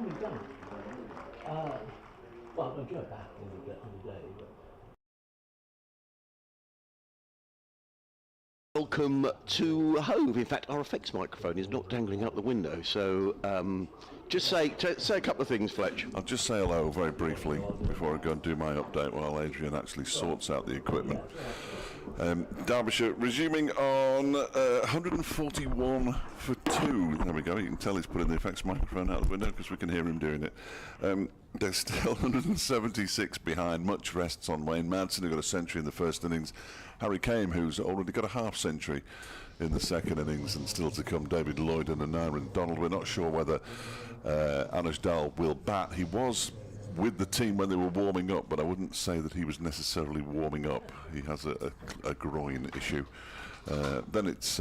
we've done. Well, I'll enjoy that in the day. But... Welcome to Hove. In fact, our effects microphone is not dangling out the window, so just say a couple of things, Fletch. I'll just say hello very briefly before I go and do my update while Adrian actually sorts out the equipment. Derbyshire resuming on 141 for 2. There we go. You can tell he's putting the effects microphone out the window because we can hear him doing it. They're still 176 behind. Much rests on Wayne Madsen, who got a century in the first innings. Harry Kame, who's already got a half century in the second innings, and still to come David Lloyd and Aaron Donald. We're not sure whether Anush Dal will bat. He was with the team when they were warming up, but I wouldn't say that he was necessarily warming up. He has a groin issue. Then it's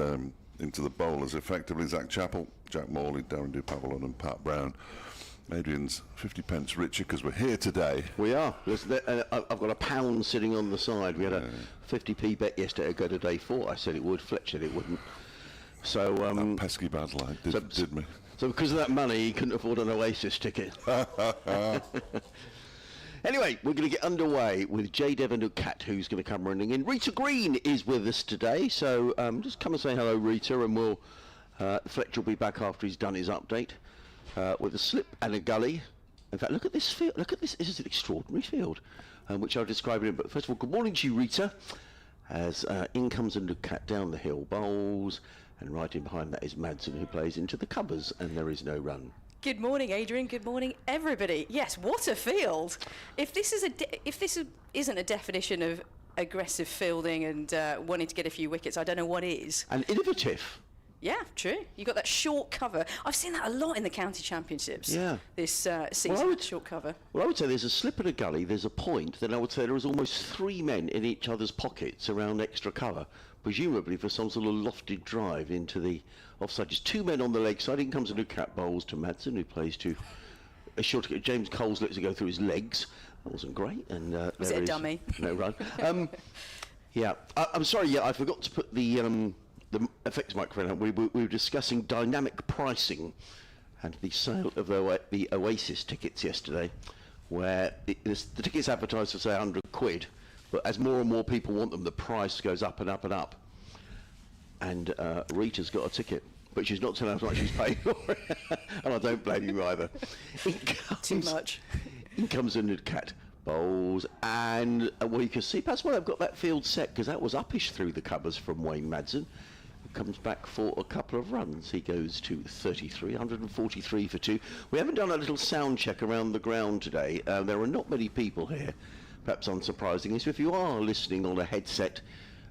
into the bowlers, effectively Zach Chappell, Jack Morley, Darren Dupavalon and Pat Brown. Adrian's 50 pence richer because we're here today. We are. I've got £1 sitting on the side. We had a 50p bet yesterday, go to day 4. I said it would, Fletch said it wouldn't. So that pesky bad light did me. So because of that money, he couldn't afford an Oasis ticket. Anyway, we're going to get underway with J. Devon Cat, who's going to come running in. Rita Green is with us today, so just come and say hello, Rita, and we'll Fletch will be back after he's done his update with a slip and a gully. In fact, look at this field. Look at this. This is an extraordinary field, which I'll describe in. But first of all, good morning to you, Rita. As in comes a Cat down the hill, bowls. And right in behind that is Madsen, who plays into the covers, and there is no run. Good morning, Adrian. Good morning, everybody. Yes, what a field! If this isn't a definition of aggressive fielding and wanting to get a few wickets, I don't know what is. And innovative. Yeah, true. You got that short cover. I've seen that a lot in the county championships. Yeah. This season, short cover. Well, I would say there's a slip and a gully. There's a point. Then I would say there is almost 3 men in each other's pockets around extra cover, presumably for some sort of lofted drive into the offside. Just 2 men on the leg side. In comes a new cat bowls to Madsen, who plays to a short. James Coles lets it go through his legs. That wasn't great. And was it a dummy? No run. Yeah. I'm sorry. Yeah, I forgot to put the effects microphone on. We were discussing dynamic pricing and the sale of the Oasis tickets yesterday, where the tickets advertised for say 100 quid. But as more and more people want them, the price goes up and up and up. And Rita's got a ticket, but she's not telling us how much she's paying for it. And I don't blame you either. Too much. In comes a Cat bowls, and well, you can see that's why I've got that field set, because that was uppish through the covers from Wayne Madsen. Comes back for a couple of runs. He goes to 33, 143 for 2. We haven't done a little sound check around the ground today. There are not many people here. Perhaps unsurprisingly. So if you are listening on a headset,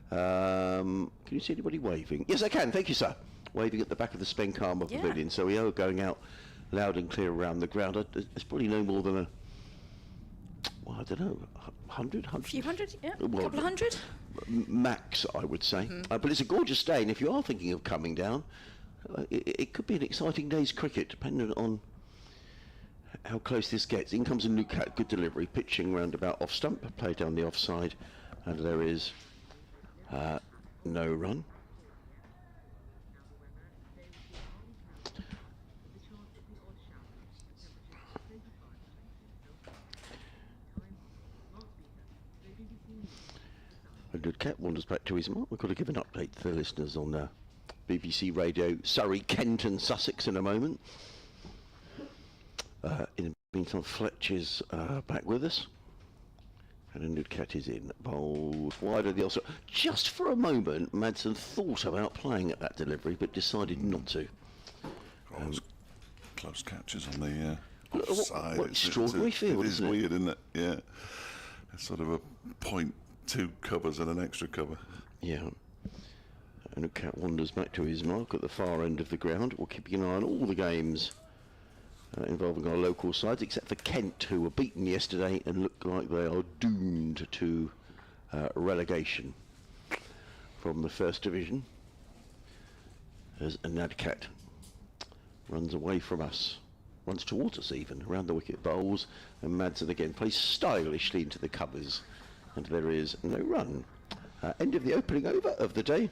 can you see anybody waving? Yes, I can. Thank you, sir. Waving at the back of the Spenkarma Pavilion. So we are going out loud and clear around the ground. There's probably no more than well, I don't know, 100? A few hundred, yeah. A couple of hundred? Max, I would say. But it's a gorgeous day, and if you are thinking of coming down, it could be an exciting day's cricket, depending on how close this gets. In comes a new Cat, good delivery, pitching round about off stump, play down the offside, and there is no run. A good Cat wanders back to his mark. We've got to give an update to the listeners on BBC Radio Surrey, Kent and Sussex in a moment. In the meantime, Fletch is back with us. And a new Cat is in. Bowled wide of the offside. Just for a moment, Madsen thought about playing at that delivery, but decided not to. Close catches on the offside. What extraordinary field, isn't it? It is weird, isn't it? Yeah. It's sort of a 0.2 covers and an extra cover. Yeah. And a Cat wanders back to his mark at the far end of the ground. We're keeping an eye on all the games involving our local sides, except for Kent, who were beaten yesterday and look like they are doomed to relegation from the First Division. As a Cat runs away from us, runs towards us even, around the wicket, bowls, and Madsen again plays stylishly into the covers, and there is no run. End of the opening over of the day.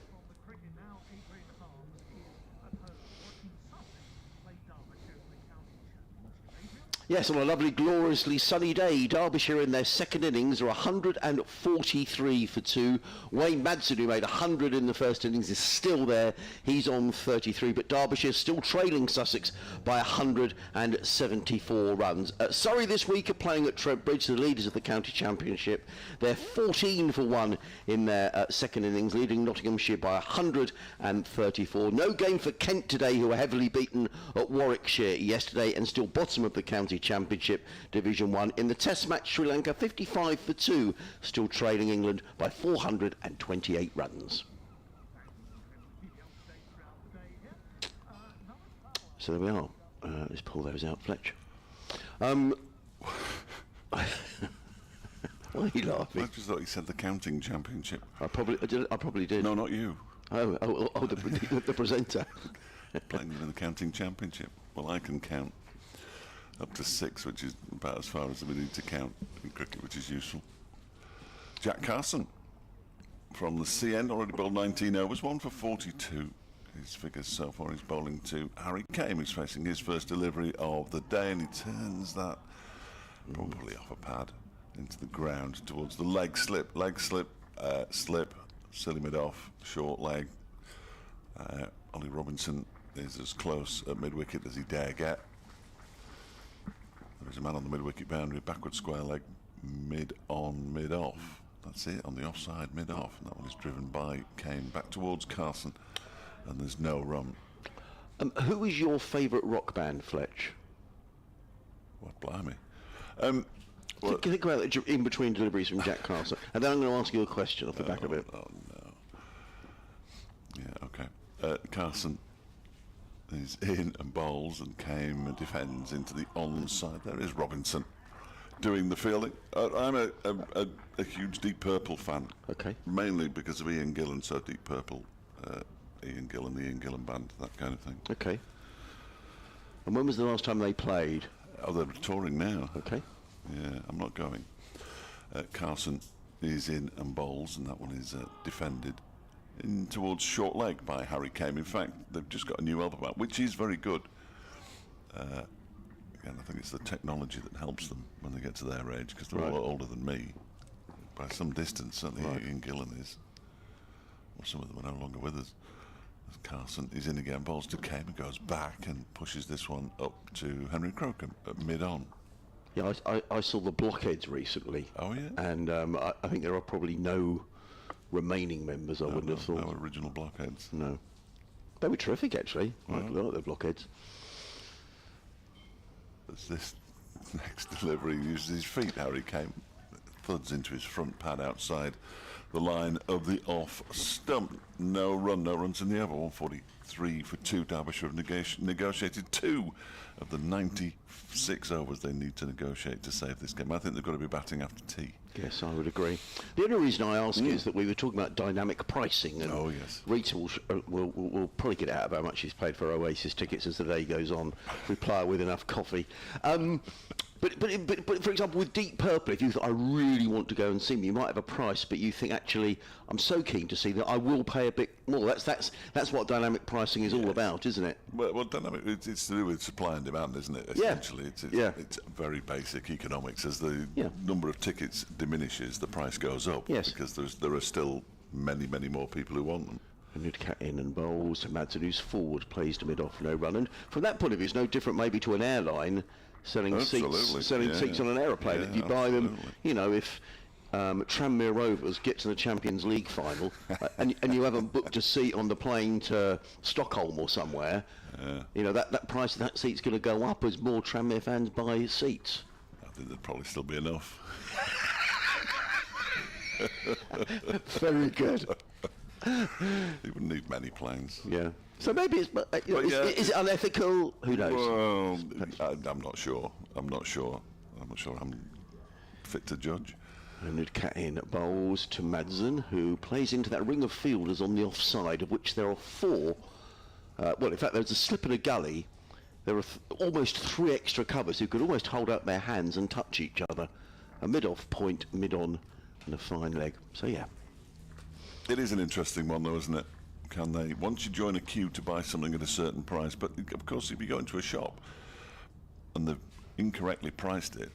Yes, on a lovely, gloriously sunny day, Derbyshire in their second innings are 143 for 2. Wayne Madsen, who made 100 in the first innings, is still there. He's on 33, but Derbyshire still trailing Sussex by 174 runs. Surrey this week are playing at Trent Bridge, the leaders of the county championship. They're 14 for 1 in their second innings, leading Nottinghamshire by 134. No game for Kent today, who were heavily beaten at Warwickshire yesterday and still bottom of the county championship Division 1. In the test match, Sri Lanka 55 for 2, still trailing England by 428 runs. So there we are. Let's pull those out, Fletch. Why are you laughing? I just thought you said the counting championship. I probably did. No, not you. Oh, the presenter. Playing in the counting championship. Well, I can count up to 6, which is about as far as we need to count in cricket, which is useful. Jack Carson from the C end, already bowled 19 overs, 1 for 42. His figures so far, he's bowling to Harry Kane, who's facing his first delivery of the day, and he turns that probably off a pad into the ground towards the leg slip, slip, silly mid-off, short leg. Ollie Robinson is as close at mid-wicket as he dare get. There is a man on the mid-wicket boundary, backward square leg, mid-on, mid-off. That's it, on the offside, mid-off. And that one is driven by Kane back towards Carson. And there's no run. Who is your favourite rock band, Fletch? What, blimey. Think about it in between deliveries from Jack Carson. And then I'm going to ask you a question off the back of it. Oh, no. Yeah, okay. Carson is in and bowls, and came and defends into the onside. There is Robinson doing the fielding. I'm a huge Deep Purple fan. Okay. Mainly because of Ian Gillan, so Deep Purple, Ian Gillan, the Ian Gillan Band, that kind of thing. Okay. And when was the last time they played? Oh, they're touring now. Okay. Yeah, I'm not going. Carson is in and bowls, and that one is defended in towards short leg by Harry Kane. In fact, they've just got a new album out, which is very good. Again, I think it's the technology that helps them when they get to their age, because they're a lot older than me by some distance. Certainly, Ian Gillan is. Well, some of them are no longer with us. Carson is in again, bowls to Kane and goes back and pushes this one up to Henry Crocombe at mid-on. Yeah, I saw the Blockheads recently. Oh, yeah? And I think there are probably no remaining members, I wouldn't have thought. No original Blockheads. No. They were terrific, actually. I like the Blockheads. As this next delivery uses his feet, Harry Kane thuds into his front pad outside the line of the off stump. No runs in the over. 143 for 2. Derbyshire have negotiated 2 of the 96 overs they need to negotiate to save this game. I think they've got to be batting after tea. Yes, I would agree. The only reason I ask is that we were talking about dynamic pricing, and Rita will probably get out of how much she's paid for Oasis tickets as the day goes on. Reply her with enough coffee. But for example, with Deep Purple, if you thought I really want to go and see them, you might have a price, but you think actually I'm so keen to see that I will pay a bit more. That's what dynamic pricing is all about, isn't it? Well, dynamic, it's to do with supply and demand, isn't it? Essentially, it's very basic economics. As the number of tickets diminishes, the price goes up. Yes. Because there are still many more people who want them. Newt in and bowls. Madsen, who's forward, plays to mid-off, no run. And from that point of view, it's no different maybe to an airline selling seats on an aeroplane. If you buy them, you know, if Tranmere Rovers get to the Champions League final and you haven't booked a seat on the plane to Stockholm or somewhere, you know, that price of that seat's going to go up as more Tranmere fans buy seats. I think there'd probably still be enough. Very good. You wouldn't need many planes. Yeah. So maybe is it unethical? Who knows? Well, I'm not sure. I'm not sure I'm fit to judge. And in bowls to Madsen, who plays into that ring of fielders on the offside, of which there are 4. Well, in fact, there's a slip and a gully. There are almost 3 extra covers who could almost hold out their hands and touch each other. A mid-off point, mid-on, and a fine leg. So, yeah. It is an interesting one, though, isn't it? Can they, once you join a queue to buy something at a certain price, but of course if you go into a shop and incorrectly priced it,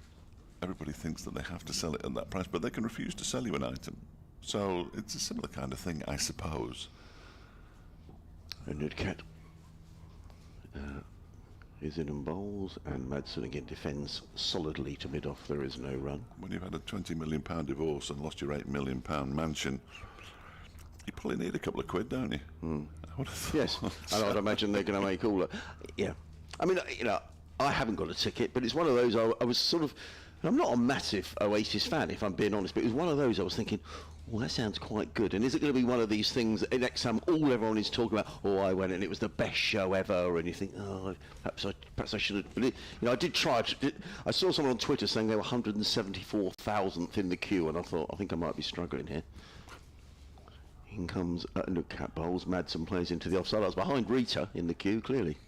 everybody thinks that they have to sell it at that price, but they can refuse to sell you an item. So it's a similar kind of thing, I suppose. And Nudcat is in and bowls, and Madsen again defends solidly to mid-off. There is no run. When you've had a £20 million divorce and lost your £8 million mansion, you probably need a couple of quid, don't you? I would have thought. Yes, and I'd imagine they're going to make all. Yeah, I mean, you know, I haven't got a ticket, but it's one of those. I was sort of. I'm not a massive Oasis fan, if I'm being honest, but it was one of those I was thinking, well, that sounds quite good. And is it going to be one of these things that next time all everyone is talking about, oh, I went and it was the best show ever, and you think, oh, perhaps I should have. You know, I did try. I saw someone on Twitter saying they were 174,000th in the queue, and I thought, I think I might be struggling here. In comes Nudcat bowls. Madsen plays into the offside. I was behind Rita in the queue, clearly.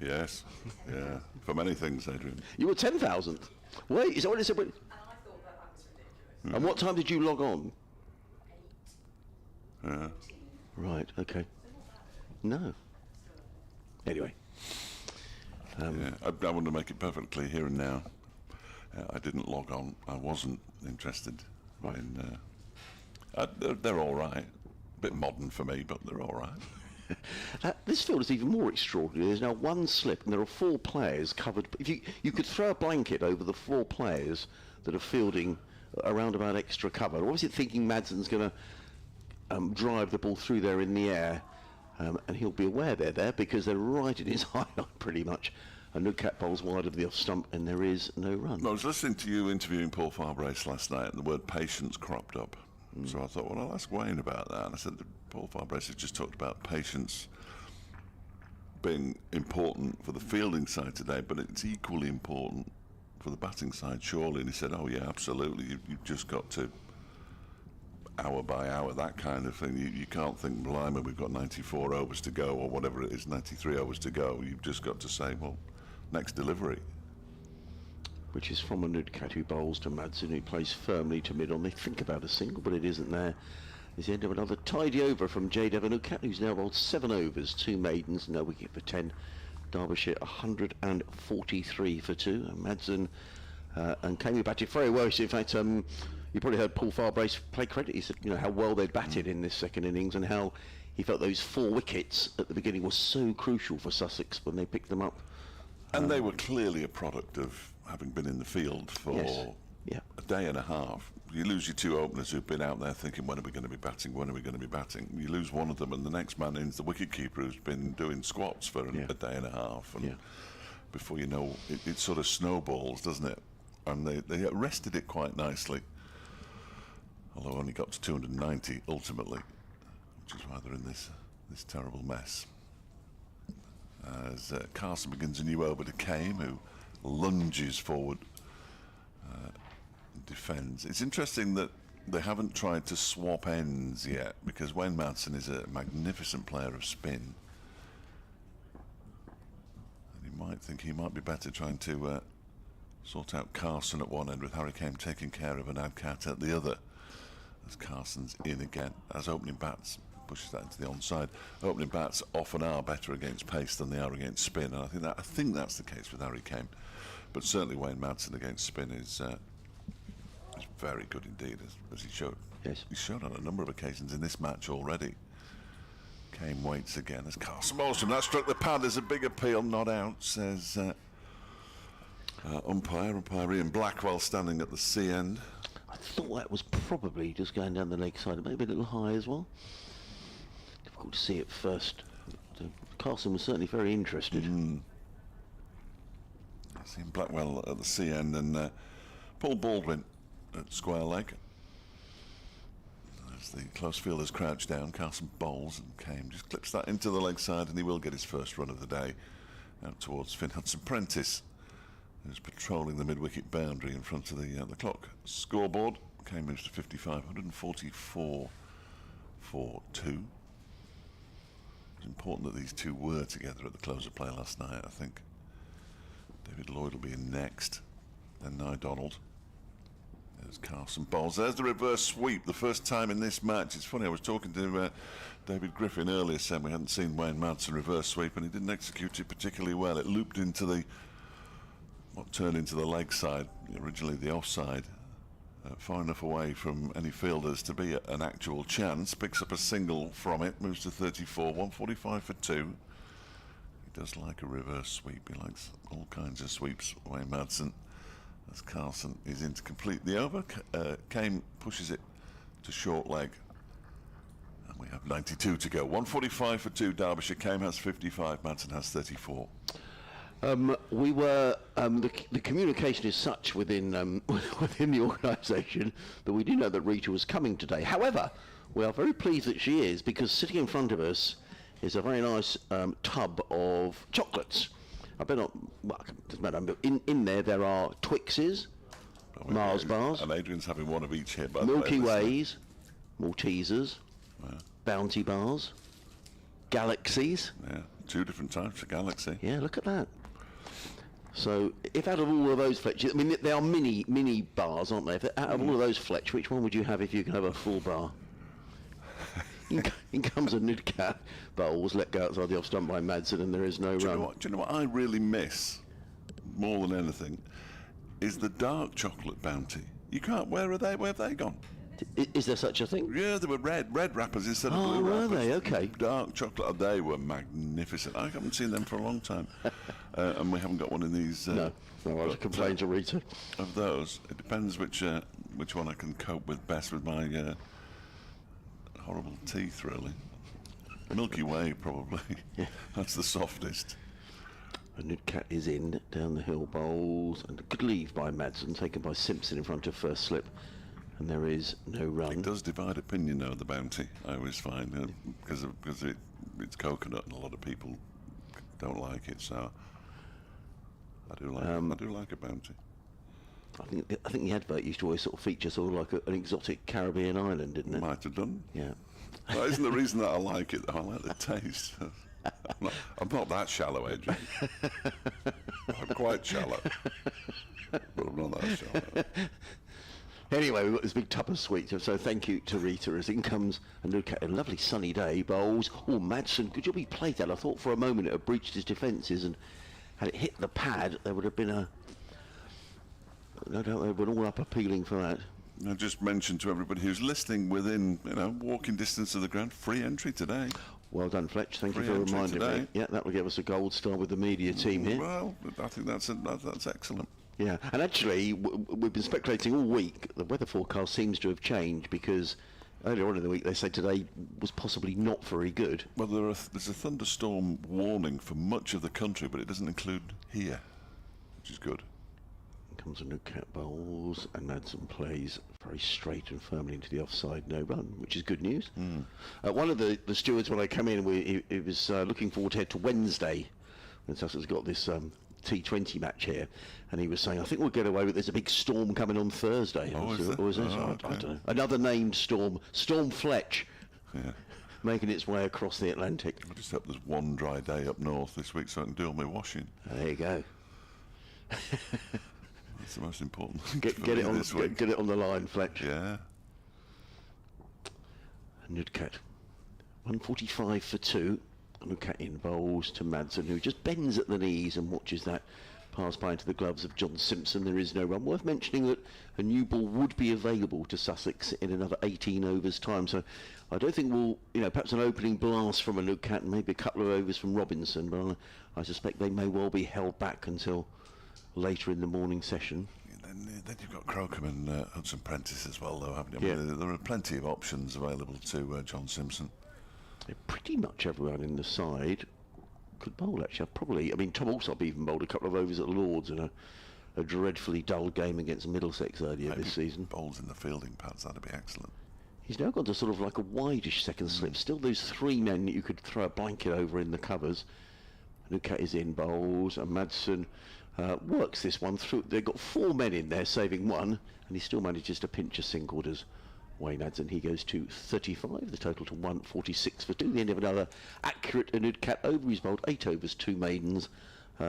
Yes, yeah, for many things, Adrian. You were 10,000th. Wait, is that what it said? And I thought that was ridiculous. And what time did you log on? Yeah. Right, okay. No. Anyway. Yeah, I want to make it perfectly clear here and now. I didn't log on. I wasn't interested. Right. In, they're all right. A bit modern for me, but they're all right. This field is even more extraordinary. There's now one slip, and there are 4 players covered. If you could throw a blanket over the 4 players that are fielding around about extra cover. Or was it thinking Madsen's going to drive the ball through there in the air, and he'll be aware they're there because they're right in his eye line pretty much. And Nudcat bowls wide of the off stump, and there is no run. I was listening to you interviewing Paul Farbrace last night, and the word patience cropped up. So I thought, well, I'll ask Wayne about that. And I said, Paul Farbrace has just talked about patience being important for the fielding side today, but it's equally important for the batting side, surely. And he said, oh, yeah, absolutely. You've just got to, hour by hour, that kind of thing. You can't think, blimey, we've got 94 overs to go, or whatever it is, 93 overs to go. You've just got to say, well, next delivery. Which is from a Nudcat who bowls to Madsen, who plays firmly to mid-on. They think about a single, but it isn't there. It's the end of another tidy over from J. Nudcat, who's now bowled 7 overs, 2 maidens, no wicket for 10. Derbyshire 143 for 2. And Madsen and Kami batted very well. So in fact, you probably heard Paul Farbrace play credit. He said, you know, how well they'd batted in this second innings and how he felt those 4 wickets at the beginning were so crucial for Sussex when they picked them up. And they were clearly a product of having been in the field for a day and a half. You lose your 2 openers who've been out there thinking, when are we going to be batting, when are we going to be batting? You lose one of them, and the next man in's the wicketkeeper who's been doing squats for a day and a half. And before you know, it sort of snowballs, doesn't it? And they arrested it quite nicely, although only got to 290 ultimately, which is why they're in this terrible mess. As Carson begins a new over to Kame, who lunges forward and defends. It's interesting that they haven't tried to swap ends yet, because Wayne Madsen is a magnificent player of spin. And you might think he might be better trying to sort out Carson at one end with Harry Kame taking care of an Adcat at the other. As Carson's in again, as opening bats pushes that into the onside. Opening bats often are better against pace than they are against spin, and I think that's the case with Harry Kame. But certainly Wayne Madsen against spin is very good indeed, as he showed. Yes. He's shown on a number of occasions in this match already. Kame waits again as Carson Molson. That struck the pad. There's a big appeal, not out, says umpire Ian Blackwell standing at the C end. I thought that was probably just going down the leg side, maybe a little high as well. Difficult to see at first. Carson was certainly very interested. I see Blackwell at the C end and Paul Baldwin at square leg. As the close fielders crouch down, Carson bowls and Kame just clips that into the leg side, and he will get his first run of the day out towards Finn Hudson-Prentice, who's patrolling the mid-wicket boundary in front of the clock scoreboard. Kame moves to 55, 144 for 2. It's important that these two were together at the close of play last night, I think. David Lloyd will be in next, then Nye Donald. There's Carson bowls. There's the reverse sweep, the first time in this match. It's funny, I was talking to David Griffin earlier, saying we hadn't seen Wayne Madsen reverse sweep, and he didn't execute it particularly well. It looped into the what turned into the leg side, originally the offside, far enough away from any fielders to be an actual chance. Picks up a single from it, moves to 34, 145 for 2. He does like a reverse sweep. He likes all kinds of sweeps. Wayne Madsen, as Carlson is in to complete the over. Kane pushes it to short leg. And we have 92 to go. 145 for 2, Derbyshire. Kane has 55, Madsen has 34. We were the communication is such within within the organisation that we do know that Rita was coming today. However, we are very pleased that she is, because sitting in front of us is a very nice tub of chocolates. I bet not. Well, it doesn't matter. But in there are Twixes, Mars bars, and Adrian's having one of each here. By Milky the way, Ways, Maltesers, Bounty bars, Galaxies. Yeah, 2 different types of Galaxy. Yeah, look at that. So, if out of all of those, Fletch, I mean, they are mini bars, aren't they? If out of all of those, Fletch, which one would you have if you can have a full bar? In comes a Nudcat bowls, let go outside the off stump by Madsen, and there is no run. Do you know what I really miss more than anything? Is the dark chocolate Bounty. You can't. Where are they? Where have they gone? Is there such a thing? Yeah, they were red wrappers instead of blue were wrappers. they? Okay. Dark chocolate. They were magnificent. I haven't seen them for a long time, and we haven't got one of these. No, I was complaining to Rita. Of those, it depends which one I can cope with best with my horrible teeth, really. Milky Way, probably. Yeah. That's the softest. A Nudcat is in, down the hill bowls, and a good leave by Madsen, taken by Simpson in front of first slip. And there is no run. It does divide opinion, though, the Bounty, I always find, because it's coconut, and a lot of people don't like it. So I do like a Bounty. I think the advert used to always sort of feature sort of like an exotic Caribbean island, didn't it? Might have done. Yeah. That isn't the reason that I like it, though. I like the taste. I'm not that shallow, Adrian. I'm quite shallow, but I'm not that shallow. Anyway, we've got this big tub of sweets, so thank you to Rita as in comes a Nudcat. A lovely sunny day, bowls. Oh, Madsen, good job he played that. I thought for a moment it had breached his defences, and had it hit the pad, there would have been a... No doubt they would all up appealing for that. I just mentioned to everybody who's listening, within walking distance of the ground, free entry today. Well done, Fletch. Thank you Free for entry reminding me. today. Yeah, that will give us a gold star with the media team here. Well, I think that's excellent. Yeah, and actually, we've been speculating all week. The weather forecast seems to have changed, because earlier on in the week they said today was possibly not very good. Well, there's a thunderstorm warning for much of the country, but it doesn't include here, which is good. Comes a Nudcat bowls, and Madsen plays very straight and firmly into the offside, no run, which is good news. One of the stewards, when I came in, he was looking forward to head to Wednesday, when Sussex got this T20 match here, and he was saying, I think we'll get away with, there's a big storm coming on Thursday. Oh, is there? Or is there? Oh, I okay. don't know. Another named storm, Storm Fletch, Yeah. making its way across the Atlantic. I just hope there's one dry day up north this week so I can do all my washing. There you go. That's the most important thing Get for it me on. this week. Get it on the line, Fletch. Yeah. Nudcat, 145 for 2. Nudcat in bowls to Madsen, who just bends at the knees and watches that pass by into the gloves of John Simpson. There is no run. Worth mentioning that a new ball would be available to Sussex in another 18 overs time. So I don't think we'll, perhaps an opening blast from a Nudcat and maybe a couple of overs from Robinson, but I suspect they may well be held back until later in the morning session. Then you've got Crocombe and Hudson Prentice as well, though, haven't you? I mean, there are plenty of options available to John Simpson. Pretty much everyone in the side could bowl, actually. Tom Alsop even bowled a couple of overs at Lords in a dreadfully dull game against Middlesex earlier this season. Bowls in the fielding pads, that'd be excellent. He's now gone to sort of like a wideish second slip. Still those 3 men that you could throw a blanket over in the covers. Nudcat is in bowls, and Madsen works this one through. They've got 4 men in there, saving 1, and he still manages to pinch a single, does Wayne Madsen. He goes to 35, the total to 146 for 2. The end of another accurate Nudcat over. He's bowled 8 overs, 2 maidens,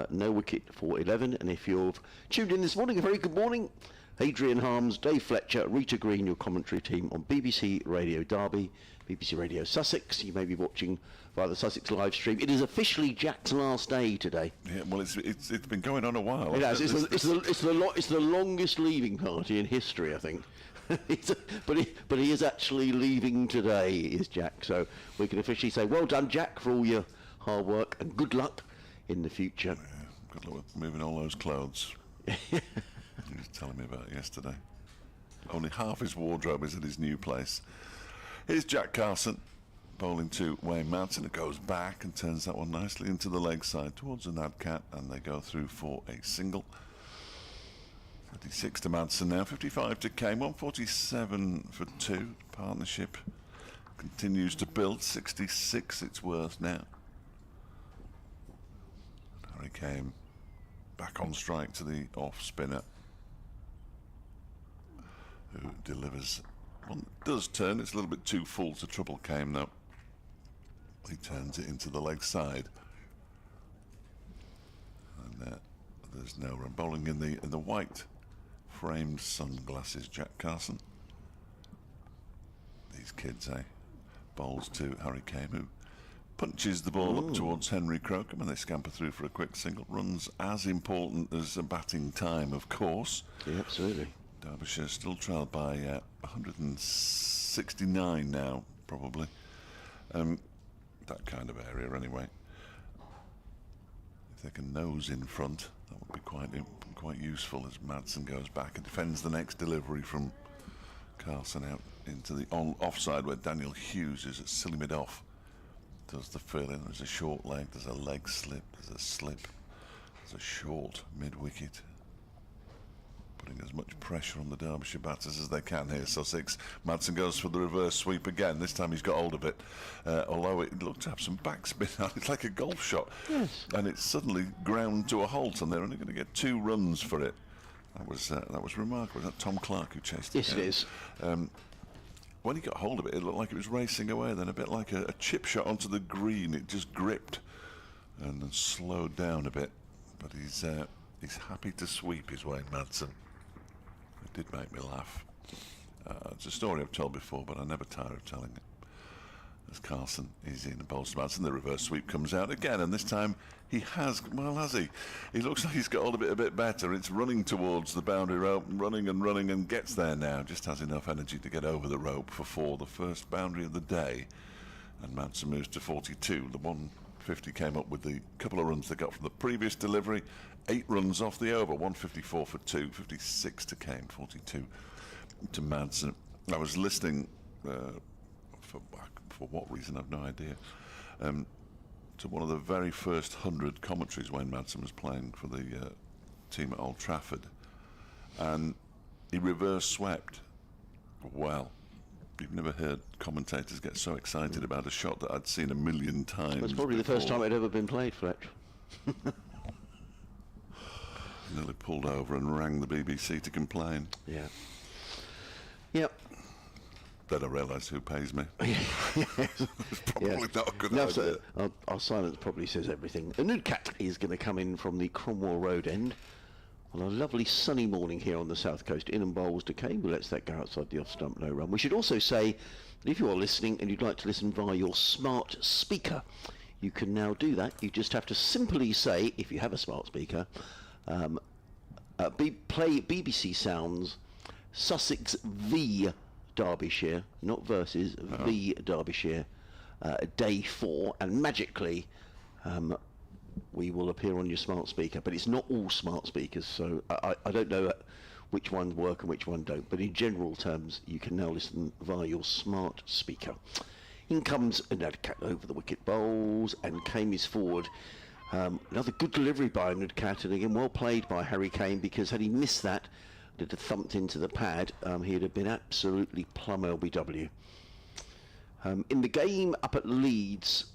No wicket for 11. And if you've tuned in this morning, a very good morning. Adrian Harms, Dave Fletcher, Rita Green, your commentary team on BBC Radio Derby, BBC Radio Sussex. You may be watching via the Sussex live stream. It is officially Jack's last day today. Yeah, well, it's been going on a while. It has. It's the longest leaving party in history, I think. but he is actually leaving today, is Jack. So we can officially say, well done, Jack, for all your hard work, and good luck in the future. Yeah, good luck with moving all those clothes. He was telling me about it yesterday. Only half his wardrobe is at his new place. Here's Jack Carson bowling to Wayne Madsen. It goes back and turns that one nicely into the leg side towards the Nadcat, and they go through for a single. 56 to Madsen now, 55 to Kane, 147 for 2. Partnership continues to build. 66 it's worth now. Harry Kane back on strike to the off spinner, who delivers. Well, it does turn. It's a little bit too full to trouble Kane though. He turns it into the leg side, and there's no run. Bowling in the white framed sunglasses, Jack Carson. These kids, bowls to Harry Kane, who punches the ball up towards Henry Crocombe, and they scamper through for a quick single. Runs as important as a batting time, of course. Yeah, absolutely. Derbyshire still trailed by 169 now, probably. That kind of area, anyway. If they can nose in front, that would be quite useful as Madsen goes back and defends the next delivery from Carson out into the offside, where Daniel Hughes is at silly mid-off. Does the fill-in. There's a short leg, there's a leg slip, there's a slip, there's a short mid-wicket. Putting as much pressure on the Derbyshire batters as they can here, Sussex. Madsen goes for the reverse sweep again. This time he's got hold of it, although it looked to have some backspin. It's like a golf shot. Yes. And it's suddenly ground to a halt, and they're only going to get 2 runs for it. That was remarkable. Was that Tom Clark who chased it? Yes, it is. When he got hold of it, it looked like it was racing away. Then a bit like a chip shot onto the green. It just gripped and then slowed down a bit. But he's happy to sweep his Wayne Madsen. It did make me laugh. It's a story I've told before, but I never tire of telling it. As Carson is in and bowls to Madsen, the reverse sweep comes out again, and this time he has he? He looks like he's got hold of it a bit better. It's running towards the boundary rope, running and gets there now. Just has enough energy to get over the rope for 4, the first boundary of the day. And Madsen moves to 42. The 150 came up with the couple of runs they got from the previous delivery. 8 runs off the over, 154 for 2, 56 to Kane, 42 to Madsen. I was listening, for what reason, I've no idea, to one of the very first 100 commentaries Wayne Madsen was playing for the team at Old Trafford, and he reverse swept. Well, you've never heard commentators get so excited about a shot that I'd seen a million times. That's probably the first time it had ever been played, Fletch. Nearly pulled over and rang the BBC to complain. Yeah. Yep. Then I realised who pays me. It's probably not a good No, idea. so our silence probably says everything. The Nudcat is going to come in from the Cromwell Road end on a lovely sunny morning here on the south coast. In and bowls to Kane, who lets that go outside the off-stump, no run. We should also say that if you are listening and you'd like to listen via your smart speaker, you can now do that. You just have to simply say, if you have a smart speaker, play BBC Sounds Sussex v Derbyshire, not versus, v Derbyshire, day 4, and magically we will appear on your smart speaker. But it's not all smart speakers, so I don't know which ones work and which one don't, but in general terms you can now listen via your smart speaker. In comes Nadcat over the wicket, bowls, and Kane is forward. Another good delivery by Nadcat, and again well played by Harry Kane, because had he missed that, it had thumped into the pad, he'd have been absolutely plumb LBW. In the game up at Leeds,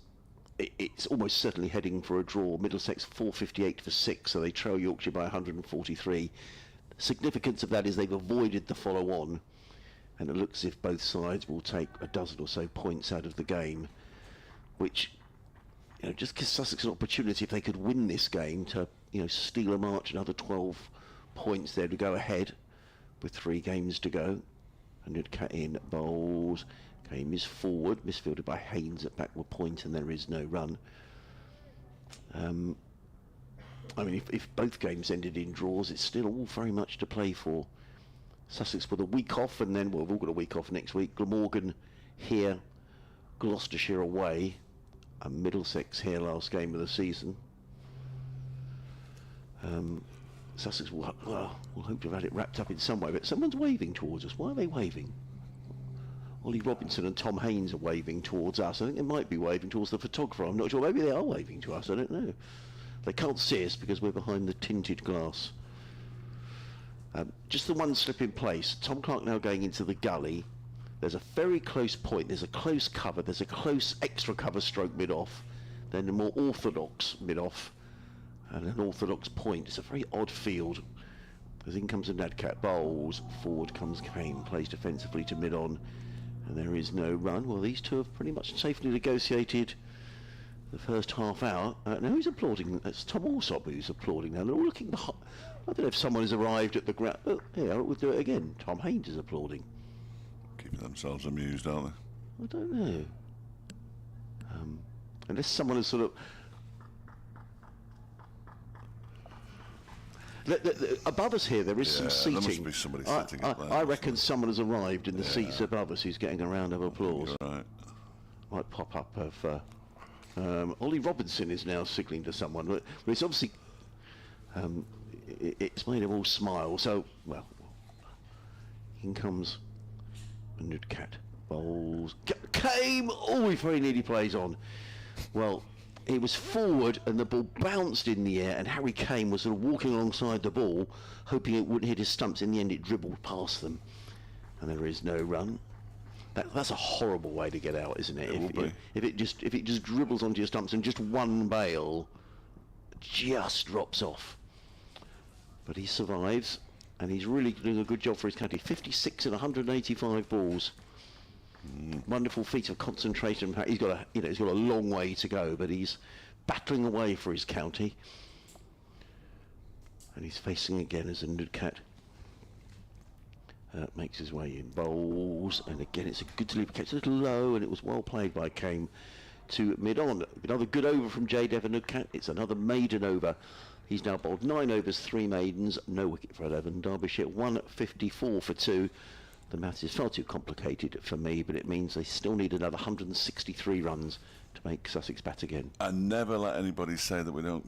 it's almost certainly heading for a draw. Middlesex 458 for 6, so they trail Yorkshire by 143. The significance of that is they've avoided the follow-on, and it looks as if both sides will take a dozen or so points out of the game, which just gives Sussex an opportunity if they could win this game to, steal a march, another 12 points there to go ahead with 3 games to go. And cut in, bowls, game is forward, misfielded by Haynes at backward point, and there is no run. If both games ended in draws, it's still all very much to play for. Sussex with a week off, and then, we've all got a week off next week. Glamorgan here, Gloucestershire away, and Middlesex here, last game of the season. Sussex will hope to have had it wrapped up in some way, but someone's waving towards us. Why are they waving? Ollie Robinson and Tom Haynes are waving towards us. I think they might be waving towards the photographer. I'm not sure. Maybe they are waving to us. I don't know. They can't see us because we're behind the tinted glass. Just the one slip in place. Tom Clark now going into the gully. There's a very close point. There's a close cover. There's a close extra cover stroke mid-off. Then a more orthodox mid-off. And an orthodox point. It's a very odd field. As in comes the Nadcat, bowls. Forward comes Kane. Plays defensively to mid-on. And there is no run. Well, these two have pretty much safely negotiated the first half hour. Now who's applauding? It's Tom Alsop who's applauding now. They're all looking behind. I don't know if someone has arrived at the ground. Oh, yeah, we'll do it again. Tom Haynes is applauding. Keeping themselves amused, aren't I don't know. Unless someone has sort of... above us here, there is some seating. There must be somebody sitting up there. I reckon someone has arrived in the seats above us who's getting a round of applause. You're right. Might pop up of... Ollie Robinson is now signalling to someone. But it's obviously... it's made them all smile. So, well... In comes... Cat. Bowls... Came! Oh, he very nearly plays on. Well... He was forward and the ball bounced in the air, and Harry Kane was sort of walking alongside the ball, hoping it wouldn't hit his stumps. In the end, it dribbled past them, and there is no run. That's a horrible way to get out, isn't it? If it just dribbles onto your stumps and just one bail just drops off. But he survives, and he's really doing a good job for his county. 56 and 185 balls. Wonderful feat of concentration. He's got a long way to go, but he's battling away for his county. And he's facing again as a Nudcat makes his way in. Bowls, and again it's a good delivery catch. A little low, and it was well played by Kame to mid-on. Another good over from J. Devon Nudcat. It's another maiden over. He's now bowled 9 overs, 3 maidens, no wicket for 11. Derbyshire 154 for 2. The maths is far too complicated for me, but it means they still need another 163 runs to make Sussex bat again. And never let anybody say that we don't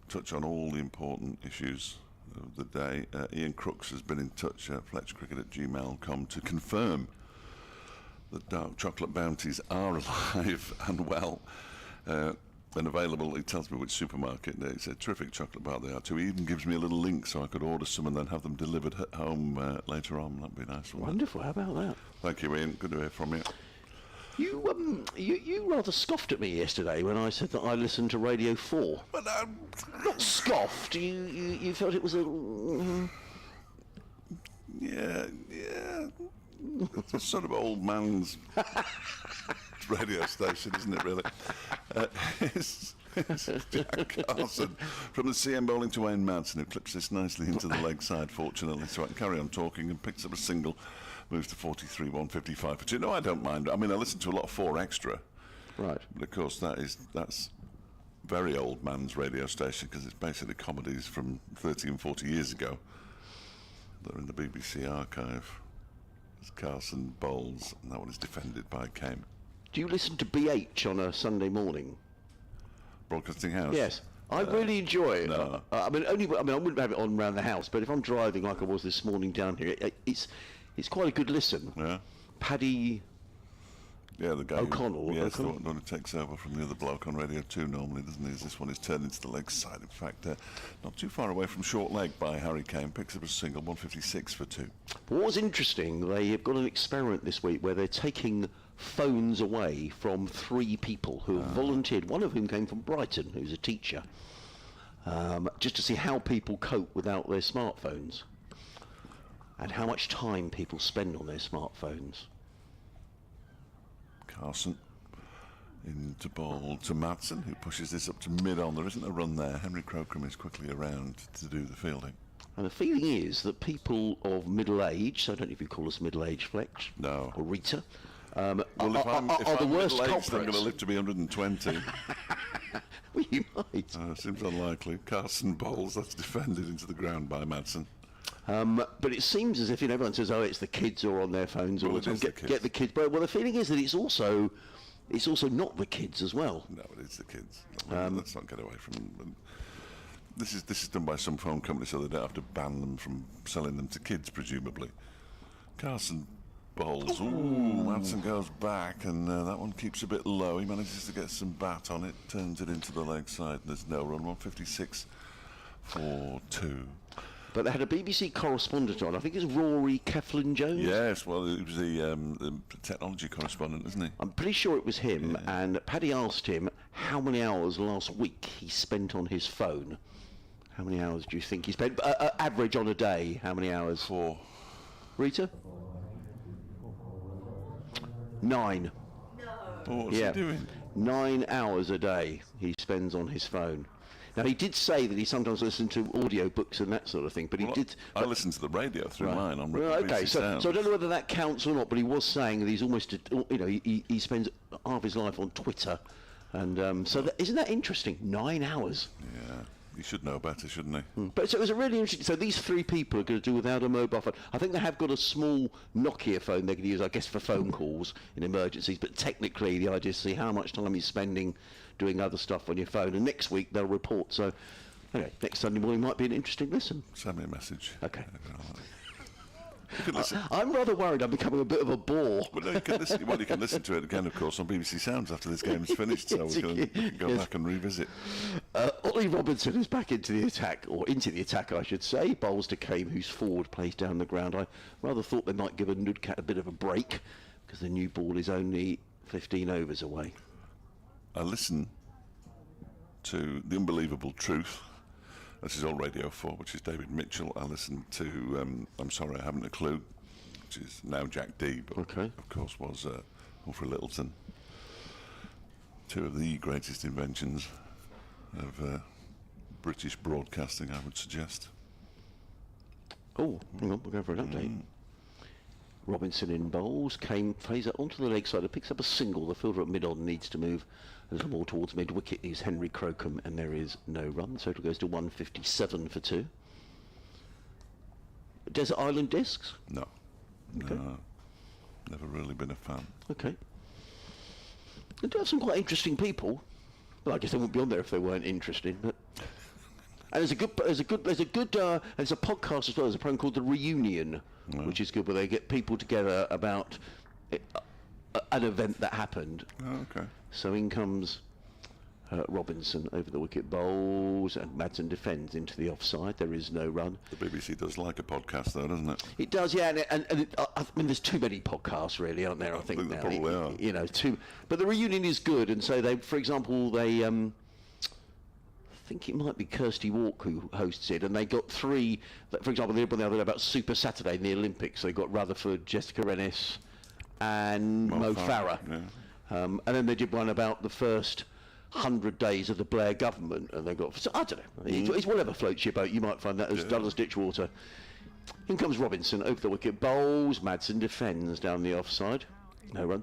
touch on all the important issues of the day. Ian Crooks has been in touch at fletchercricket@gmail.com to confirm that dark chocolate bounties are alive and well and available. He tells me which supermarket. It's a terrific chocolate bar they are too. He even gives me a little link so I could order some and then have them delivered at home later on. That'd be nice. Wonderful. How about that? Thank you, Ian. Good to hear from you. You rather scoffed at me yesterday when I said that I listened to Radio 4. But not scoffed. You felt it was a... Yeah. It's a sort of old man's radio station, isn't it, really? It's Jack Carson from the CM bowling to Wayne Madsen, who clips this nicely into the leg side, fortunately, so I can carry on talking, and picks up a single, moves to 43, 155 for 2. No, I don't mind. I mean, I listen to a lot of 4 extra. Right. But, of course, that's very old man's radio station, because it's basically comedies from 30 and 40 years ago. They're in the BBC archive. It's Carson bowls, and that one is defended by Kame. Do you listen to BH on a Sunday morning? Broadcasting House? Yes. I really enjoy it. No. I wouldn't have it on around the house, but if I'm driving like I was this morning down here, it's quite a good listen. Yeah. Paddy... Yeah, the guy O'Connell. Yes, the one who takes over from the other bloke on Radio 2 normally, doesn't he? This one is turned into the leg side. In fact, not too far away from short leg by Harry Kane. Picks up a single, 156 for 2. But what was interesting, they have got an experiment this week where they're taking phones away from 3 people who have volunteered, one of whom came from Brighton, who's a teacher, just to see how people cope without their smartphones and how much time people spend on their smartphones. Carson into ball to Madsen, who pushes this up to mid-on. There isn't a run there. Henry Crocombe is quickly around to do the fielding. And the feeling is that people of middle age, so I don't know if you call us middle age, Flex, No. or Rita, Well, if are I'm the worst middle-aged, I'm going to culprits. live to be 120. Well, you might. Seems unlikely. Carson bowls, that's defended into the ground by Madsen. But it seems as if everyone says, "Oh, it's the kids who are on their phones all Well, the time." it is the kids. Get the kids. But well, the feeling is that it's also not the kids as well. No, it is the kids. Let's not get away from them. This is done by some phone company, so they don't have to ban them from selling them to kids, presumably. Carson bowls. Ooh, Madsen goes back, and that one keeps a bit low. He manages to get some bat on it, turns it into the leg side. There's no run. 156 for 2. But they had a BBC correspondent on. I think it's Rory Keflin-Jones. Yes, well, he was the technology correspondent, isn't he? I'm pretty sure it was him. And Paddy asked him how many hours last week he spent on his phone. How many hours do you think he spent? Average on a day, how many hours? 4. Rita? 9. Oh, what's he doing? 9 hours a day he spends on his phone. Now, he did say that he sometimes listens to audio books and that sort of thing, but he did... I listen to the radio through mine on Well, okay, BBC so I Sounds. don't know whether that counts or not, but he was saying that he's almost, he spends half his life on Twitter, and isn't that interesting? 9 hours. Yeah, he should know better, shouldn't he? But so it was a really interesting. So these 3 people are going to do without a mobile phone. I think they have got a small Nokia phone they can use, I guess, for phone calls in emergencies. But technically, the idea is to see how much time you're spending doing other stuff on your phone. And next week they'll report. So, okay, next Sunday morning might be an interesting listen. Send me a message. Okay. You can listen. I'm rather worried I'm becoming a bit of a bore. Well, no, you can listen. Well, you can listen to it again, of course, on BBC Sounds after this game is finished. So we can go back and revisit. Ollie Robinson is back into the attack, I should say. Bowls to Kame, whose forward plays down the ground. I rather thought they might give a Nudcat a bit of a break because the new ball is only 15 overs away. I listen to The Unbelievable Truth. This is all Radio 4, which is David Mitchell. I listen to I'm Sorry I Haven't a Clue, which is now Jack D, but of course was Humphrey Littleton. 2 of the greatest inventions of British broadcasting, I would suggest. Oh, hang on, we'll go for an update. Robinson in bowls. Kane plays it onto the leg side and picks up a single. The fielder at mid-on needs to move a little more towards mid-wicket is Henry Crocombe, and there is no run. So it goes to 157 for 2. Desert Island Discs? No. Okay. No. Never really been a fan. Okay. They do have some quite interesting people. Well, I guess they wouldn't be on there if they weren't interesting. But and there's a podcast as well. There's a program called The Reunion, which is good, where they get people together about an event that happened. Oh, okay. So in comes Robinson over the wicket, bowls, and Madsen defends into the offside. There is no run. The BBC does like a podcast, though, doesn't it? It does, yeah. I mean, there's too many podcasts, really, aren't there? I think there now. probably are. You know, but the Reunion is good, and so they, for example, they. I think it might be Kirsty Walk who hosts it, and they got 3. For example, they did one the other day about Super Saturday in the Olympics. They got Rutherford, Jessica Ennis, and Mo Farah. Yeah. And then they did one about the first 100 days of the Blair government, and they got, so I don't know, it's whatever floats your boat. You might find that as dull as ditch water. In comes Robinson over the wicket, bowls, Madsen defends down the offside, no run.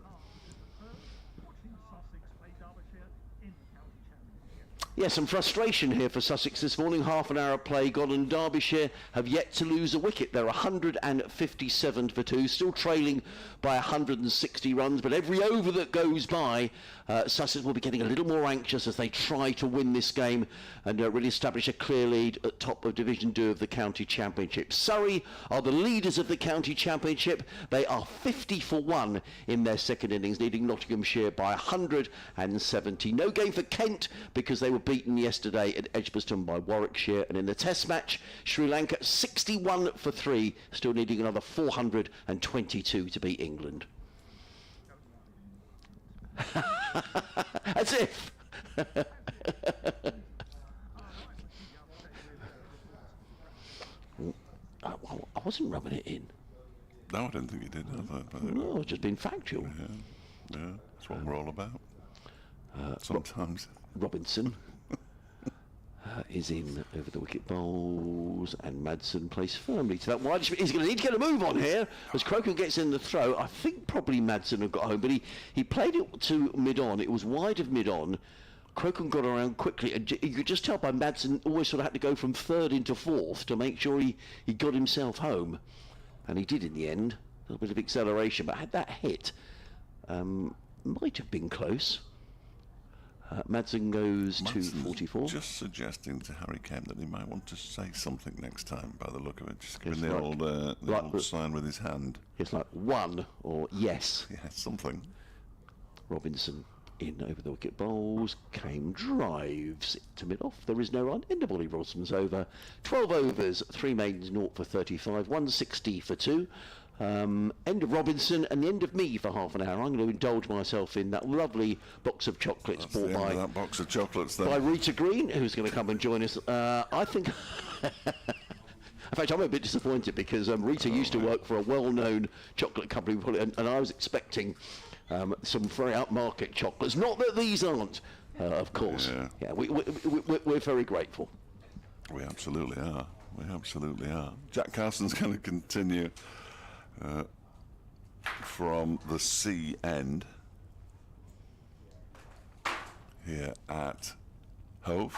Yes, some frustration here for Sussex this morning. Half an hour of play gone, and Derbyshire have yet to lose a wicket. They're 157 for 2, still trailing by 160 runs. But every over that goes by, Sussex will be getting a little more anxious as they try to win this game and really establish a clear lead at top of Division 2 of the County Championship. Surrey are the leaders of the County Championship. They are 50 for 1 in their second innings, leading Nottinghamshire by 170. No game for Kent because they were beaten yesterday at Edgbaston by Warwickshire. And in the Test match, Sri Lanka 61 for 3, still needing another 422 to beat England. As if. I wasn't rubbing it in. No, I didn't think you did. No, I was just being factual. Yeah, that's what we're all about. Sometimes. Robinson is in over the wicket bowls, and Madsen plays firmly to that wide. He's going to need to get a move on here as Crocombe gets in the throw. I think probably Madsen had got home, but he played it to mid-on. It was wide of mid-on. Crocombe got around quickly, and you could just tell by Madsen always sort of had to go from third into fourth to make sure he got himself home. And he did in the end. A little bit of acceleration, but had that hit, might have been close. Madsen goes to 44. Just suggesting to Harry Kemp that he might want to say something next time, by the look of it. Just giving It's the like- old sign with his hand. It's like one or yes. Yeah, something. Robinson in over the wicket bowls. Kane drives it to mid-off. There is no run. End of Ollie Rosman's over. 12 overs, 3 maidens, 0 for 35, 160 for 2. End of Robinson and the end of me for half an hour. I'm going to indulge myself in that lovely box of chocolates That's bought the end by of that box of chocolates then. by Rita Green, who's going to come and join us. I think... In fact, I'm a bit disappointed because Rita used to work for a well-known chocolate company, and I was expecting some very upmarket chocolates. Not that these aren't, of course. Yeah, we're very grateful. We absolutely are. We absolutely are. Jack Carson's going to continue from the C end here at Hove.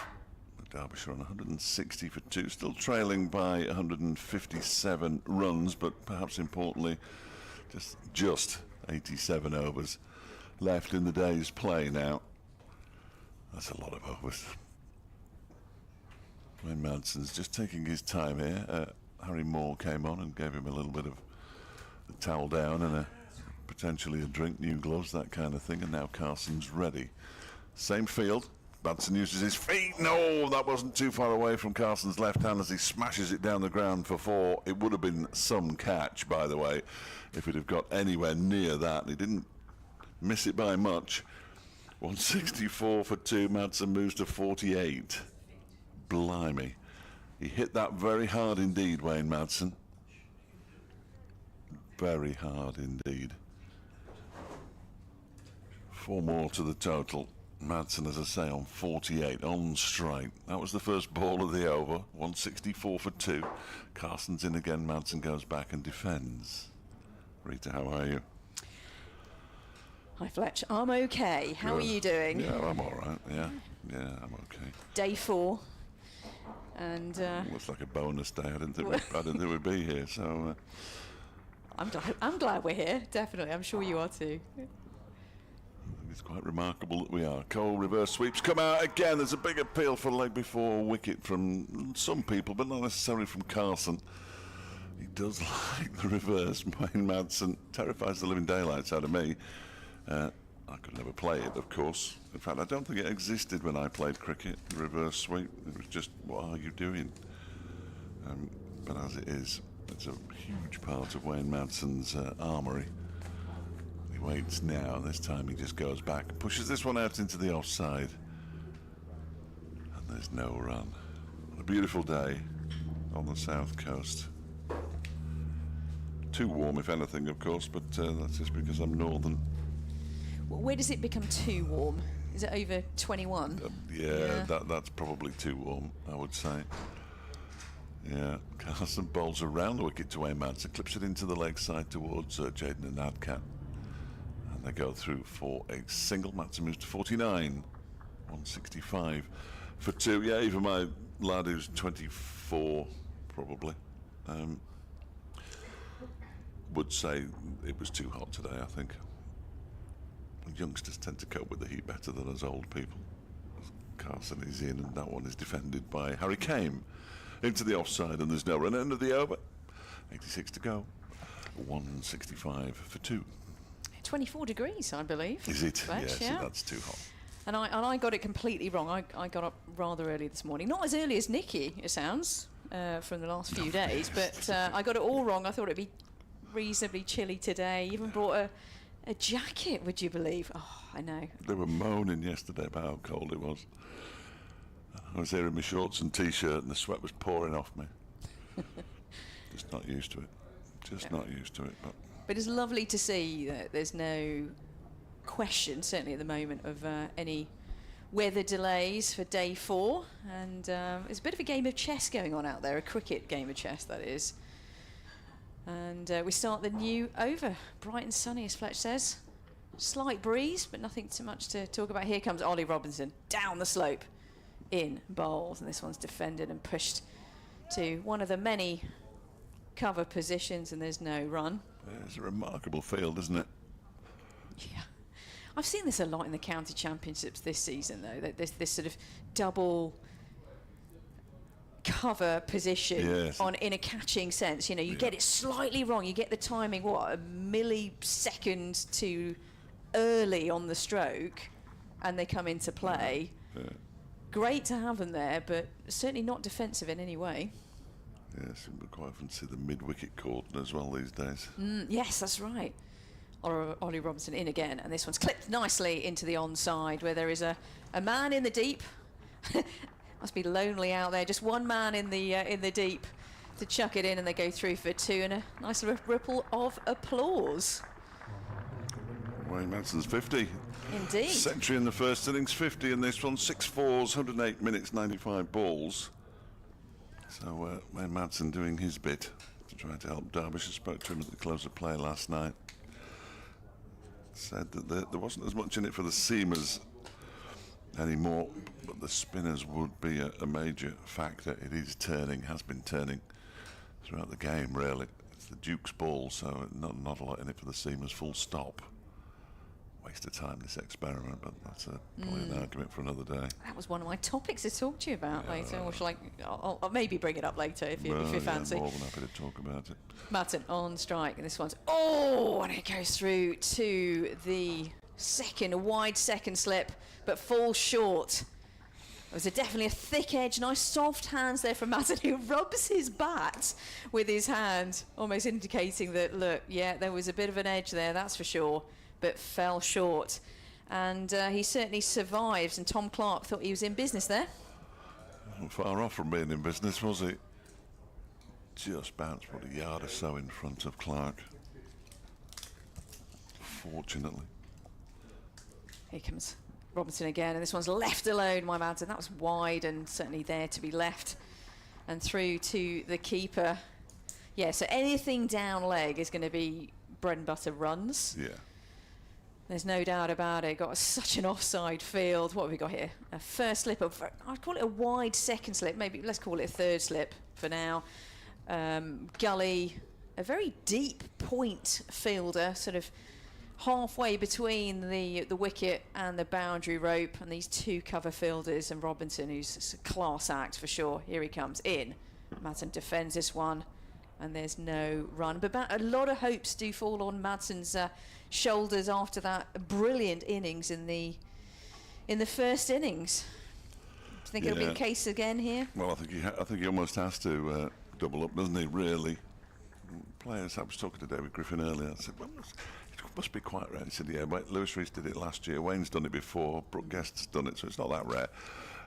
Derbyshire on 160 for 2, still trailing by 157 runs, but perhaps importantly, just 87 overs left in the day's play now. That's a lot of overs. Wayne Madsen's just taking his time here. Harry Moore came on and gave him a little bit of a towel down and potentially a drink, new gloves, that kind of thing, and now Carson's ready. Same field. Madsen uses his feet. No, that wasn't too far away from Carson's left hand as he smashes it down the ground for 4. It would have been some catch, by the way, if it had got anywhere near that. He didn't miss it by much. 164 for 2. Madsen moves to 48. Blimey. He hit that very hard indeed, Wayne Madsen. Very hard indeed. 4 more to the total. Madsen, as I say, on 48, on strike. That was the first ball of the over. 164 for 2. Carson's in again. Madsen goes back and defends. Rita, how are you? Hi, Fletch. I'm okay. How are you doing? Yeah, I'm all right. Yeah, I'm okay. Day 4. And Looks like a bonus day. I didn't think we'd be here. So I'm glad we're here. Definitely. I'm sure you are too. it's quite remarkable that we are. Cole reverse sweeps come out again. There's a big appeal for leg before wicket from some people, but not necessarily from Carson. He does like the reverse. Wayne Madsen terrifies the living daylights out of me. I could never play it, of course. In fact, I don't think it existed when I played cricket, the reverse sweep. It was just, what are you doing? But as it is, it's a huge part of Wayne Madsen's armoury. He waits now. This time he just goes back and pushes this one out into the offside. And there's no run. A beautiful day on the south coast. Too warm, if anything, of course, but that's just because I'm northern. Where does it become too warm? Is it over 21? Yeah. That's probably too warm, I would say. Yeah, Carson bowls around the wicket to Wayne Madsen, clips it into the leg side towards Jaden and Adcat. And they go through for a single. Madsen moves to 49. 165 for 2. Yeah, even my lad who's 24, probably, would say it was too hot today, I think. Youngsters tend to cope with the heat better than us old people. Carson is in, and that one is defended by Harry Kane. Into the offside, and there's no run. End of the over. 86 to go. 165 for 2. 24 degrees, I believe. Is it? Fletch, Yes, yeah. That's too hot. And I got it completely wrong. I got up rather early this morning. Not as early as Nikki, it sounds, from the last few days, but I got it all wrong. I thought it'd be reasonably chilly today. Even brought a jacket, would you believe? Oh, I know. They were moaning yesterday about how cold it was. I was there in my shorts and T-shirt and the sweat was pouring off me. Just not used to it. Just not used to it. But it's lovely to see that there's no question, certainly at the moment, of any weather delays for day 4. And there's a bit of a game of chess going on out there, a cricket game of chess, that is. And we start the new over. Bright and sunny, as Fletch says. Slight breeze, but nothing too much to talk about. Here comes Ollie Robinson down the slope in bowls. And this one's defended and pushed to one of the many cover positions, and there's no run. Yeah, it's a remarkable field, isn't it? Yeah. I've seen this a lot in the county championships this season, though. That this sort of double cover position, yes, in a catching sense. You know, you get it slightly wrong. You get the timing, a millisecond too early on the stroke, and they come into play. Yeah. Great to have them there, but certainly not defensive in any way. Yes, we quite often see the mid-wicket cordon as well these days. Yes, that's right. Ollie Robinson in again, and this one's clipped nicely into the onside, where there is a man in the deep. Must be lonely out there. Just one man in the deep to chuck it in, and they go through for 2, and a nice ripple of applause. Wayne Madson's 50. Indeed. Century in the first innings, 50 in this one. 6 fours, 108 minutes, 95 balls. So Wayne Madsen doing his bit to try to help Derbyshire. Spoke to him at the close of play last night. Said that there wasn't as much in it for the seamers anymore, but the spinners would be a major factor. It is turning, has been turning throughout the game, really. It's the Duke's ball, so not a lot in it for the seamers, full stop. Waste of time, this experiment, but that's probably an argument for another day. That was one of my topics to talk to you about later. Or shall I'll maybe bring it up later if you fancy. More than happy to talk about it. Madsen on strike, and this one's and it goes through to the wide second slip, but falls short. It was definitely a thick edge, nice soft hands there from Madsen, who rubs his bat with his hand, almost indicating that, look, yeah, there was a bit of an edge there, that's for sure, but fell short. And he certainly survives, and Tom Clark thought he was in business there. Not far off from being in business, was he? Just bounced a yard or so in front of Clark. Fortunately. Here comes Robinson again, and this one's left alone, my man. And that was wide and certainly there to be left. And through to the keeper. Yeah, so anything down leg is going to be bread and butter runs. Yeah. There's no doubt about it. Got such an offside field. What have we got here? A first slip, I'd call it a wide second slip. Maybe let's call it a third slip for now. Gully, a very deep point fielder, sort of halfway between the wicket and the boundary rope, and these two cover fielders, and Robinson, who's a class act for sure. Here he comes in. Madsen defends this one, and there's no run. But a lot of hopes do fall on Madsen's shoulders after that brilliant innings in the first innings. Do you think it'll be the case again here? Well, I think he almost has to double up, doesn't he? Really, players. I was talking to David Griffin earlier. I said, well, it must be quite rare. He said, yeah, Lewis Rees did it last year. Wayne's done it before. Brooke Guest's done it, so it's not that rare.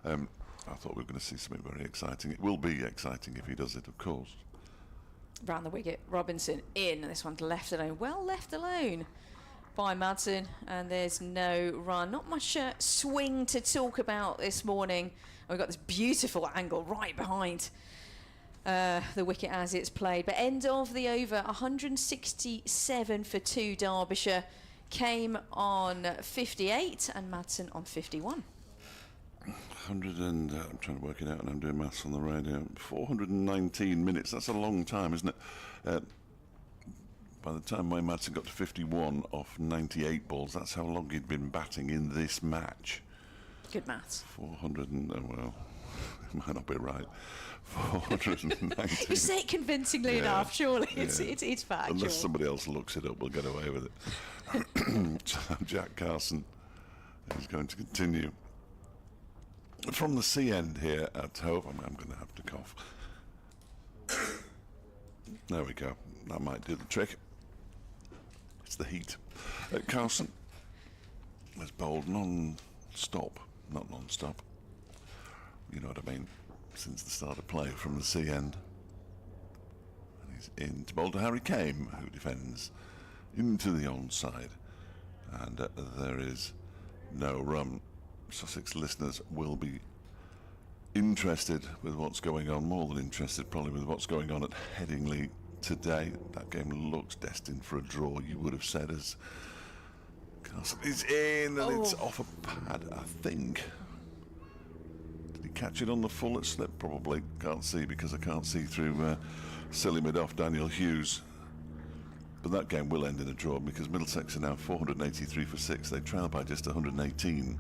I thought we were going to see something very exciting. It will be exciting if he does it, of course. Round the wicket, Robinson in, and this one's left alone. Well left alone by Madsen, and there's no run. Not much swing to talk about this morning. We've got this beautiful angle right behind the wicket as it's played. But end of the over, 167 for 2. Derbyshire came on 58 and Madsen on 51. 100 and I'm trying to work it out, and I'm doing maths on the radio. 419 minutes. That's a long time, isn't it? By the time Wayne Madsen got to 51 off 98 balls, that's how long he'd been batting in this match. Good maths. 400 and well, it might not be right. 419. You say it convincingly enough, surely. It's factual. Unless somebody else looks it up, we'll get away with it. Jack Carson is going to continue. From the sea end here at home, I'm going to have to cough. There we go. That might do the trick. It's the heat. Carson has bowled non-stop, not non-stop. You know what I mean? Since the start of play from the sea end. And he's in to bowl to Harry Kame, who defends into the onside. And there is no run. Sussex listeners will be interested with what's going on, more than interested probably with what's going on at Headingley today. That game looks destined for a draw, you would have said, as Carson is in and it's off a pad, I think. Did he catch it on the full? It slipped probably. Can't see because I can't see through silly mid-off Daniel Hughes. But that game will end in a draw because Middlesex are now 483 for 6. They trail by just 118.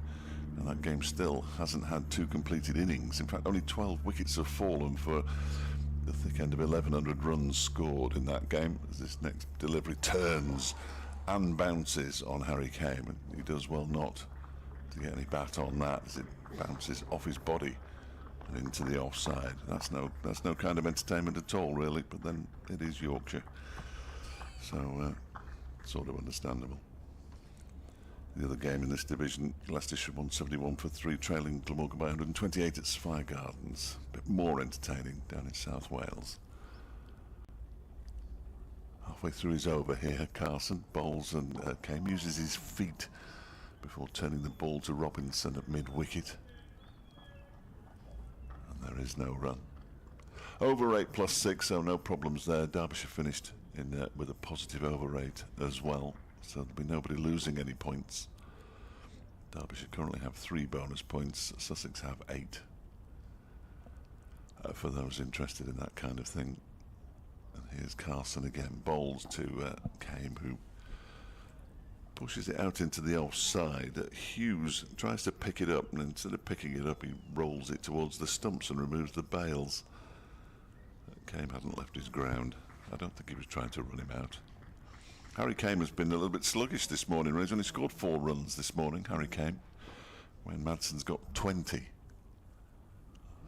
And that game still hasn't had 2 completed innings. In fact, only 12 wickets have fallen for the thick end of 1,100 runs scored in that game. As this next delivery turns and bounces on Harry Kane. And he does well not to get any bat on that as it bounces off his body and into the offside. That's no kind of entertainment at all, really. But then it is Yorkshire. So, sort of understandable. The other game in this division, Leicestershire 171 for 3, trailing Glamorgan by 128 at Spire Gardens. A bit more entertaining down in South Wales. Halfway through his over here, Carson bowls and Kane uses his feet before turning the ball to Robinson at mid-wicket. And there is no run. Over 8 plus 6, so no problems there. Derbyshire finished in with a positive over rate as well. So there'll be nobody losing any points. Derbyshire currently have 3 bonus points. Sussex have 8. For those interested in that kind of thing. And here's Carson again. Bowls to Kame, who pushes it out into the offside. Hughes tries to pick it up, and instead of picking it up, he rolls it towards the stumps and removes the bails. Kame hadn't left his ground. I don't think he was trying to run him out. Harry Kane has been a little bit sluggish this morning. He's only scored 4 runs this morning, Harry Kane, when Madsen's got 20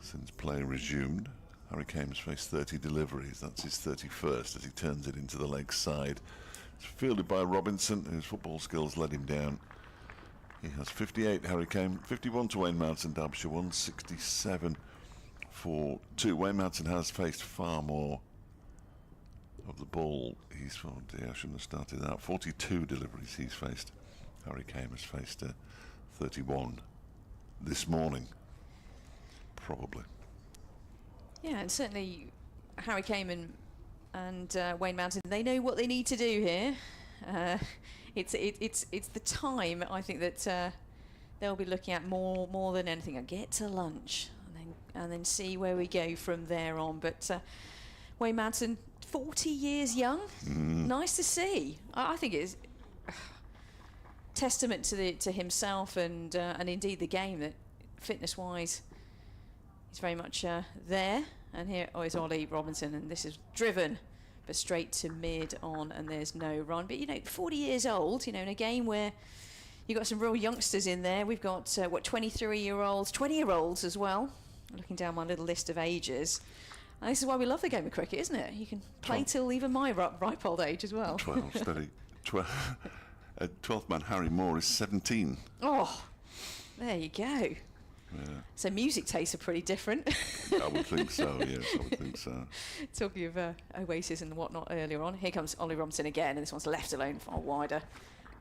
since play resumed. Harry Kane has faced 30 deliveries. That's his 31st as he turns it into the leg side. It's fielded by Robinson, whose football skills let him down. He has 58, Harry Kane, 51 to Wayne Madsen. Derbyshire 167 for 2. Wayne Madsen has faced far more of the ball. He's, oh dear, I shouldn't have started that. 42 deliveries he's faced. Harry Kane has faced 31 this morning, probably. Yeah, and certainly Harry Kane and Wayne Mountain, they know what they need to do here. It's the time, I think, that they'll be looking at more than anything. Get to lunch and then see where we go from there on. But Wayne Mountain, 40 years young, nice to see. I think it's testament to himself and indeed the game that fitness-wise he's very much there. And here is Ollie Robinson, and this is driven but straight to mid on, and there's no run. But 40 years old, in a game where you've got some real youngsters in there. We've got 23-year-olds, 20-year-olds as well. Looking down my little list of ages. And this is why we love the game of cricket, isn't it? You can play till even my ripe old age as well. 12, steady. 12th man Harry Moore is 17. Oh, there you go. Yeah. So music tastes are pretty different. I would think so, yes, I would think so. Talking of Oasis and whatnot earlier on, here comes Ollie Robinson again, and this one's left alone far wider.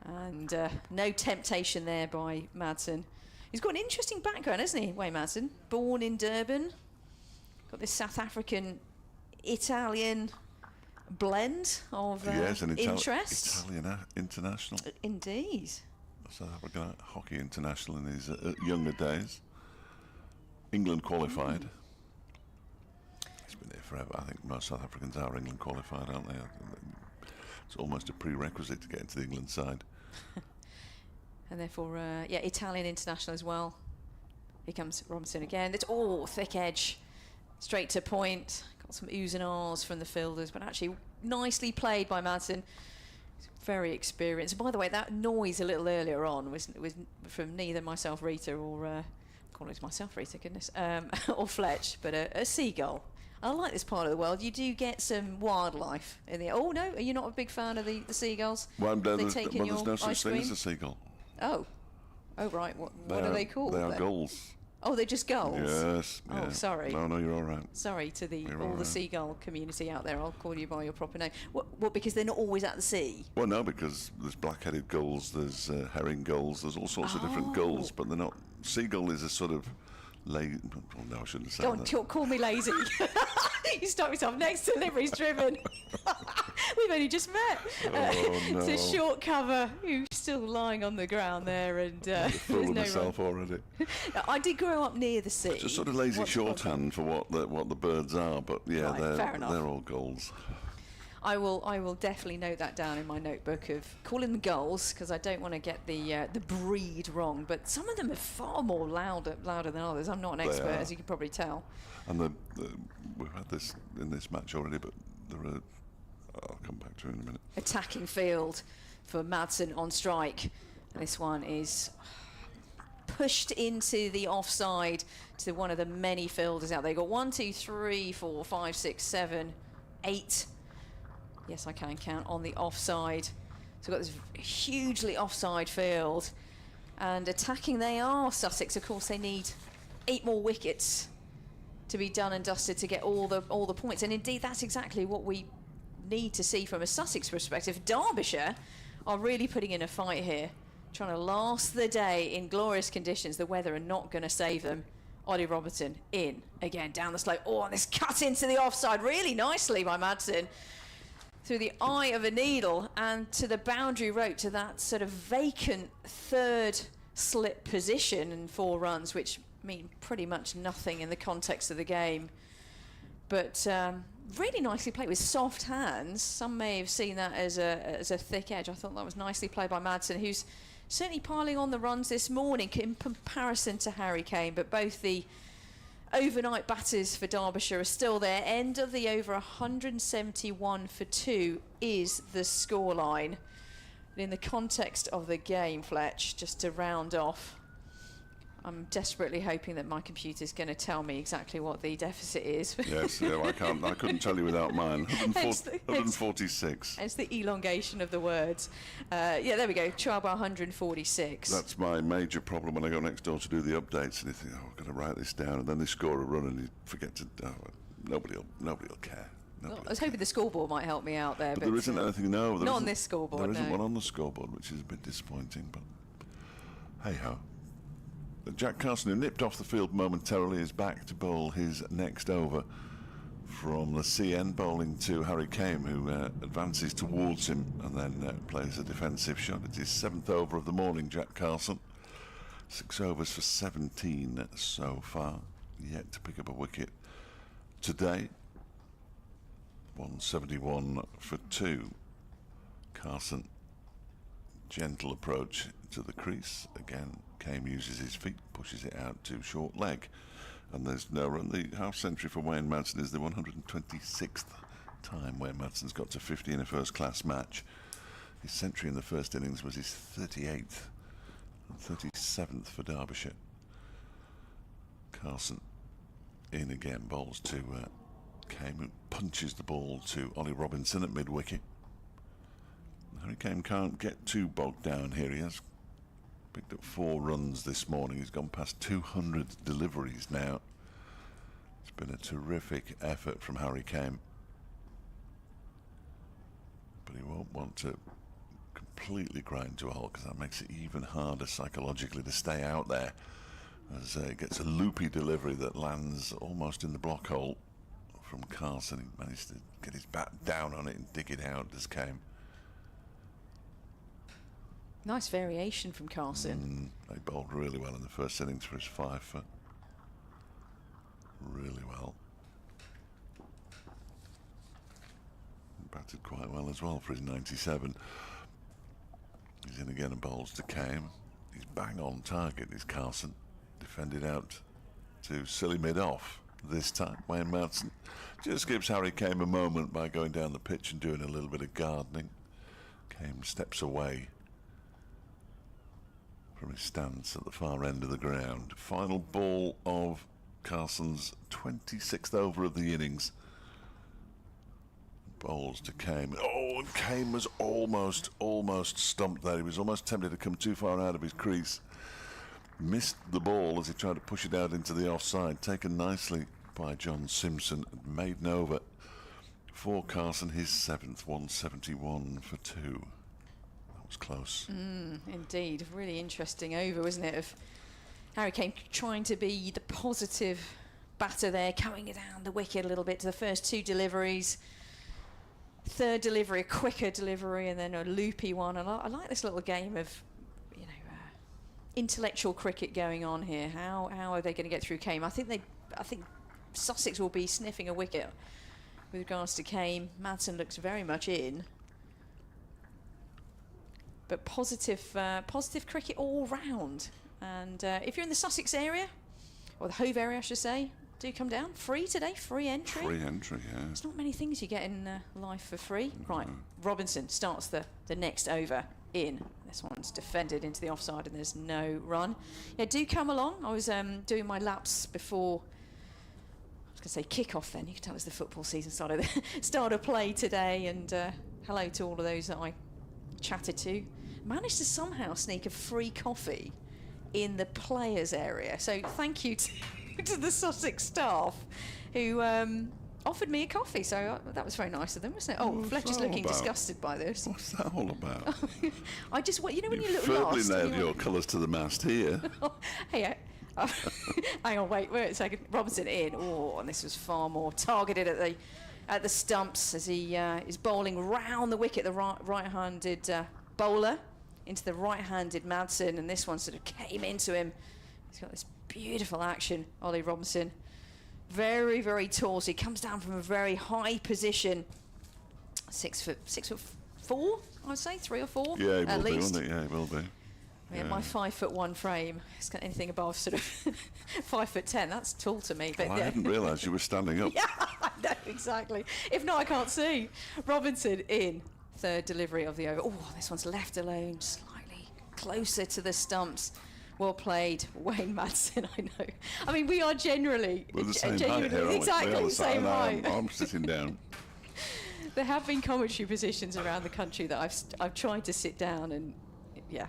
And no temptation there by Madsen. He's got an interesting background, hasn't he, Wayne Madsen? Born in Durban. Got this South African Italian blend of yes, an interests. Italian international. Indeed. South African hockey international in his younger days. England qualified. He's been here forever. I think most South Africans are England qualified, aren't they? It's almost a prerequisite to get into the England side. And therefore, Italian international as well. Here comes Robinson again. It's all thick edge, straight to point. Got some oohs and ahs from the fielders, but actually nicely played by Madsen. Very experienced. And by the way, that noise a little earlier on was from neither myself, Rita, or call it myself, Rita, goodness, or Fletch, but a seagull. I like this part of the world. You do get some wildlife in there. Oh no, are you not a big fan of the seagulls? Well, there's no such thing as a seagull. Oh right. What are they called? They are gulls. Oh, they're just gulls? Yes. Oh, yeah. sorry. No, you're all right. Sorry to You're all all the right. seagull community out there. I'll call you by your proper name. What, because they're not always at the sea? Well, no, because there's black-headed gulls, there's herring gulls, there's all sorts of different Oh. gulls, but they're not. Seagull is a sort of lazy. Well, no, I shouldn't say Go on, that. call me lazy. You stop yourself. Next delivery's driven. We've only just met. No. It's a short cover who's still lying on the ground there, and I'm there's full of no myself already. I did grow up near the sea. Just sort of lazy What's called- shorthand for what the birds are, but yeah, Right, fair enough. they're all gulls. I will definitely note that down in my notebook of calling them gulls, because I don't want to get the breed wrong. But some of them are far more louder than others. I'm not an expert, are. as you can probably tell. And we've had this in this match already, but there are. I'll come back to it in a minute. Attacking field for Madsen on strike. And this one is pushed into the offside to one of the many fielders out there. You've got 1, 2, 3, 4, 5, 6, 7, 8. Yes, I can count on the offside. So we've got this hugely offside field. And attacking they are, Sussex. Of course, they need 8 more wickets to be done and dusted to get all the points. And indeed, that's exactly what we need to see from a Sussex perspective. Derbyshire are really putting in a fight here, trying to last the day in glorious conditions. The weather are not going to save them. Ollie Robertson in again down the slope. Oh, and this cut into the offside really nicely by Madsen through the eye of a needle and to the boundary rope, to that sort of vacant third slip position, and 4 runs, which mean pretty much nothing in the context of the game. But really nicely played with soft hands. Some may have seen that as a thick edge. I thought that was nicely played by Madsen, who's certainly piling on the runs this morning in comparison to Harry Kane. But both the overnight batters for Derbyshire are still there. End of the over, 171 for 2 is the scoreline. In the context of the game, Fletch, just to round off, I'm desperately hoping that my computer's going to tell me exactly what the deficit is. Yes, yeah, I couldn't tell you without mine. 146. It's the elongation of the words. Yeah, there we go. Trial by 146. That's my major problem when I go next door to do the updates, and you think, oh, I've got to write this down, and then they score a run, and you forget to. Oh, nobody'll care. Well, I was hoping the scoreboard might help me out there, But there isn't anything. No, not on this scoreboard. There isn't no. one on the scoreboard, which is a bit disappointing. But hey ho. Jack Carson, who nipped off the field momentarily, is back to bowl his next over from the CN, bowling to Harry Kane, who advances towards him and then plays a defensive shot. It's his 7th over of the morning, Jack Carson. 6 overs for 17 so far, yet to pick up a wicket today. 171 for 2. Carson, gentle approach to the crease. Again, Kame uses his feet, pushes it out to short leg, and there's no run. The half century for Wayne Madsen is the 126th time Wayne Madsen's got to 50 in a first-class match. His century in the first innings was his 38th and 37th for Derbyshire. Carson in again, bowls to Kame, who punches the ball to Ollie Robinson at mid-wicket. Harry Kane can't get too bogged down here. He has picked up 4 runs this morning. He's gone past 200 deliveries now. It's been a terrific effort from Harry Kane. But he won't want to completely grind to a halt, because that makes it even harder psychologically to stay out there, as he gets a loopy delivery that lands almost in the block hole from Carson. He managed to get his bat down on it and dig it out as Kane. Nice variation from Carson. They bowled really well in the first innings for his 5 for. Really well. Batted quite well as well for his 97. He's in again and bowls to Kame. He's bang on target, is Carson. Defended out to silly mid-off this time. Wayne Madsen just gives Harry Kame a moment by going down the pitch and doing a little bit of gardening. Kame steps away from his stance at the far end of the ground. Final ball of Carson's 26th over of the innings. Bowls to Kame. Oh, and Kame was almost stumped there. He was almost tempted to come too far out of his crease. missed the ball as he tried to push it out into the offside. Taken nicely by John Simpson and made over for Carson, his 7th, 171 for 2. That was close. Indeed, really interesting over, wasn't it? Of Harry Kane trying to be the positive batter there, coming down the wicket a little bit to the first 2 deliveries. Third delivery, a quicker delivery, and then a loopy one. And I like this little game of, intellectual cricket going on here. How are they going to get through Kane? I think Sussex will be sniffing a wicket with regards to Kane. Madsen looks very much in. But positive cricket all round. And if you're in the Sussex area, or the Hove area I should say, do come down. Free today, free entry. Free entry, yeah. There's not many things you get in life for free. Right, Robinson starts the next over in. This one's defended into the offside and there's no run. Yeah, do come along. I was doing my laps before, I was going to say kick-off then. You can tell it's the football season started play today. And hello to all of those that I chatted to. Managed to somehow sneak a free coffee in the players area. So thank you to the Sussex staff who offered me a coffee. So that was very nice of them, wasn't it? Oh, Fletcher's looking disgusted by this. What's that all about? I just want, when you look firmly lost. nailed your colours to the mast here. Hey, hang on, wait a second. Robinson in. Oh, and this was far more targeted at the stumps as he is bowling round the wicket. The right-handed bowler into the right-handed Madsen, and this one sort of came into him. He's got this beautiful action, Ollie Robinson. Very, very tall, so he comes down from a very high position. 6'4", I would say, 3 or 4 Yeah, he at will be, least. won't he? Yeah, he will be. Yeah, my 5'1" frame. It's got anything above sort of 5'10". That's tall to me. But Well, I hadn't realised you were standing up. yeah, I know, exactly. If not, I can't see. Robinson in. Third delivery of the over. Oh, this one's left alone, slightly closer to the stumps. Well played, Wayne Madsen, I know. I mean, we are generally... We're the same height here, aren't we? Exactly, same height. I'm sitting down. There have been commentary positions around the country that I've tried to sit down and, yeah,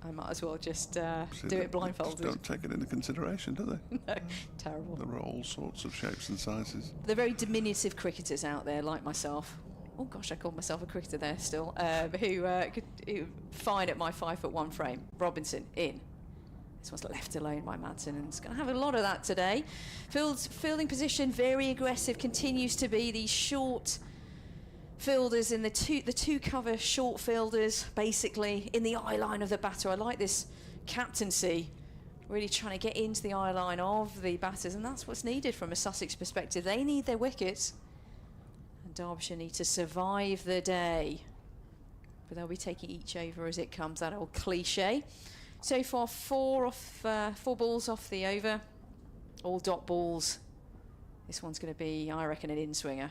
I might as well just do it blindfolded. Don't take it into consideration, do they? No, terrible. There are all sorts of shapes and sizes. They're very diminutive cricketers out there, like myself. Oh gosh, I called myself a cricketer there still. Who fine at my 5'1" frame. Robinson in. This one's left alone by Madsen, and it's going to have a lot of that today. Fielding position very aggressive, continues to be these short fielders in the two cover short fielders, basically in the eye line of the batter. I like this captaincy, really trying to get into the eye line of the batters, and that's what's needed from a Sussex perspective. They need their wickets. Derbyshire need to survive the day, but they'll be taking each over as it comes, that old cliche. So far, 4 balls off the over, all dot balls. This one's going to be, I reckon, an in-swinger.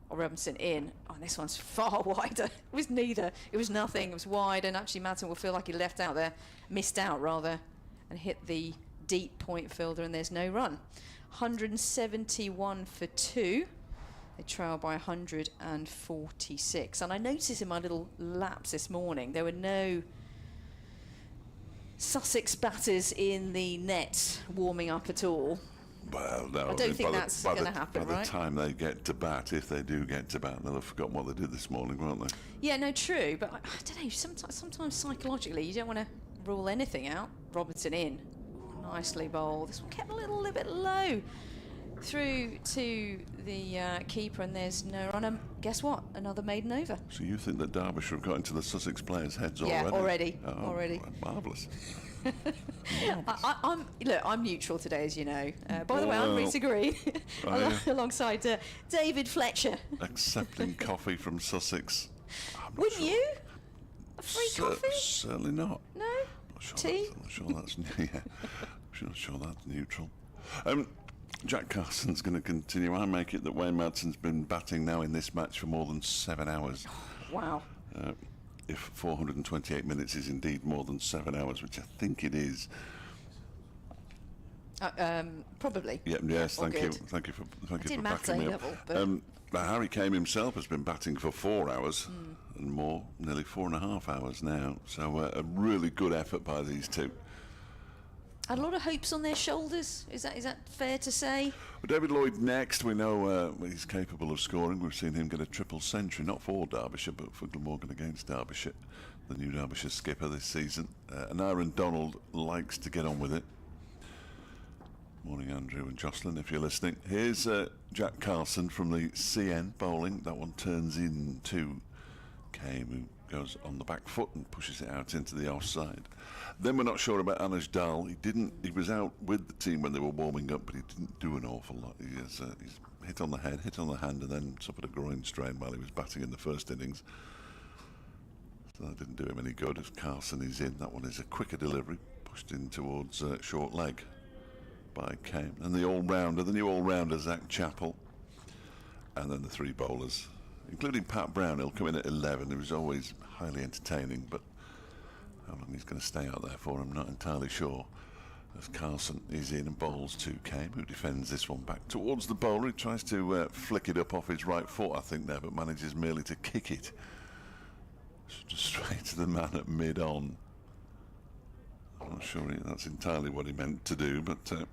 Or Robinson in. Oh, and this one's far wider. It was neither. It was nothing. It was wide, and actually Madsen will feel like he left out there, missed out rather, and hit the deep point fielder, and there's no run. 171 for 2. They trail by 146. And I noticed in my little laps this morning, there were no Sussex batters in the net warming up at all. Well, no. I don't think that's going to happen, By right? the time they get to bat, if they do get to bat, they'll have forgotten what they did this morning, won't they? Yeah, no, true. But I don't know, sometimes psychologically, you don't want to rule anything out. Robinson in. Nicely bowled. This one kept a little bit low. Through to the keeper, and there's no run. And guess what? Another maiden over. So you think that Derbyshire have got into the Sussex players' heads Yeah, already? already. Marvellous. I'm neutral today, as you know. By the way, I'm Rita Green, alongside David Fletcher. Accepting coffee from Sussex. Wouldn't you? A free coffee? Certainly not. No? Sure Tea? I'm not sure that's I'm not sure that's neutral. Jack Carson's going to continue. I make it that Wayne Madsen's been batting now in this match for more than 7 hours. Wow. If 428 minutes is indeed more than 7 hours, which I think it is. Probably. Yes, All thank you. good. Thank you for did maths backing me A-level, up. Harry Kane himself has been batting for 4 hours and more, nearly 4.5 hours now. So a really good effort by these two. Had a lot of hopes on their shoulders. Is that fair to say? Well, David Lloyd next. We know he's capable of scoring. We've seen him get a triple century, not for Derbyshire, but for Glamorgan against Derbyshire, the new Derbyshire skipper this season. And Aaron Donald likes to get on with it. Morning, Andrew and Jocelyn, if you're listening. Here's Jack Carson from the CN bowling. That one turns into Kame, who goes on the back foot and pushes it out into the offside. Then we're not sure about Anuj Dal. He was out with the team when they were warming up, but he didn't do an awful lot. He's hit on the head, hit on the hand, and then suffered a groin strain while he was batting in the first innings. So that didn't do him any good as Carson is in. That one is a quicker delivery, pushed in towards short leg by Kane. And the new all-rounder, Zach Chappell. And then the three bowlers, including Pat Brown. He'll come in at 11. He was always highly entertaining, but how long he's going to stay out there for, I'm not entirely sure. As Carson is in and bowls to Kane, who defends this one back towards the bowler. He tries to flick it up off his right foot, I think, there, but manages merely to kick it just straight to the man at mid-on. I'm not sure that's entirely what he meant to do, but the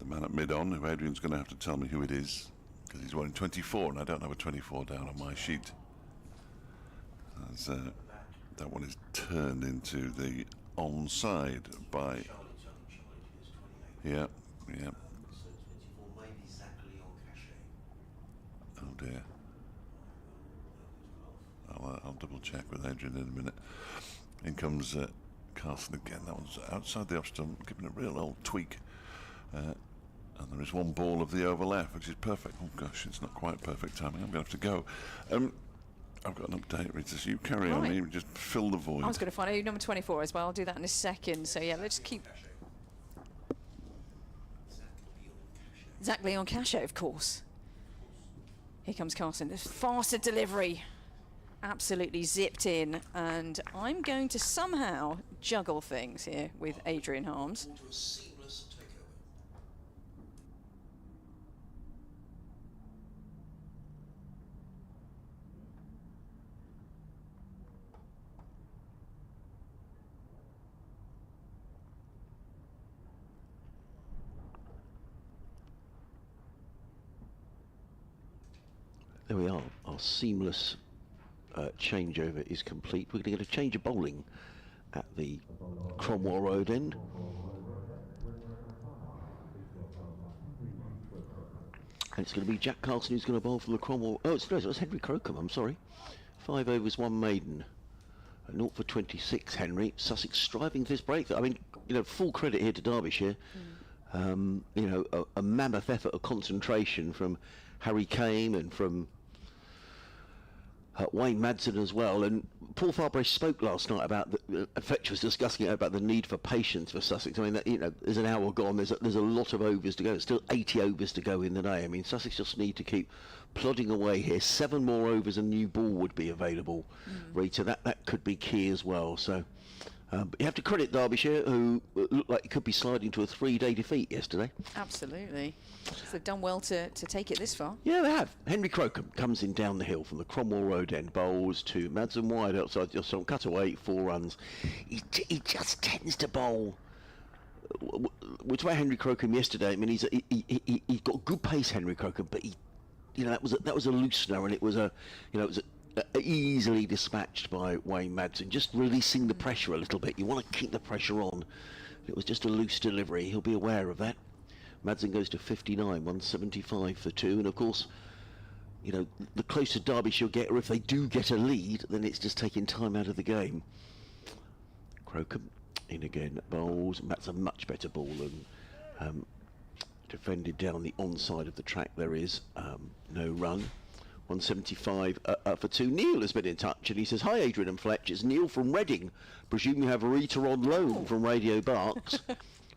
man at mid-on, who Adrian's going to have to tell me who it is, because he's wearing 24, and I don't have a 24 down on my sheet. As that one is turned into the onside by... Yeah. Oh dear. I'll double check with Adrian in a minute. In comes Carson again. That one's outside the off stump, giving a real old tweak. And there is one ball of the over left, which is perfect. Oh gosh, it's not quite perfect timing. I'm going to have to go. I've got an update, Rita, so you carry on. You just fill the void. I was going to find out number 24 as well. I'll do that in a second. So yeah, let's keep... Zach Leon Cachet, of course. Here comes Carson. This faster delivery. Absolutely zipped in. And I'm going to somehow juggle things here with Adrian Harms. There we are. Our seamless changeover is complete. We're going to get a change of bowling at the Cromwell Road end. And it's going to be Jack Carson who's going to bowl for the Cromwell... Oh, it's Henry Crocombe, I'm sorry. 5 overs, 1 maiden. 0 for 26, Henry. Sussex striving for this break. I mean, full credit here to Derbyshire. A mammoth effort of concentration from Harry Kane and from Wayne Madsen as well. And Paul Farbrace spoke last night about Fletcher was discussing it about the need for patience for Sussex. I mean, there's an hour gone. There's a lot of overs to go. There's still 80 overs to go in the day. I mean, Sussex just need to keep plodding away here. 7 more overs, and new ball would be available. Rita, that could be key as well. So. But you have to credit Derbyshire, who looked like it could be sliding to a 3-day defeat yesterday. Absolutely. So they've done well to take it this far. Yeah, they have. Henry Crocombe comes in down the hill from the Cromwell Road end, bowls to Madsen wide outside the stump, cut away, 4 runs. He just tends to bowl. We talked about Henry Crocombe yesterday. I mean, he's got good pace, Henry Crocombe, but that was a loosener, and it was easily dispatched by Wayne Madsen, just releasing the pressure a little bit. You want to keep the pressure on. It was just a loose delivery. He'll be aware of that. Madsen goes to 59, 175 for 2, and of course, the closer Derbyshire get, or if they do get a lead, then it's just taking time out of the game. Crocombe in again, bowls. That's a much better ball than defended down the onside of the track. There is no run. 175 for 2. Neil has been in touch and he says, "Hi Adrian and Fletch, it's Neil from Reading. Presume you have Rita on loan from Radio Berks.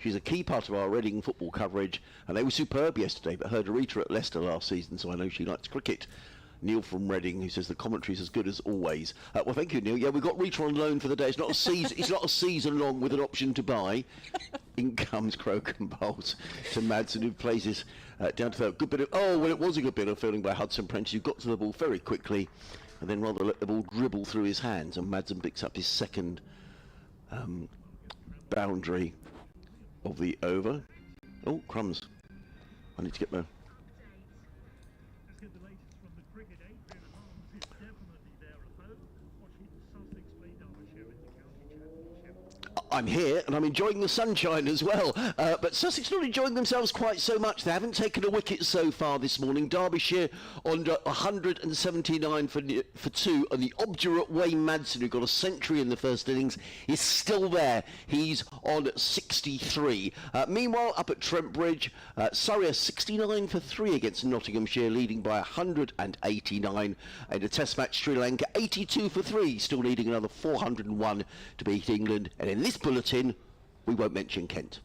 She's a key part of our Reading football coverage, and they were superb yesterday, but heard Rita at Leicester last season, so I know she likes cricket." Neil from Reading, who says the commentary is as good as always. Well, thank you, Neil. Yeah, we've got Rita on loan for the day. It's not a season. It's not a season long with an option to buy. In comes Crocombe bowls to Madsen, who plays this down to third. Good bit of it was a good bit of fielding by Hudson Prentice, who got to the ball very quickly, and then rather let the ball dribble through his hands. And Madsen picks up his second boundary of the over. Oh, crumbs. I need to get my... Let's get the latest from the cricket. Adrian Holmes is definitely there at home, watching Sussex play Derbyshire in the county championship. I'm here and I'm enjoying the sunshine as well, but Sussex not enjoying themselves quite so much. They haven't taken a wicket so far this morning. Derbyshire on 179 for 2, and the obdurate Wayne Madsen, who got a century in the first innings, is still there. He's on 63. Meanwhile, up at Trent Bridge, Surrey are 69 for 3 against Nottinghamshire, leading by 189. And a Test match, Sri Lanka 82 for 3, still needing another 401 to beat England. And in this bulletin, we won't mention Kent.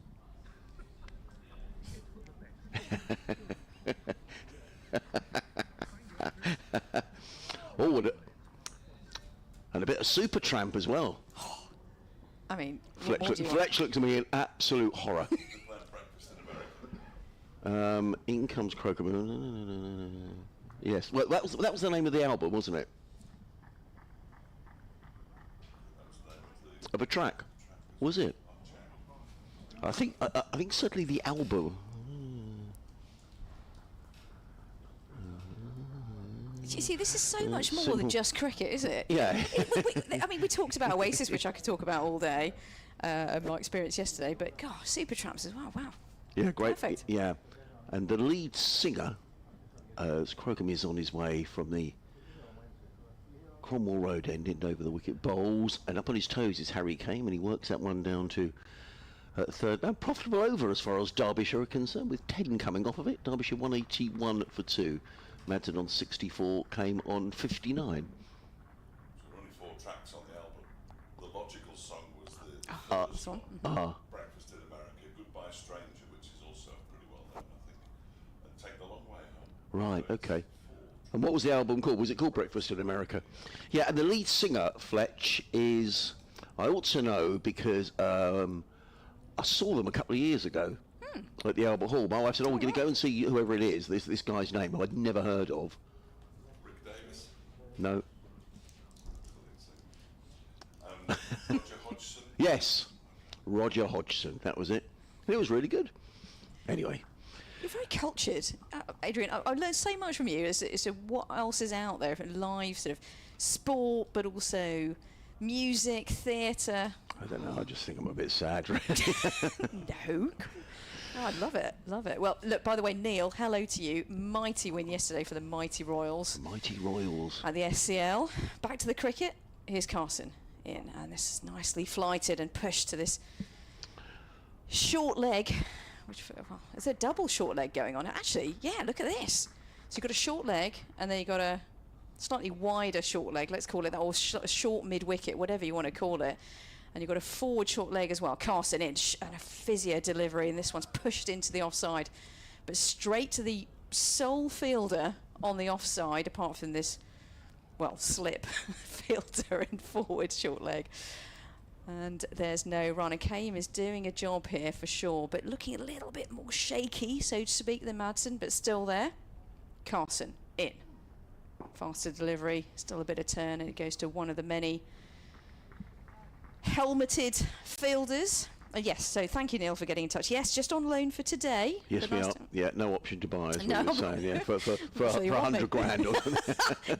Oh, and a bit of Super Tramp as well. I mean, what more do you want? Fletch looked to me an absolute horror. In comes Croker. Yes, well, that was the name of the album, wasn't it? Of a track, was it? I think certainly the album. You see, this is so much more simple. than just cricket, is it? Yeah. I mean, we talked about Oasis, which I could talk about all day, and my experience yesterday, but gosh, Supertramps as well, wow. Yeah, great. Perfect. Yeah, and the lead singer, as Crocombe is on his way from the Cromwell Road end, in over the wicket, bowls, and up on his toes is Harry Kane, and he works that one down to third. Now, profitable over as far as Derbyshire are concerned, with 10 coming off of it. Derbyshire 181 for 2. Madsen on 64, Kane on 59. So there are only 4 tracks on the album. The logical song was the This one. Breakfast in America, Goodbye Stranger, which is also pretty well known, I think, and Take the Long Way Home. Right, So okay. it's 4. And what was the album called? Was it called Breakfast in America? Yeah, and the lead singer, Fletch, is... I ought to know because I saw them a couple of years ago at the Albert Hall. My wife said, we're going to go and see whoever it is, this guy's name, who I'd never heard of. Rick Davis. No. Roger Hodgson. Yes, Roger Hodgson, that was it. And it was really good. Anyway. You're very cultured, Adrian. I learned so much from you as to what else is out there, from live sort of sport, but also music, theatre. I don't know, I just think I'm a bit sad, really. No. Oh, I love it, love it. Well, look, by the way, Neil, hello to you. Mighty win yesterday for the Mighty Royals Mighty Royals. at the SCL. Back to the cricket. Here's Carson in, and this is nicely flighted and pushed to this short leg. Which, well, is there a double short leg going on? Actually, yeah, look at this. So you've got a short leg, and then you've got a slightly wider short leg, let's call it that, or short mid-wicket, whatever you want to call it. And you've got a forward short leg as well. Carson in, and a physio delivery, and this one's pushed into the offside. But straight to the sole fielder on the offside, apart from this, well, slip fielder in forward short leg. And there's no run. And Kame is doing a job here for sure, but looking a little bit more shaky, so to speak, than Madsen, but still there. Carson in. Faster delivery, still a bit of turn, and it goes to one of the many helmeted fielders. Yes, so thank you, Neil, for getting in touch. Yes, just on loan for today. Yes, we are. Yeah, no option to buy, is No. what you're saying. Yeah, for So you want me? 100 grand. Or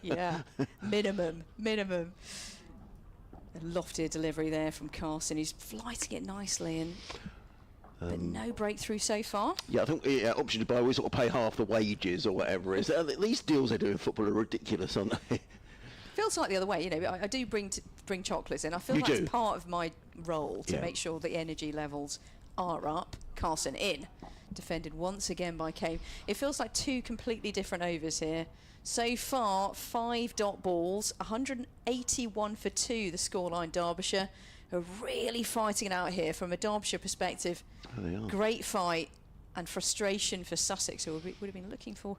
Yeah, minimum. A loftier delivery there from Carson. He's flighting it nicely, and but no breakthrough so far. Yeah, I think option to buy, we sort of pay half the wages or whatever it is. These deals they do in football are ridiculous, aren't they? Feels like the other way, you know. I do bring chocolates in. I feel You that's do? part of my role to Yeah. make sure the energy levels are up. Carson in, defended once again by Kane. It feels like 2 completely different overs here. So far, 5 dot balls, 181 for 2. The scoreline. Derbyshire are really fighting it out here from a Derbyshire perspective. Oh, they are. Great fight and frustration for Sussex, who would have been looking for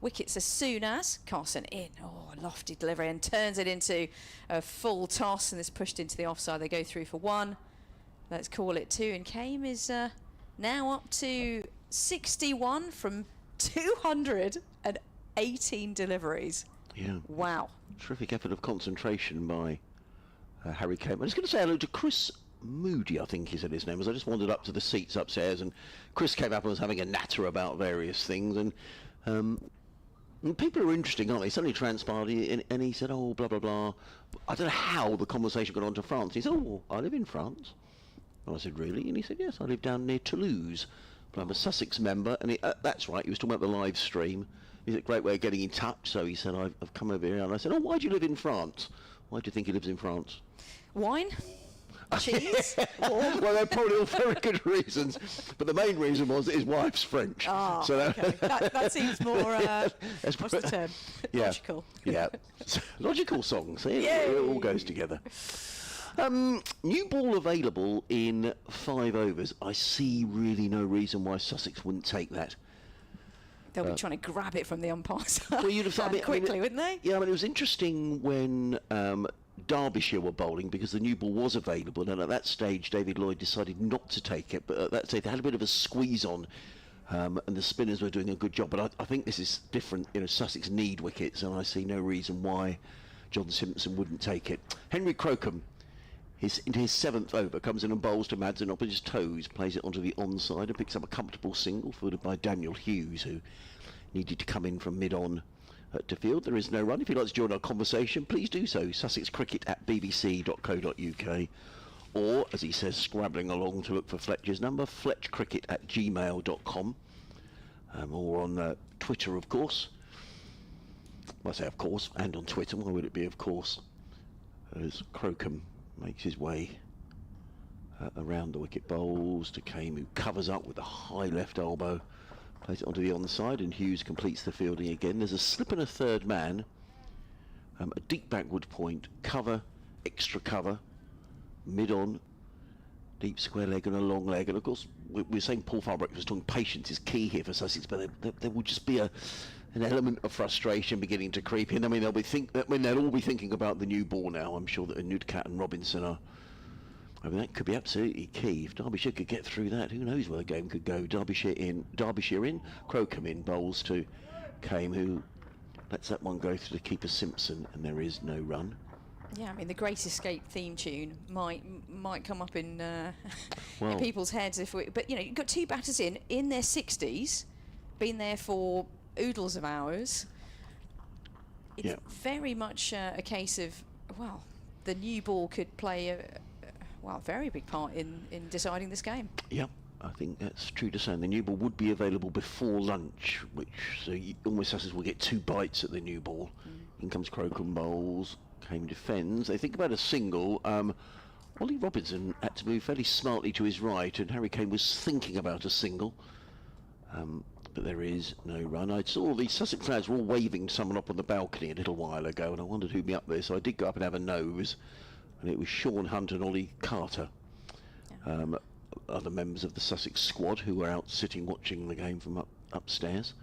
wickets as soon as Carson in. Oh, a lofty delivery, and turns it into a full toss, and it's pushed into the offside. They go through for 1. Let's call it 2. And Kame is now up to 61 from 218 deliveries. Yeah. Wow. Terrific effort of concentration by Harry Kane. I was going to say hello to Chris Moody, I think he said his name was. I just wandered up to the seats upstairs, and Chris came up and was having a natter about various things, and people are interesting, aren't they? Suddenly transpired, and he said, oh, blah, blah, blah. I don't know how the conversation got on to France. He said, oh, I live in France. And I said, really? And he said, yes, I live down near Toulouse, but I'm a Sussex member. And that's right, he was talking about the live stream. He said, great way of getting in touch. So he said, I've come over here. And I said, oh, why do you live in France? Why do you think he lives in France? Wine? Cheese? Well, they're probably all very good reasons, but the main reason was that his wife's French. Oh, so okay. that seems more, what's the term? Yeah. Logical. Yeah. Logical song, see? Yay. It all goes together. New ball available in 5 overs. I see really no reason why Sussex wouldn't take that. They'll be trying to grab it from the umpires Well, you'd have thought, quickly, wouldn't they? Yeah, I mean, it was interesting when Derbyshire were bowling because the new ball was available, and at that stage David Lloyd decided not to take it, but at that stage they had a bit of a squeeze on, and the spinners were doing a good job. But I think this is different. You know, Sussex need wickets, and I see no reason why John Simpson wouldn't take it. Henry Crocombe, into his 7th over, comes in and bowls to Madsen up at his toes, plays it onto the onside and picks up a comfortable single fielded by Daniel Hughes, who needed to come in from mid-on to field. There is no run. If you'd like to join our conversation, please do so. sussexcricket@bbc.co.uk, or, as he says, scrabbling along to look for Fletcher's number, fletchcricket@gmail.com, or on Twitter, of course. Well, I say of course, and on Twitter. Why would it be of course? As Crocombe makes his way around the wicket, bowls to Kame, who covers up with a high left elbow, plays it onto the onside, and Hughes completes the fielding again. There's a slip and a third man, a deep backward point, cover, extra cover, mid-on, deep square leg and a long leg. And of course, we're saying Paul Farbrecht was talking patience is key here for Sussex, but there will just be an element of frustration beginning to creep in. I mean, they'll all be thinking about the new ball now. I'm sure that Nudcat and Robinson are. I mean, that could be absolutely key. If Derbyshire could get through that, who knows where the game could go. Derbyshire in, Crocombe in, bowls to Kame, who lets that one go through the keeper Simpson, and there is no run. Yeah, I mean, the Great Escape theme tune might come up in Well, in people's heads if we. But you know, you've got 2 batters in their 60s, been there for oodles of hours. It's very much a case of, well, the new ball could play a very big part in deciding this game. Yeah, I think that's true to say. And the new ball would be available before lunch, which so almost Sussex will get 2 bites at the new ball. In comes Crocombe, bowls, Kame defends. They think about a single. Ollie Robinson had to move fairly smartly to his right, and Harry Kane was thinking about a single. But there is no run. I saw the Sussex lads were all waving to someone up on the balcony a little while ago, and I wondered who'd be up there, so I did go up and have a nose. And it was Sean Hunt and Ollie Carter, other members of the Sussex squad who were out sitting watching the game from upstairs.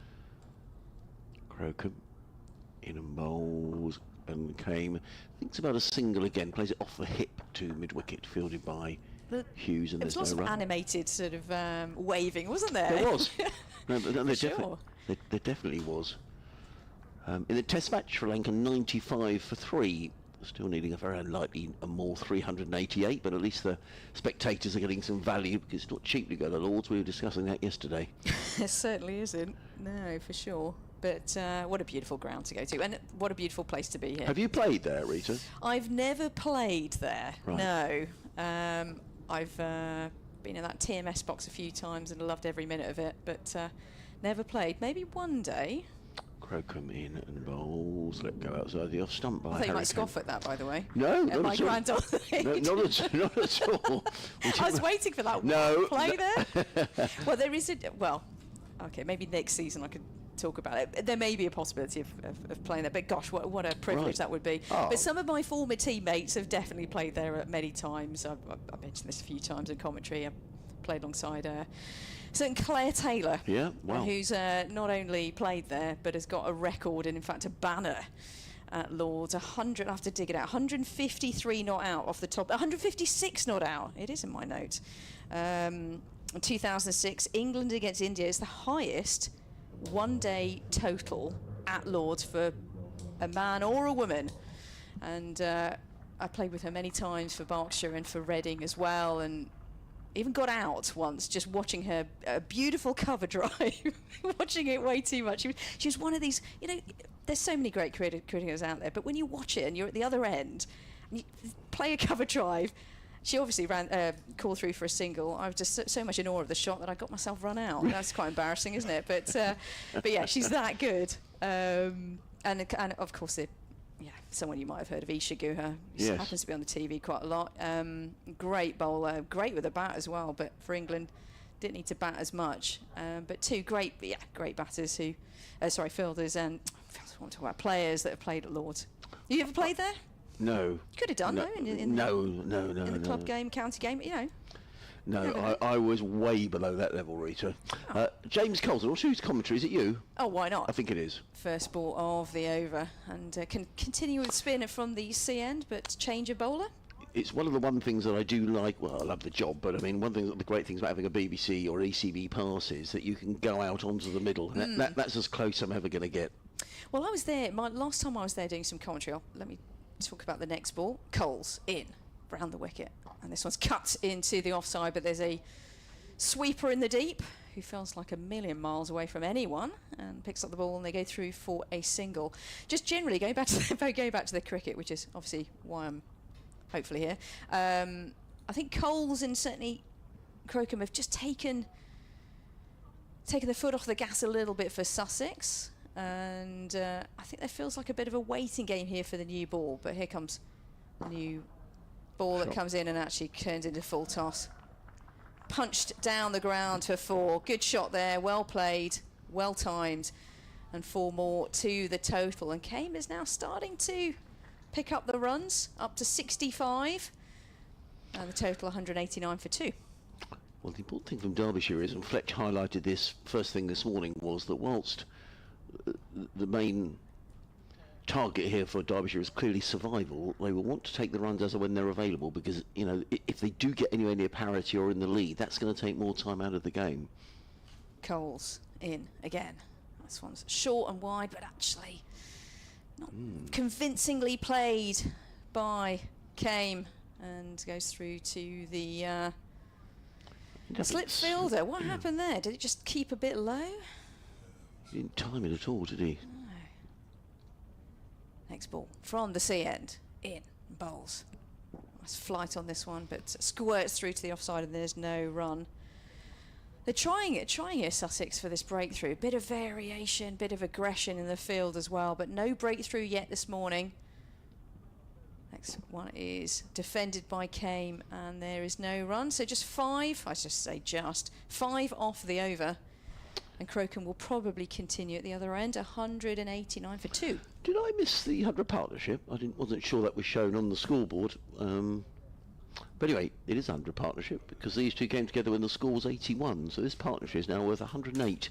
Crocombe in and bowls, and Kame thinks about a single again, plays it off the hip to mid-wicket, fielded by Hughes, and there's no run. There was lots of animated sort of waving, wasn't there? There was. No, but there definitely was. In the Test match, Sri Lanka 95 for 3. Still needing a very unlikely more 388, but at least the spectators are getting some value because it's not cheap to go to Lords. We were discussing that yesterday. It certainly isn't. No, for sure. But what a beautiful ground to go to, and what a beautiful place to be here. Have you played there, Rita? I've never played there. Right. No. I've been in that TMS box a few times and loved every minute of it, but never played. Maybe one day. Crocombe in and bowls, let go outside the off stump by I thought Harry you might Kane. scoff at that, by the way. No, not my at all. granddaughter. No, not at all. I was waiting for that No. play there. Well, there is okay, maybe next season I could talk about it. There may be a possibility of playing there, but gosh, what a privilege that would be. Oh. But some of my former teammates have definitely played there many times. I've mentioned this a few times in commentary. I played alongside certain Claire Taylor, who's not only played there but has got a record and in fact a banner at Lords. 100, I have to dig it out, 153 not out off the top, 156 not out, it is in my notes. 2006, England against India is the highest one-day total at Lords for a man or a woman, and I played with her many times for Berkshire and for Reading as well, and even got out once just watching her beautiful cover drive, watching it way too much. She was one of these, you know, there's so many great cricketers out there, but when you watch it and you're at the other end and you play a cover drive, she obviously called through for a single. I was just so much in awe of the shot that I got myself run out. That's quite embarrassing, isn't it? But yeah, she's that good. And of course, someone you might have heard of, Isha Guha. Yes. Happens to be on the TV quite a lot. Great bowler, great with a bat as well. But for England, didn't need to bat as much. But two great batters who, fielders and I want to talk about players that have played at Lord's. You ever played there? No. Could have done, no, though, in the club game, county game, you know. No, I was way below that level, Rita. James Coulson, whose commentary? Is it you? Oh, why not? I think it is. First ball of the over, and can continue with spin from the C end, but change a bowler. It's one of the one things that I do like. Well, I love the job, but I mean, one thing, the great things about having a BBC or ECB pass is that you can go out onto the middle. That's as close I'm ever going to get. Well, I was there. Last time I was there doing some commentary. Let me talk about the next ball. Coles in round the wicket, and this one's cut into the offside, but there's a sweeper in the deep who feels like a million miles away from anyone and picks up the ball, and they go through for a single. Just generally going back to the cricket, which is obviously why I'm hopefully here. I think Coles and certainly Crocombe have just taken the foot off the gas a little bit for Sussex, and I think there feels like a bit of a waiting game here for the new ball. But here comes the new ball that comes in and actually turns into full toss. Punched down the ground for 4. Good shot there, well played, well timed, and 4 more to the total. And Kame is now starting to pick up the runs, up to 65, and the total 189 for 2. Well, the important thing from Derbyshire is, and Fletch highlighted this first thing this morning, was that whilst the main target here for Derbyshire is clearly survival, they will want to take the runs as and when they're available, because, you know, if they do get anywhere near parity or in the lead, that's going to take more time out of the game. Coles in again. This one's short and wide, but actually not convincingly played by Kame, and goes through to the slip fielder. What happened there? Did it just keep a bit low? He didn't time it at all, did he? No. Next ball from the C end, in, bowls. Nice flight on this one, but squirts through to the offside, and there's no run. They're trying here, Sussex, for this breakthrough. Bit of variation, bit of aggression in the field as well, but no breakthrough yet this morning. Next one is defended by Kame, and there is no run. So just 5, I just say just 5 off the over. And Crocombe will probably continue at the other end, 189 for 2. Did I miss the 100 partnership? Wasn't sure that was shown on the scoreboard. But anyway, it is 100 partnership, because these two came together when the score was 81. So this partnership is now worth 108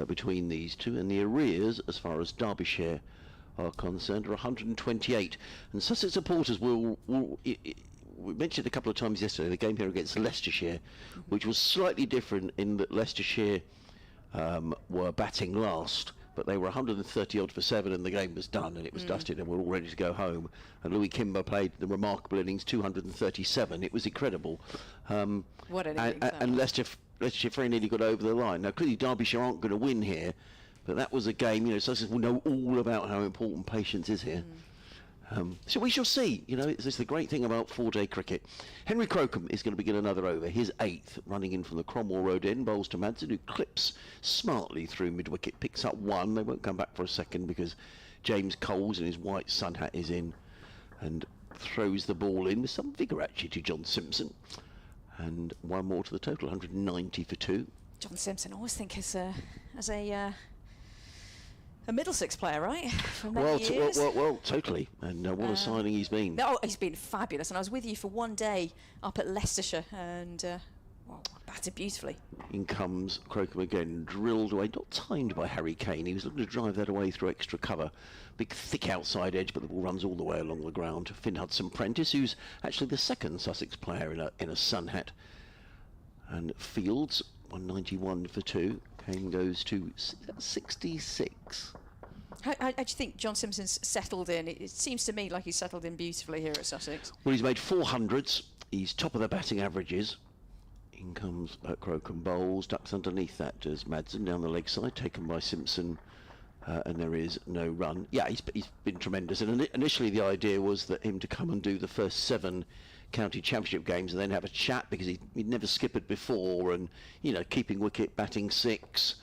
between these two. And the arrears, as far as Derbyshire are concerned, are 128. And Sussex supporters will we mentioned a couple of times yesterday the game here against Leicestershire, which was slightly different in that Leicestershire were batting last, but they were 130 odd for 7, and the game was done and it was dusted and we're all ready to go home. And Louis Kimber played the remarkable innings, 237. It was incredible. What an innings! And Leicestershire very nearly got over the line. Now clearly Derbyshire aren't going to win here, but that was a game, you know, Sussex will know all about how important patience is here. So we shall see. You know, it's the great thing about 4-day cricket. Henry Crocombe is going to begin another over, his 8th, running in from the Cromwell Road end. Bowls to Madsen, who clips smartly through mid-wicket, picks up 1. They won't come back for a second because James Coles in his white sun hat is in, and throws the ball in with some vigour actually to John Simpson. And 1 more to the total, 190 for 2. John Simpson, I always think as a Middlesex player, right? For many years. Well, totally. And what a signing he's been. Oh, he's been fabulous. And I was with you for one day up at Leicestershire, and batted beautifully. In comes Crocombe again, drilled away, not timed by Harry Kane. He was looking to drive that away through extra cover. Big, thick outside edge, but the ball runs all the way along the ground. Finn Hudson-Prentice, who's actually the second Sussex player in a sun hat. And Fields, 191 for 2. Kane goes to 66. How do you think John Simpson's settled in? It seems to me like he's settled in beautifully here at Sussex. Well, he's made 400s. He's top of the batting averages. In comes Crocombe bowls. Ducks underneath that as Madsen down the leg side, taken by Simpson. And there is no run. Yeah, he's been tremendous. And initially the idea was that him to come and do the first 7 county championship games and then have a chat, because he'd never skippered before, and keeping wicket, batting 6,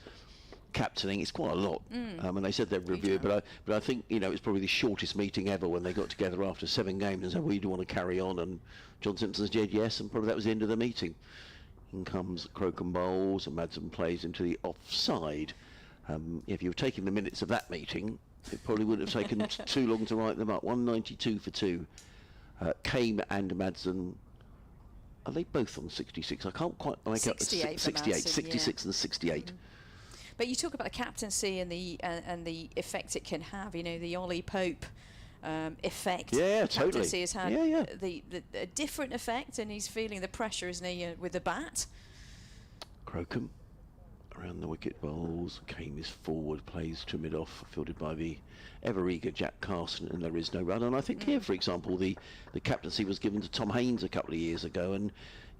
captaining. It's quite a lot. And they said they'd review it, but I think it's probably the shortest meeting ever when they got together after 7 games and said, well, you do want to carry on? And John Simpson said yes, and probably that was the end of the meeting. In comes Crocombe bowls, and Madsen plays into the offside. If you were taking the minutes of that meeting, it probably wouldn't have taken too long to write them up. 192 for 2. Kame and Madsen, are they both on 66? I can't quite make out. 68 66 yeah. and 68. But you talk about the captaincy and the effect it can have. The Ollie Pope effect. Yeah, totally. Captaincy has had a different effect, and he's feeling the pressure, isn't he, with the bat? Crocombe around the wicket bowls. Kane is forward, plays to mid-off, fielded by the ever-eager Jack Carson, and there is no run. And I think here, for example, the captaincy was given to Tom Haynes a couple of years ago, and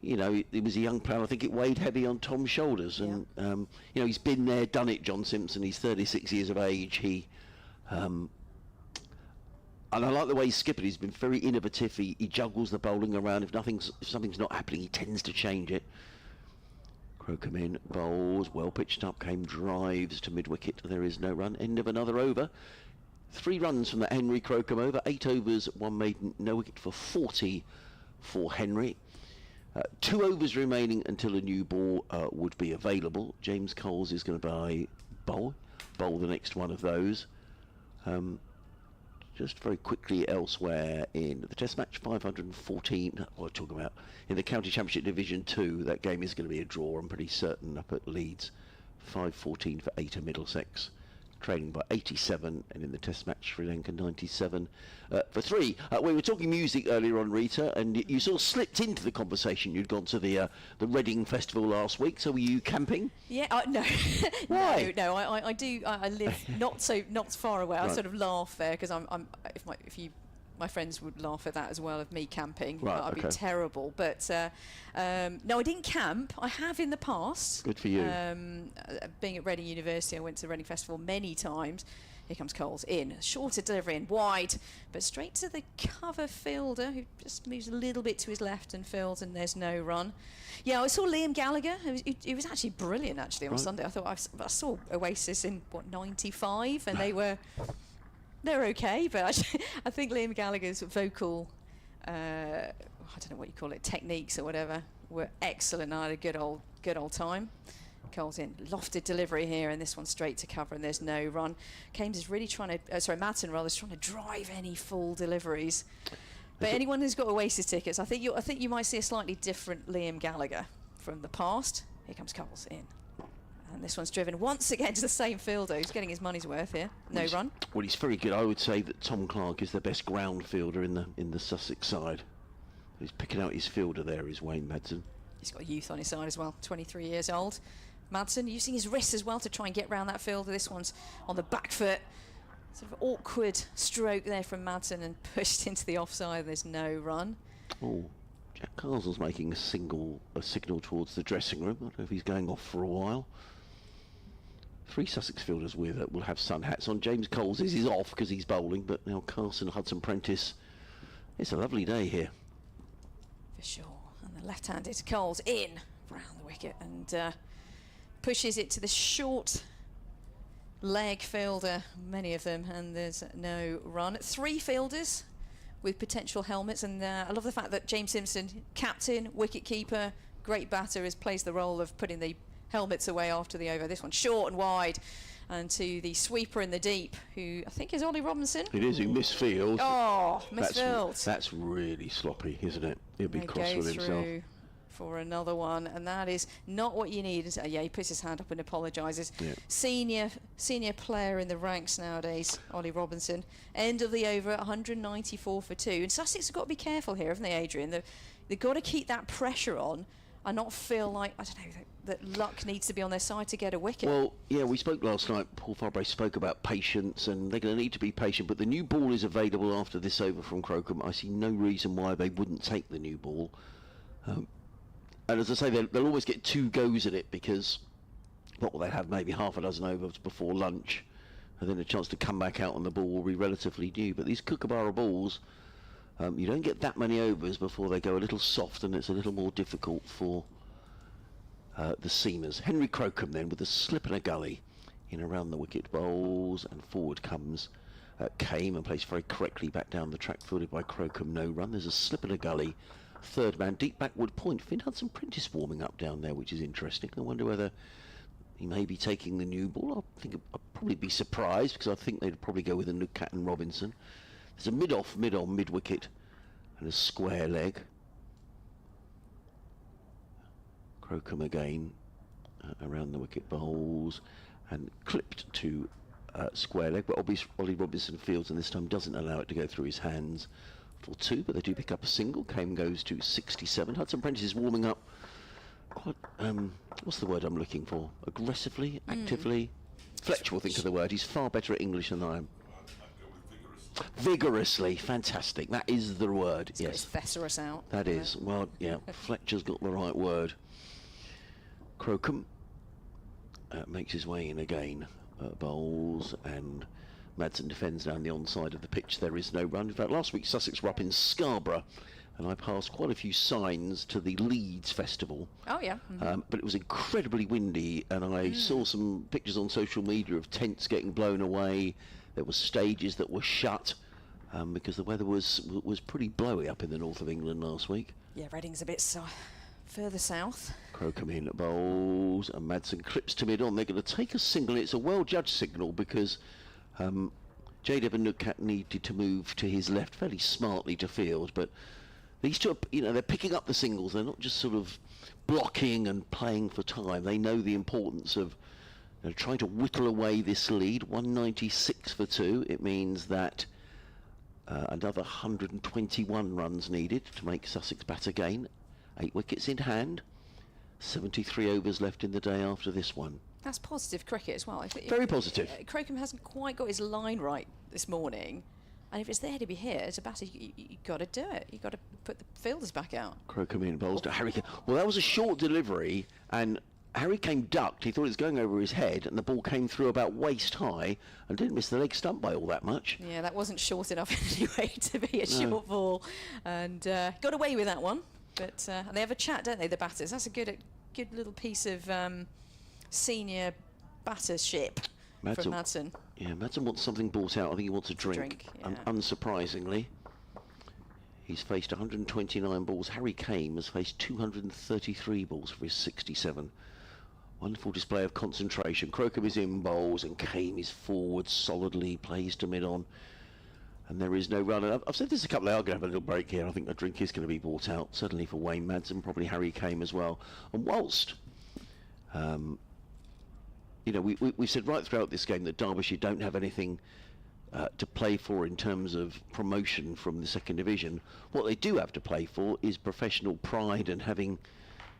he was a young player. I think it weighed heavy on Tom's shoulders, and he's been there, done it. John Simpson, he's 36 years of age. And I like the way he's skippered. He's been very innovative. He juggles the bowling around. If something's not happening, he tends to change it. Crocombe in, bowls, well pitched up, Kame drives to mid-wicket. There is no run. End of another over. 3 runs from that Henry Crocombe over. 8 overs, 1 maiden, no wicket for 40 for Henry. 2 overs remaining until a new ball would be available. James Coles is going to bowl the next one of those. Just very quickly elsewhere in the Test match, 514, what I'm talking about, in the County Championship Division 2, that game is going to be a draw, I'm pretty certain, up at Leeds. 514 for 8 Middlesex, trailing by 87, and in the Test match, Sri Lanka 97 for 3. We were talking music earlier on, Rita, and you sort of slipped into the conversation. You'd gone to the Reading Festival last week, so were you camping? Yeah, no. Why? No, I do. I live not far away. I sort of laugh there because my friends would laugh at that as well, of me camping. Right, I'd be terrible. But no, I didn't camp. I have in the past. Good for you. Being at Reading University, I went to the Reading Festival many times. Here comes Coles in, shorter delivery in wide, but straight to the cover fielder, who just moves a little bit to his left and fields, and there's no run. Yeah, I saw Liam Gallagher. He was actually brilliant on Sunday. I thought I saw Oasis in 95, and they're okay, but I think Liam Gallagher's vocal, I don't know what you call it, techniques or whatever, were excellent. I had a good old time. Coles in, lofted delivery here, and this one straight to cover, and there's no run. Kames is really trying to, Madsen rather, is trying to drive any full deliveries. But anyone who's got Oasis tickets, I think you might see a slightly different Liam Gallagher from the past. Here comes Coles in. And this one's driven once again to the same fielder. He's getting his money's worth here. No run. Well, he's very good. I would say that Tom Clark is the best ground fielder in the Sussex side. He's picking out his fielder there, is Wayne Madsen. He's got youth on his side as well, 23 years old. Madsen using his wrists as well to try and get round that fielder. This one's on the back foot. Sort of awkward stroke there from Madsen and pushed into the offside. There's no run. Oh, Jack Carson's making a signal towards the dressing room. I don't know if he's going off for a while. 3 Sussex fielders will have sun hats on. James Coles is off because he's bowling, but now Carson, Hudson Prentice. It's a lovely day here. For sure. And the left-handed Coles in round the wicket and pushes it to the short leg fielder, many of them, and there's no run. 3 fielders with potential helmets, and I love the fact that James Simpson, captain, wicket-keeper, great batter, plays the role of putting the helmets away after the over. This one short and wide, and to the sweeper in the deep, who I think is Ollie Robinson. It is, who misfields. Oh, misfields. That's really sloppy, isn't it? He'll be cross with himself. For another one, and that is not what you need. Yeah, he puts his hand up and apologises. Yeah. Senior player in the ranks nowadays, Ollie Robinson. End of the over, 194 for 2. And Sussex have got to be careful here, haven't they, Adrian? They've got to keep that pressure on. not feel like, I don't know, that luck needs to be on their side to get a wicket. Well, yeah, we spoke last night. Paul Farbrae spoke about patience, and they're going to need to be patient. But the new ball is available after this over from Crocombe. I see no reason why they wouldn't take the new ball. And as I say, they'll always get 2 goes at it because, what will they have? Maybe half a dozen overs before lunch, and then a chance to come back out on the ball will be relatively new. But these Kookaburra balls, you don't get that many overs before they go a little soft, and it's a little more difficult for the seamers. Henry Crocombe then with a slip and a gully in around the wicket. Bowls, and forward comes Came and placed very correctly back down the track, fielded by Crocombe. No run. There's a slip and a gully. Third man deep backward point. Finn Hudson Prentice warming up down there, which is interesting. I wonder whether he may be taking the new ball. I think I'd probably be surprised, because I think they'd probably go with a Nugcat and Robinson. There's a mid-off, mid-on, mid-wicket and a square leg. Crocombe again around the wicket, bowls and clipped to square leg, but obviously Ollie Robinson fields and this time doesn't allow it to go through his hands for 2, but they do pick up a single. Came goes to 67. Hudson Prentice is warming up quite, what's the word I'm looking for? Aggressively, actively. Fletcher will think of the word. He's far better at English than I am. Vigorously, fantastic. That is the word. It's yes, thesaurus out. that is. Well, yeah, Fletcher's got the right word. Crocombe makes his way in again. Bowls, and Madsen defends down the onside of the pitch. There is no run. In fact, last week Sussex were up in Scarborough, and I passed quite a few signs to the Leeds Festival. Oh yeah. But it was incredibly windy, and I saw some pictures on social media of tents getting blown away. There were stages that were shut because the weather was pretty blowy up in the north of England last week. Yeah, Reading's a bit further south. Crocombe in at bowls, and Madsen clips to mid-on. They're going to take a single. It's a well-judged signal because J. Devon Nugcat needed to move to his left fairly smartly to field, but these two, they're picking up the singles. They're not just sort of blocking and playing for time. They know the importance of trying to whittle away this lead. 196 for 2. It means that another 121 runs needed to make Sussex bat again. 8 wickets in hand. 73 overs left in the day after this one. That's positive cricket as well. Very positive. Crocombe hasn't quite got his line right this morning, and if it's there to be hit as a batter, you got to do it. You got to put the fielders back out. Crocombe in bowls to Harry. Well, that was a short delivery, and Harry came ducked. He thought it was going over his head, and the ball came through about waist high and didn't miss the leg stump by all that much. Yeah, that wasn't short enough anyway to be a short ball, and got away with that one. But and they have a chat, don't they, the batters? That's a good little piece of senior battership from Madsen. Yeah, Madsen wants something brought out. I think he wants a drink. Yeah. Unsurprisingly, he's faced 129 balls. Harry Kame has faced 233 balls for his 67. Wonderful display of concentration. Crocombe is in bowls and Kame is forward solidly, plays to mid-on. And there is no run. And I've said this a couple of hours ago, have a little break here. I think a drink is going to be brought out, certainly for Wayne Madsen, probably Harry Kame as well. And whilst, we've said right throughout this game that Derbyshire don't have anything to play for in terms of promotion from the second division. What they do have to play for is professional pride, and having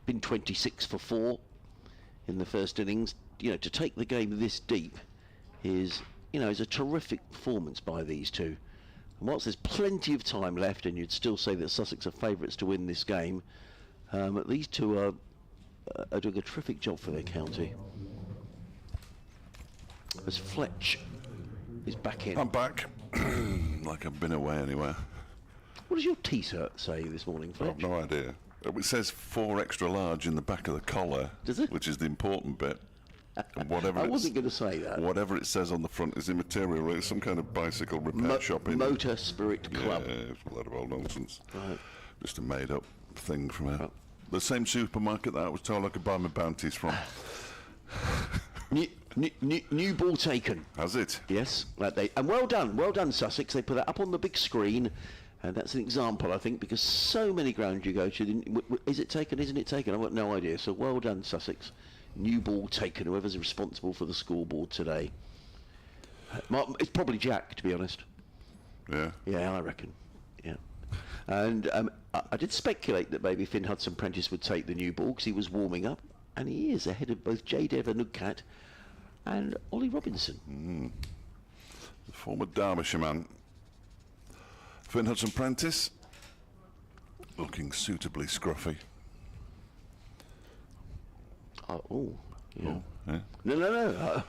been 26 for 4 in the first innings, to take the game this deep is a terrific performance by these two. And whilst there's plenty of time left, and you'd still say that Sussex are favourites to win this game, these two are doing a terrific job for their county. As Fletch is back in. I'm back. Like I've been away anywhere. What does your T-shirt say this morning, Fletch? I've no idea. It says 4 extra large in the back of the collar. Does it? Which is the important bit. And whatever I wasn't going to say that. Whatever it says on the front is immaterial. It's some kind of bicycle repair shop in Motor Spirit Club. Yeah, it's a lot of old nonsense. Right. Just a made-up thing from the same supermarket that I was told I could buy my bounties from. New ball taken. Has it? Yes, and well done Sussex. They put that up on the big screen, and that's an example, I think, because so many grounds you go to, is it taken, isn't it taken? I've got no idea. So well done, Sussex. New ball taken. Whoever's responsible for the scoreboard today. It's probably Jack, to be honest. Yeah. Yeah, I reckon. Yeah. And I did speculate that maybe Finn Hudson-Prentice would take the new ball because he was warming up, and he is ahead of both J-Dev Nugcat and Ollie Robinson. The former Derbyshire man. Finn Hudson-Prentice looking suitably scruffy. Oh, yeah. Oh, yeah. No.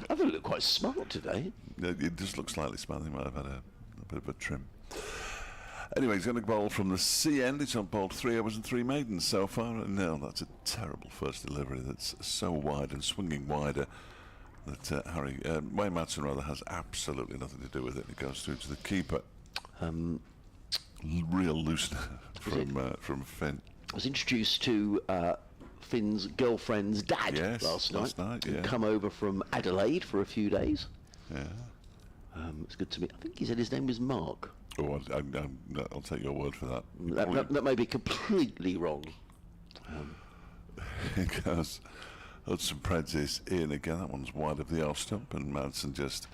I thought it looked quite smart today. It does look slightly smart. He might have had a bit of a trim. Anyway, he's going to bowl from the C end. He's on bowled 3 overs and 3 maidens so far. No, that's a terrible first delivery. That's so wide and swinging wider that Wayne Madsen rather has absolutely nothing to do with it. It goes through to the keeper. Real loosener from Finn. I was introduced to Finn's girlfriend's dad last night. Yeah. Come over from Adelaide for a few days. Yeah. It's good to meet. I think he said his name was Mark. Oh, I'll take your word for that. That may be completely wrong. It goes Hudson-Prentice in again. That one's wide of the off stump, and Madsen just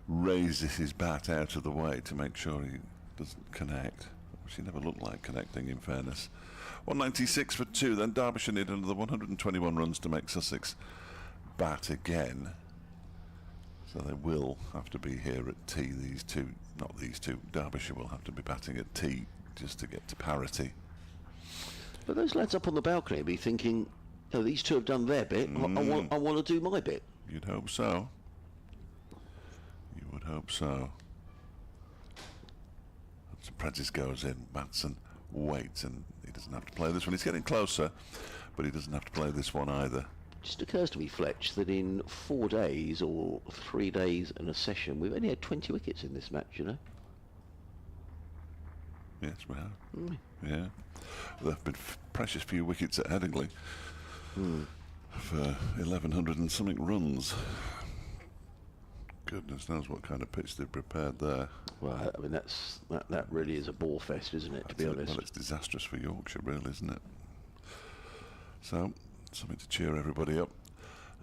raises his bat out of the way to make sure he doesn't connect, which he never looked like connecting, in fairness. 196 for 2. Then Derbyshire need another 121 runs to make Sussex bat again. So they will have to be here at T. Derbyshire will have to be batting at T just to get to parity. But those lads up on the balcony will be thinking, oh, these two have done their bit. I want to do my bit. You'd hope so. You would hope so. Prentice goes in. Madsen waits, and he doesn't have to play this one. He's getting closer, but he doesn't have to play this one either. Just occurs to me, Fletch, that in 4 days or 3 days and a session, we've only had 20 wickets in this match, you know. Yes, we have. Yeah. There have been precious few wickets at Headingley for 1,100 and something runs. Goodness knows what kind of pitch they've prepared there. Well, I mean, that really is a bore fest, isn't it, to be honest? Well, it's disastrous for Yorkshire, really, isn't it? So, something to cheer everybody up.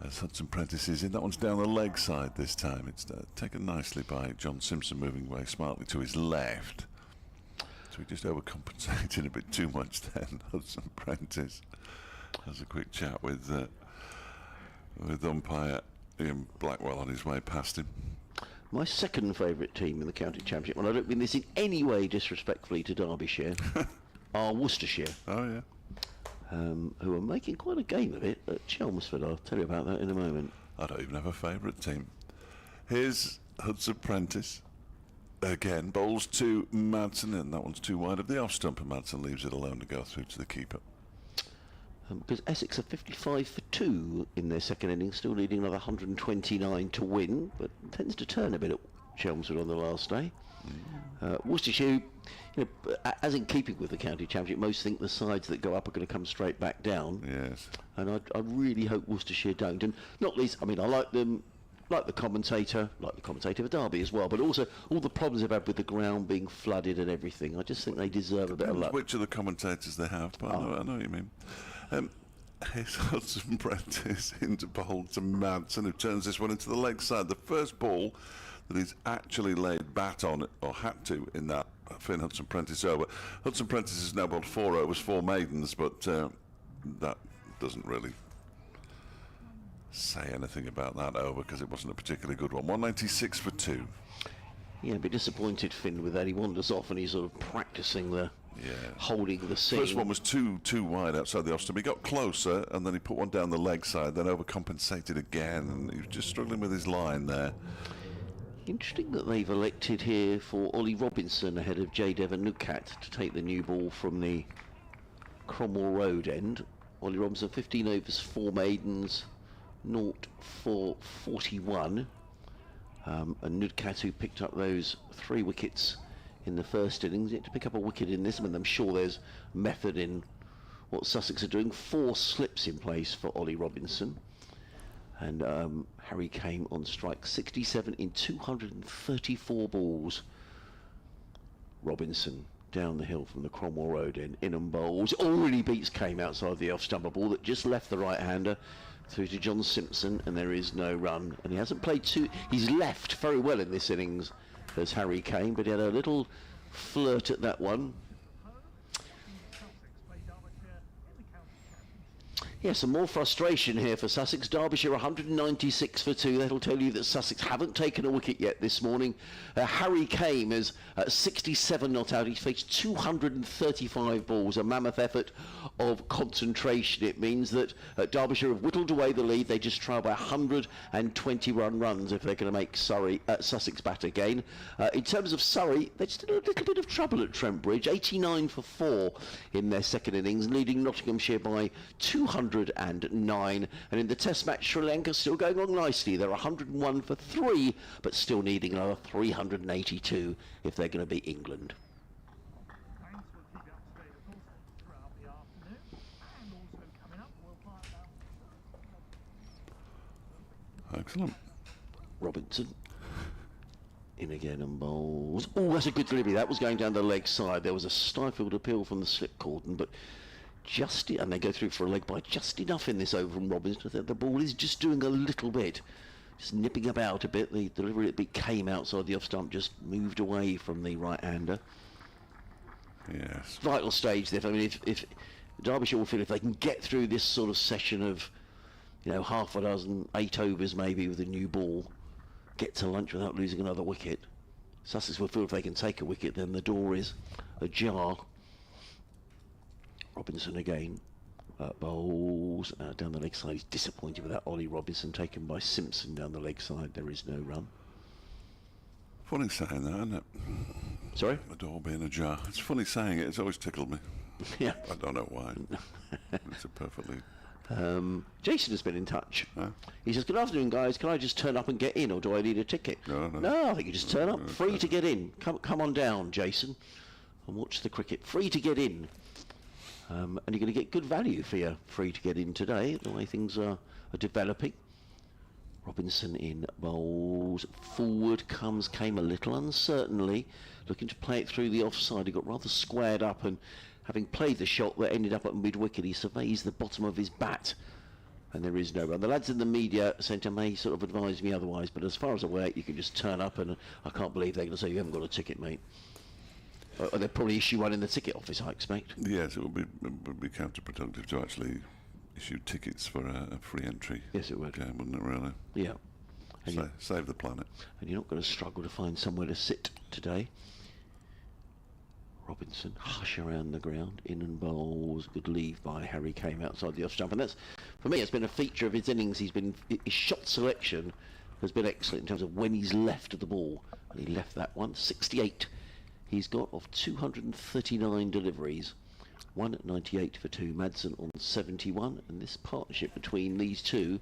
As Hudson-Prentice is in. That one's down the leg side this time. It's taken nicely by John Simpson, moving away smartly to his left. So he just overcompensated a bit too much then. Hudson-Prentice has a quick chat with umpire Ian Blackwell on his way past him. My second favourite team in the county championship, and I don't mean this in any way disrespectfully to Derbyshire, are Worcestershire. Oh, yeah. Who are making quite a game of it at Chelmsford. I'll tell you about that in a moment. I don't even have a favourite team. Here's Hudson-Prentice. Again, bowls to Madsen, and that one's too wide of the off stump, and Madsen leaves it alone to go through to the keeper. Because Essex are 55 for 2 in their second innings, still needing another 129 to win, but tends to turn a bit at Chelmsford on the last day. Worcestershire, as in keeping with the county championship, most think the sides that go up are going to come straight back down. Yes. And I really hope Worcestershire don't. And not least, I mean, I like them, like the commentator for Derby as well, but also all the problems they've had with the ground being flooded and everything. I just think they deserve a bit of luck. Which of the commentators they have, but I know what you mean. Here's Hudson-Prentice into bowl to Madsen, who turns this one into the leg side. The first ball that he's actually laid bat on, or had to, in that Finn Hudson-Prentice over. Hudson-Prentice has now bowled 4 overs, 4 maidens, but that doesn't really say anything about that over because it wasn't a particularly good one. 196 for 2. Yeah, a bit disappointed, Finn, with that. He wanders off and he's sort of practising the holding the seam. First one was too wide outside the off stump. He got closer and then he put one down the leg side, then overcompensated again, and he was just struggling with his line there. Interesting that they've elected here for Ollie Robinson ahead of J-Dev Nugcat to take the new ball from the Cromwell Road end. Ollie Robinson, 15 overs, 4 maidens, 0 for 41. And Nugcat, who picked up those 3 wickets in the first innings, yet to pick up a wicket in this one. I'm sure there's method in what Sussex are doing. 4 slips in place for Ollie Robinson. And Harry came on strike, 67 in 234 balls. Robinson down the hill from the Cromwell Road in and bowls. Already beats came outside the off-stumper ball that just left the right-hander through to John Simpson, and there is no run. And he hasn't played he's left very well in this innings as Harry Kane, but he had a little flirt at that one. Sussex play Derbyshire in the county championship. Yeah, some more frustration here for Sussex. Derbyshire 196 for 2. That'll tell you that Sussex haven't taken a wicket yet this morning. Harry Kame is 67 not out. He's faced 235 balls, a mammoth effort of concentration. It means that Derbyshire have whittled away the lead. They just trail by 121 runs if they're going to make Sussex bat again. In terms of Surrey, they're just in a little bit of trouble at Trent Bridge. 89 for 4 in their second innings, leading Nottinghamshire by 209. And in the Test match, Sri Lanka still going on nicely. They're 101 for 3, but still needing another 382 if they're going to beat England. Thanks, we'll keep you up to date, of course, throughout the afternoon. And also coming up, we'll find out. Excellent. Robinson in again and bowls. Oh, that's a good delivery. That was going down the leg side. There was a stifled appeal from the slip cordon, but and they go through for a leg by just enough in this over from Robinson. The ball is just doing a little bit, just nipping about a bit. The delivery that came outside the off stump just moved away from the right-hander. Yes. Vital stage there. I mean, if Derbyshire will feel if they can get through this sort of session of, half a dozen, 8 overs maybe with a new ball, get to lunch without losing another wicket. Sussex will feel if they can take a wicket, then the door is ajar. Robinson again. Bowls down the leg side. He's disappointed with that Ollie Robinson taken by Simpson down the leg side. There is no run. Funny saying that, isn't it? Sorry? The door being ajar. It's funny saying it. It's always tickled me. Yeah. I don't know why. It's a perfectly... Jason has been in touch. Huh? He says, good afternoon, guys. Can I just turn up and get in, or do I need a ticket? No. I think you just turn up. Free to get in. Come on down, Jason, and watch the cricket. Free to get in. And you're going to get good value for your free to get in today, the way things are developing. Robinson in bowls. Forward came a little uncertainly, looking to play it through the offside. He got rather squared up, and having played the shot that ended up at mid-wicket, he surveys the bottom of his bat, and there is no run. The lads in the media centre may sort of advise me otherwise, but as far as I'm aware, you can just turn up, and I can't believe they're going to say you haven't got a ticket, mate. They'll probably issue one in the ticket office, I expect. Yes, it would be counterproductive to actually issue tickets for a free entry. Yes, it would. Game, wouldn't it, really? Yeah. And Save the planet. And you're not going to struggle to find somewhere to sit today. Robinson, hush around the ground, in and bowls. Good leave by Harry Kame outside the off stump. And that's, for me, it's been a feature of his innings. His shot selection has been excellent in terms of when he's left the ball. And he left that one, 68. He's got of 239 deliveries, 198 for 2. Madsen on 71, and this partnership between these two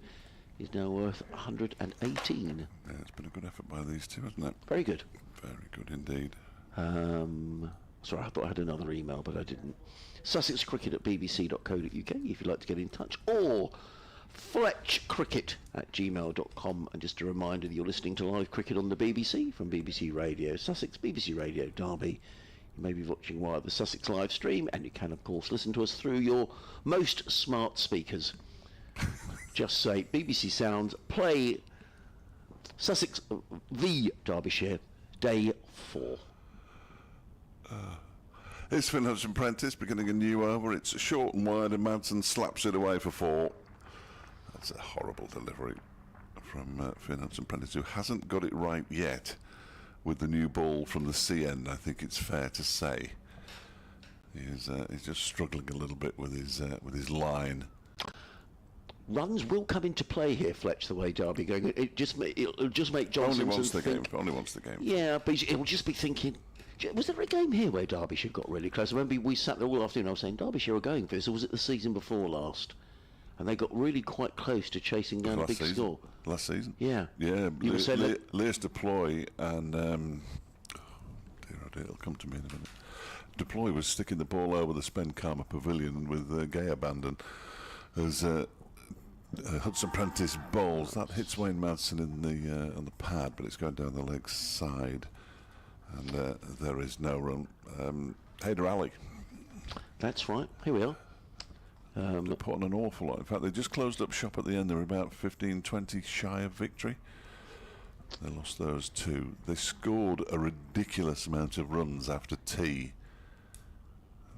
is now worth 118. Yeah, it's been a good effort by these two, hasn't it? Very good. Very good indeed. Sorry, I thought I had another email, but I didn't. SussexCricket@bbc.co.uk if you'd like to get in touch, or FletchCricket@gmail.com. And just a reminder that you're listening to live cricket on the BBC from BBC Radio Sussex, BBC Radio Derby. You may be watching via the Sussex live stream, and you can, of course, listen to us through your most smart speakers. Just say BBC Sounds, play Sussex v Derbyshire, day 4. It's Finn Hudson-Prentice beginning a new over. It's short and wide, and Madsen slaps it away for 4. That's a horrible delivery from Finn Hudson-Prentice, who hasn't got it right yet with the new ball from the C end. I think it's fair to say he's just struggling a little bit with his line. Runs will come into play here, Fletch, the way Derby going. It'll just make John Simpson think... Only wants the game. Yeah, but it'll just be thinking... Was there a game here where Derbyshire got really close? I remember we sat there all afternoon, I was saying, Derbyshire are going for this, or was it the season before last? And they got really quite close to chasing down a big score. Last season? Yeah. Yeah, Leas Deploy and... it'll come to me in a minute. Deploy was sticking the ball over the Spen Karma Pavilion with Gay Abandon as Hudson-Prentice bowls. That hits Wayne Madsen in on the pad, but it's going down the leg side. And there is no run. Hayder Ali. That's right. Here we are. They're putting an awful lot. In fact, they just closed up shop at the end. They were about 15-20 shy of victory. They lost those two. They scored a ridiculous amount of runs after tea.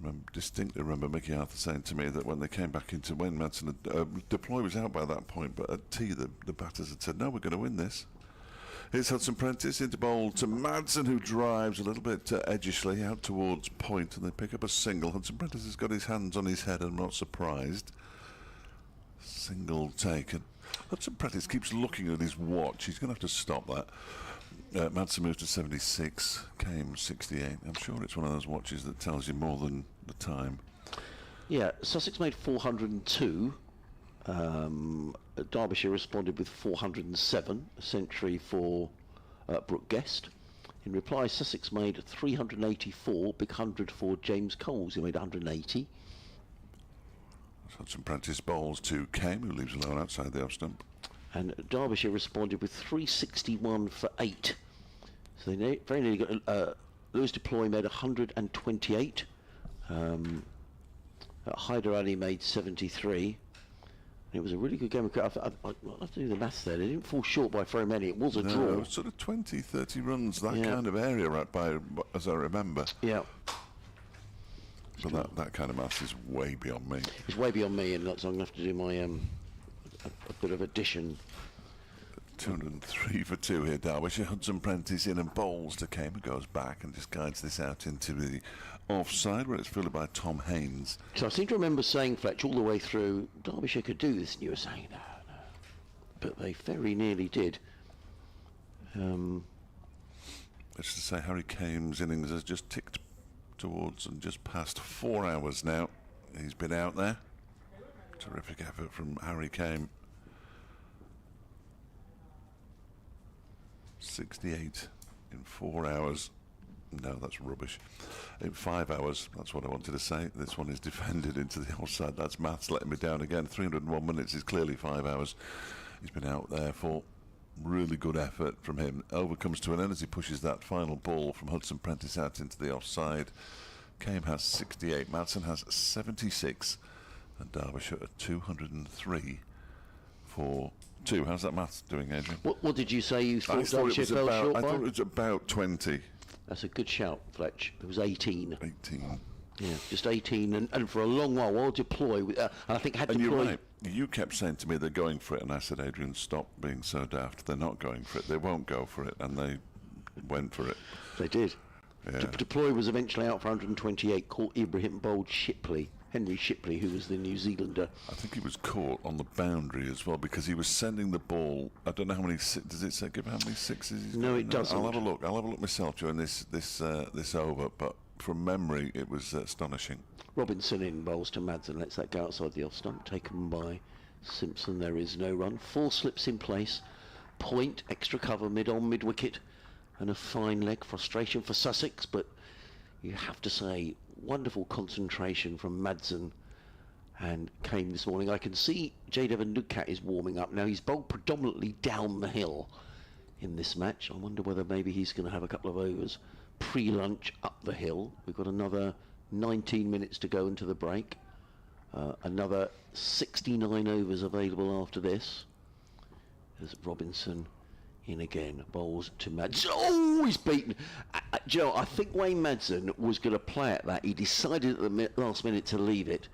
I distinctly remember Mickey Arthur saying to me that when they came back into Wayne Madsen, Deploy was out by that point, but at tea the batters had said, no, we're going to win this. Here's Hudson Prentice into bowl to Madsen, who drives a little bit edgishly out towards point, and they pick up a single. Hudson Prentice has got his hands on his head, and I'm not surprised. Single taken. Hudson Prentice keeps looking at his watch. He's going to have to stop that. Madsen moves to 76, came 68. I'm sure it's one of those watches that tells you more than the time. Yeah, Sussex made 402. Derbyshire responded with 407, a century for Brooke Guest. In reply, Sussex made 384, big 100 for James Coles, who made 180. Hudson Prentice bowls to Kame, who leaves alone outside the off stump. And Derbyshire responded with 361 for 8. So they very nearly got... Lewis Deploy made 128. Hyder Ali made 73. And it was a really good game of cricket. I'll have to do the maths there. They didn't fall short by very many. It was a draw. It was sort of 20, 30 runs, that kind of area, right by, as I remember. Yeah. But that kind of maths is way beyond me. It's way beyond me, and so I'm going to have to do my a bit of addition. 203 for 2 here, Derbyshire. Hudson Prentice in and bowls to Kame, who goes back and just guides this out into the offside, where it's fielded by Tom Haynes. So I seem to remember saying, Fletch, all the way through, Derbyshire could do this, and you were saying, no. But they very nearly did. Let's just say Harry Kame's innings has just ticked towards and just past 4 hours now. He's been out there. Terrific effort from Harry Kame. 68 in 4 hours. No, that's rubbish. In 5 hours, that's what I wanted to say. This one is defended into the offside. That's maths letting me down again. 301 minutes is clearly 5 hours. He's been out there for really good effort from him. Over comes to an end as he pushes that final ball from Hudson Prentice out into the offside. Kame has 68, Madsen has 76, and Derbyshire at 203 for 2. How's that maths doing, Adrian? What did you say you thought Derbyshire fell short by? I thought it was about 20. That's a good shout, Fletch. It was 18. 18. Yeah, just 18, and for a long while Deploy, and I think had And Deploy... you're right. You kept saying to me they're going for it, and I said, Adrian, stop being so daft. They're not going for it. They won't go for it, and they went for it. They did. Yeah. Deploy was eventually out for 128, caught Ibrahim bowled Shipley, Henry Shipley, who was the New Zealander. I think he was caught on the boundary as well, because he was sending the ball. I don't know how many. Does it say give how many sixes he's No, got? it doesn't. I'll have a look. I'll have a look myself during this over. But from memory, it was astonishing. Robinson in bowls to Madsen, lets that go outside the off stump, taken by Simpson. There is no run. 4 slips in place. Point, extra cover, mid-on, mid-wicket, and a fine leg. Frustration for Sussex, but you have to say, wonderful concentration from Madsen and Kame this morning. I can see J. Devon Nugcat is warming up now. He's bowled predominantly down the hill in this match. I wonder whether maybe he's going to have a couple of overs pre-lunch up the hill. We've got another 19 minutes to go into the break. Another 69 overs available after this. As Robinson in again, bowls to Madsen. Oh, he's beaten. Do you know, I think Wayne Madsen was going to play at that. He decided at the last minute to leave it,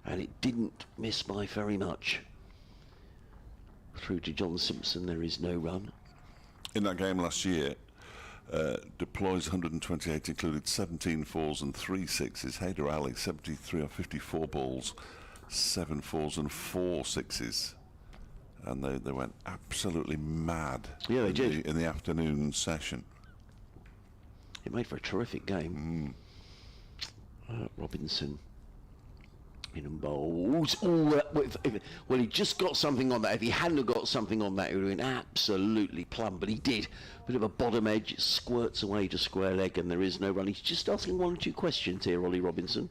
and it didn't miss by very much. Through to John Simpson, there is no run. In that game last year, Deploy's 128 included 17 fours and 3 sixes. Hyder Ali 73 or 54 balls, 7 fours and 4 sixes. And they went absolutely mad. Yeah, they did. In the afternoon session. It made for a terrific game. Robinson in and bowls. Oh, well, he just got something on that. If he hadn't got something on that, he would have been absolutely plumb. But he did. Bit of a bottom edge, squirts away to square leg, and there is no run. He's just asking 1 or 2 questions here, Ollie Robinson.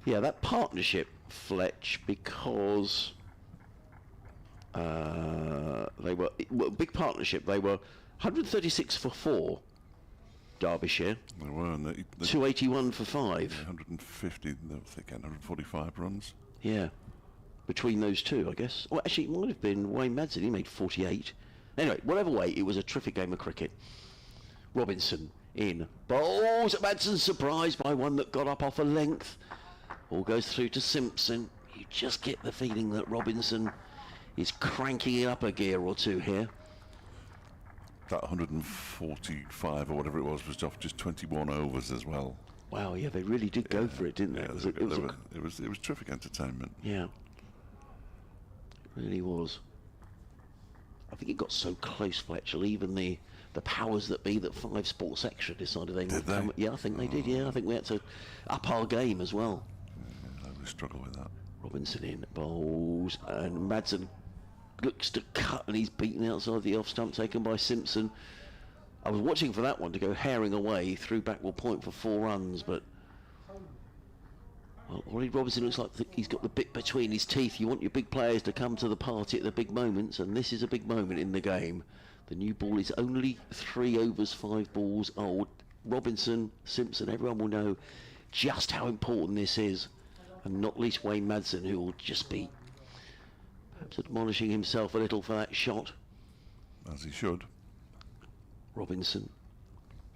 Yeah, that partnership, Fletch, because they were big partnership. They were 136 for 4. Derbyshire. They were, and 281 for 5. 150, they were thinking 145 runs. Yeah, between those two, I guess. Well, actually, it might have been Wayne Madsen. He made 48. Anyway, whatever way, it was a terrific game of cricket. Robinson in, bowls. Madsen's surprised by one that got up off a length. All goes through to Simpson. You just get the feeling that Robinson is cranking it up a gear or two here. That 145 or whatever it was off just 21 overs as well. Wow, yeah, they really did go for it, didn't they? Yeah, it was terrific entertainment. Yeah, it really was. I think it got so close, Fletcher. Even the powers that be, that 5 Sports Extra decided they would come. Yeah, I think they did. Yeah, I think we had to up our game as well. Yeah, I would struggle with that. Robinson in, bowls, and Madsen looks to cut, and he's beaten outside the off stump, taken by Simpson. I was watching for that one to go herring away through backward point for 4 runs, but well, Ollie Robinson looks like he's got the bit between his teeth. You want your big players to come to the party at the big moments, and this is a big moment in the game. The new ball is only 3 overs, 5 balls old. Robinson, Simpson, everyone will know just how important this is, and not least Wayne Madsen, who will just be perhaps admonishing himself a little for that shot. As he should. Robinson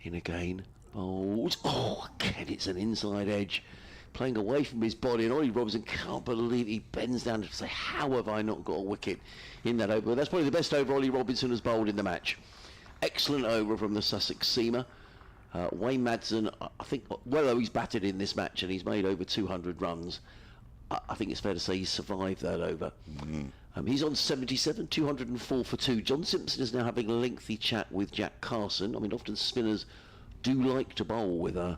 in again. Bowls. Oh, again, it's an inside edge. Playing away from his body, and Ollie Robinson can't believe he bends down to say, how have I not got a wicket in that over? But that's probably the best over Ollie Robinson has bowled in the match. Excellent over from the Sussex seamer. Wayne Madsen, I think, well, though he's batted in this match and he's made over 200 runs, I think it's fair to say he's survived that over. He's on 77, 204 for 2. John Simpson is now having a lengthy chat with Jack Carson. I mean, often spinners do like to bowl with a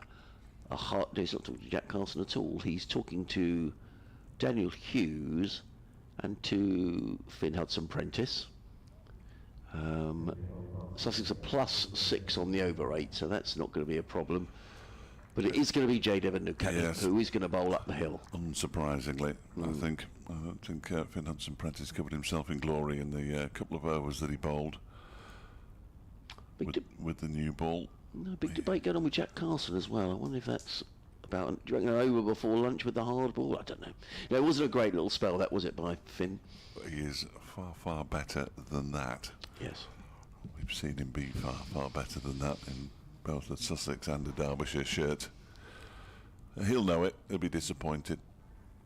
heart. He's not talking to Jack Carson at all. He's talking to Daniel Hughes and to Finn Hudson-Prentice. Sussex are +6 on the over 8, so that's not going to be a problem. But it is going to be J. Devon Newcastle who is going to bowl up the hill. Unsurprisingly, I think. I don't think Finn Hudson-Prentice covered himself in glory in the couple of overs that he bowled with the new ball. Big debate going on with Jack Carson as well. I wonder if that's about, do you reckon, an over before lunch with the hard ball? I don't know. No, it wasn't a great little spell, that was it, by Finn? He is far, far better than that. Yes. We've seen him be far, far better than that in both the Sussex and the Derbyshire shirt. He'll know it. He'll be disappointed.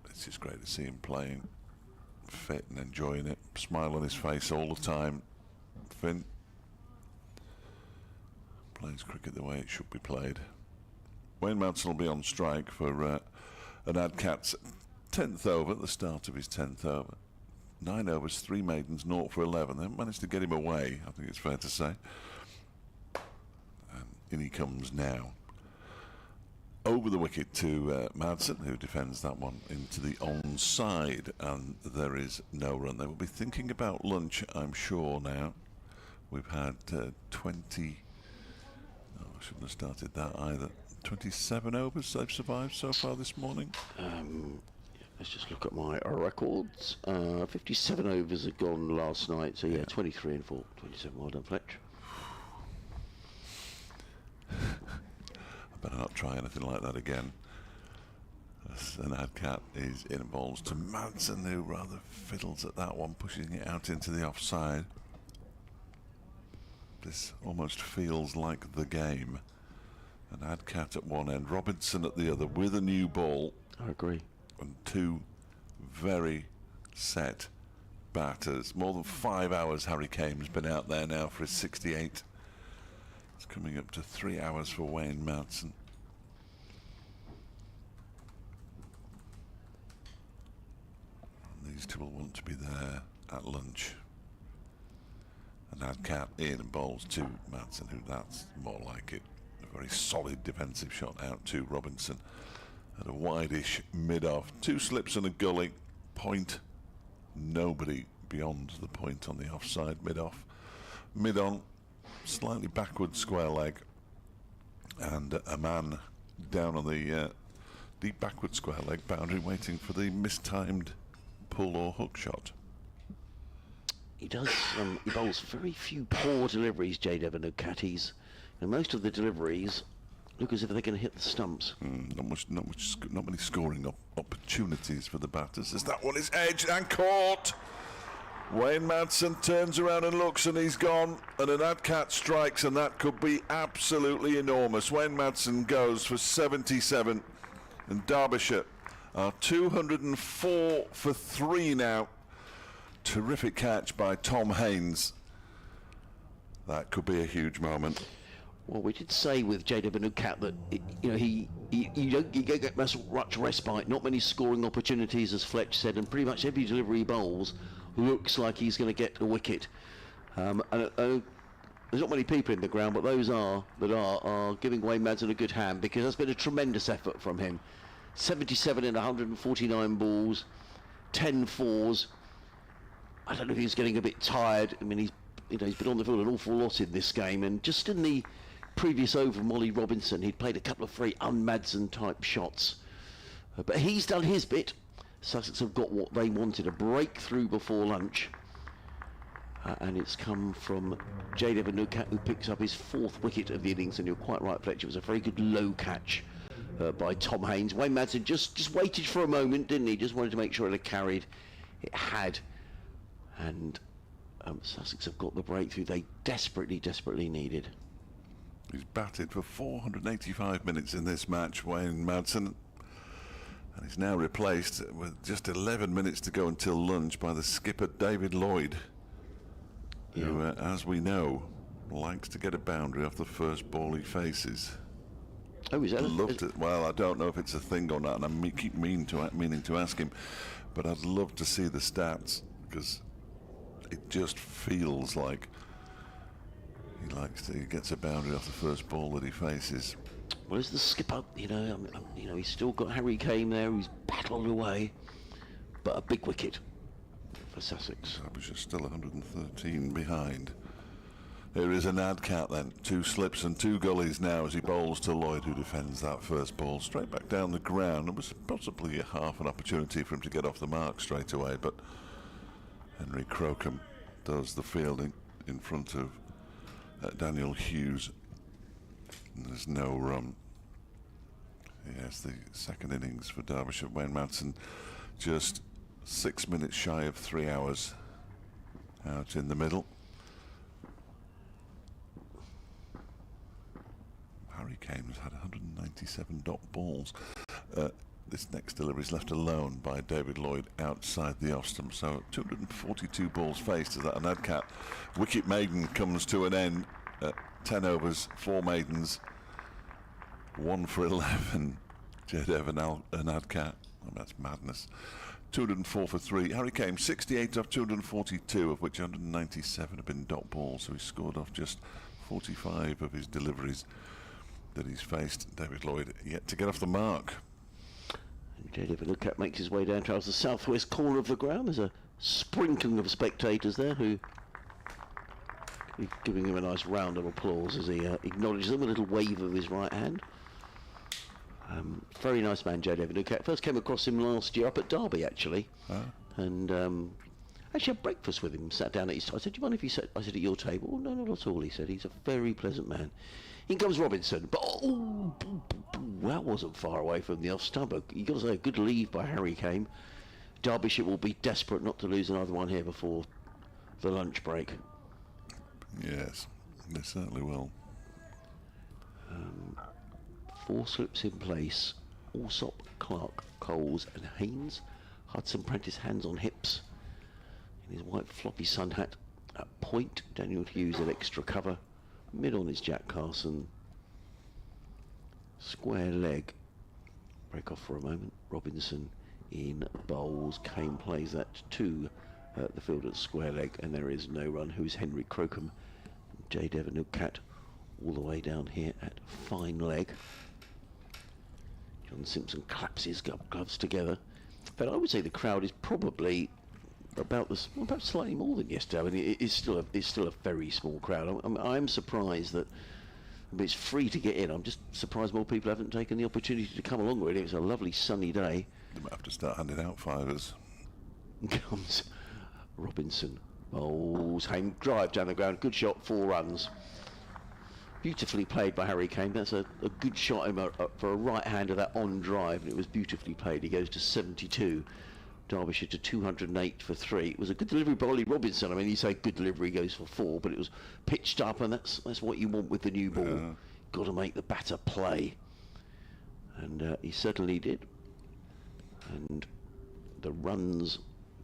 It's just great to see him playing fit and enjoying it. Smile on his face all the time. Finn plays cricket the way it should be played. Wayne Madsen will be on strike for an Adcat's 10th over, the start of his 10th over. 9 overs, 3 maidens, 0 for 11. They haven't managed to get him away, I think it's fair to say. And in he comes now. Over the wicket to Madsen, who defends that one into the onside, and there is no run. They will be thinking about lunch, I'm sure, now. We've had 20... Oh, I shouldn't have started that either. 27 overs they've survived so far this morning. Let's just look at my records. 57 overs had gone last night, so yeah, 23 and 4. 27, well done, Fletch. I better not try anything like that again. An Adcat is in balls to Madsen, who rather fiddles at that one, pushing it out into the offside. This almost feels like the game. An Adcat at one end, Robinson at the other, with a new ball. I agree. And 2 very set batters. More than 5 hours Harry Kane's been out there now for his 68. It's coming up to 3 hours for Wayne Madsen. And these two will want to be there at lunch. And Adcat in and bowls to Madsen, who that's more like it. A very solid defensive shot out to Robinson. At a wide-ish mid-off. 2 slips and a gully. Point. Nobody beyond the point on the offside mid-off. Mid-on. Slightly backward square leg. And a man down on the deep backward square leg boundary waiting for the mistimed pull or hook shot. He does, he bowls very few poor deliveries, J. Devon O'Catties. And most of the deliveries look as if they're going to hit the stumps. Not many scoring opportunities for the batters, as that one is edged and caught. Wayne Madsen turns around and looks, and he's gone, and an Adcat strikes, and that could be absolutely enormous. Wayne Madsen goes for 77, and Derbyshire are 204 for 3 now. Terrific catch by Tom Haynes. That could be a huge moment. Well, we did say with JW Cat that you don't get much respite, not many scoring opportunities, as Fletch said, and pretty much every delivery he bowls looks like he's going to get a wicket. And there's not many people in the ground, but those are giving Wayne Madsen a good hand, because that's been a tremendous effort from him. 77 in 149 balls, 10 fours. I don't know if he's getting a bit tired. I mean, he's been on the field an awful lot in this game, and just in the previous over, Molly Robinson, he'd played a couple of very un-Madsen type shots. But he's done his bit. Sussex have got what they wanted, a breakthrough before lunch. And it's come from JW Nukat, who picks up his 4th wicket of the innings, and you're quite right, Fletcher, it was a very good low catch by Tom Haynes. Wayne Madsen just waited for a moment, didn't he? Just wanted to make sure it had carried. It had. And Sussex have got the breakthrough they desperately needed. He's batted for 485 minutes in this match, Wayne Madsen, and he's now replaced with just 11 minutes to go until lunch by the skipper David Lloyd, who, as we know, likes to get a boundary off the first ball he faces. Oh, is that? Loved it. Well, I don't know if it's a thing or not, and I keep meaning to ask him, but I'd love to see the stats, because it just feels like he gets a boundary off the first ball that he faces. Well, as the skipper, he's still got Harry Kane there, who's battled away, but a big wicket for Sussex. Derbyshire still 113 behind. Here is an Adcat then, 2 slips and 2 gullies now as he bowls to Lloyd, who defends that first ball straight back down the ground. It was possibly half an opportunity for him to get off the mark straight away, but Henry Crocombe does the fielding in front of Daniel Hughes. And there's no run. Yes, the second innings for Derbyshire. Wayne Madsen just 6 minutes shy of 3 hours out in the middle. Harry Kane has had 197 dot balls. This next delivery is left alone by David Lloyd outside the off-stump, so 242 balls faced as that an Adcat wicket maiden comes to an end. 10 overs, 4 maidens, 1 for 11. Jedev and Adcat, that's madness. 204 for 3. Harry Kane 68 off 242, of which 197 have been dot balls, so he scored off just 45 of his deliveries that he's faced. David Lloyd yet to get off the mark. JW makes his way down towards the southwest corner of the ground. There's a sprinkling of spectators there who are giving him a nice round of applause as he acknowledges them, a little wave of his right hand. Very nice man, JW. First came across him last year up at Derby, actually. And actually had breakfast with him, sat down at his... I said, do you mind if you sat... I said, at your table? Oh, no, not at all, he said. He's a very pleasant man. In comes Robinson, but that wasn't far away from the off-stump. You've got to say, a good leave by Harry Kane. Derbyshire will be desperate not to lose another one here before the lunch break. Yes, they certainly will. 4 slips in place. Alsop, Clark, Coles and Haynes. Hudson Prentice hands on hips in his white floppy sun hat. At point, Daniel Hughes at extra cover. Mid on is Jack Carson. Square leg. Break off for a moment. Robinson in bowls. Kane plays that to the field at square leg, and there is no run. Who's Henry Crocombe? J. Devon Cat all the way down here at fine leg. John Simpson claps his gloves together. But I would say the crowd is probably about this, well, perhaps slightly more than yesterday. I mean, it's still a very small crowd. I'm surprised that it's free to get in. I'm just surprised more people haven't taken the opportunity to come along. Really, it's a lovely sunny day. They might have to start handing out fivers. Comes Robinson, bowls, hang, drive down the ground, good shot, 4 runs. Beautifully played by Harry Kane. That's a good shot for a right-hander, that on drive, and it was beautifully played. He goes to 72 Derbyshire to 208 for 3. It was a good delivery by Ollie Robinson. I mean, you say good delivery goes for 4, but it was pitched up, and that's what you want with the new ball. Got to make the batter play, and he certainly did. And the runs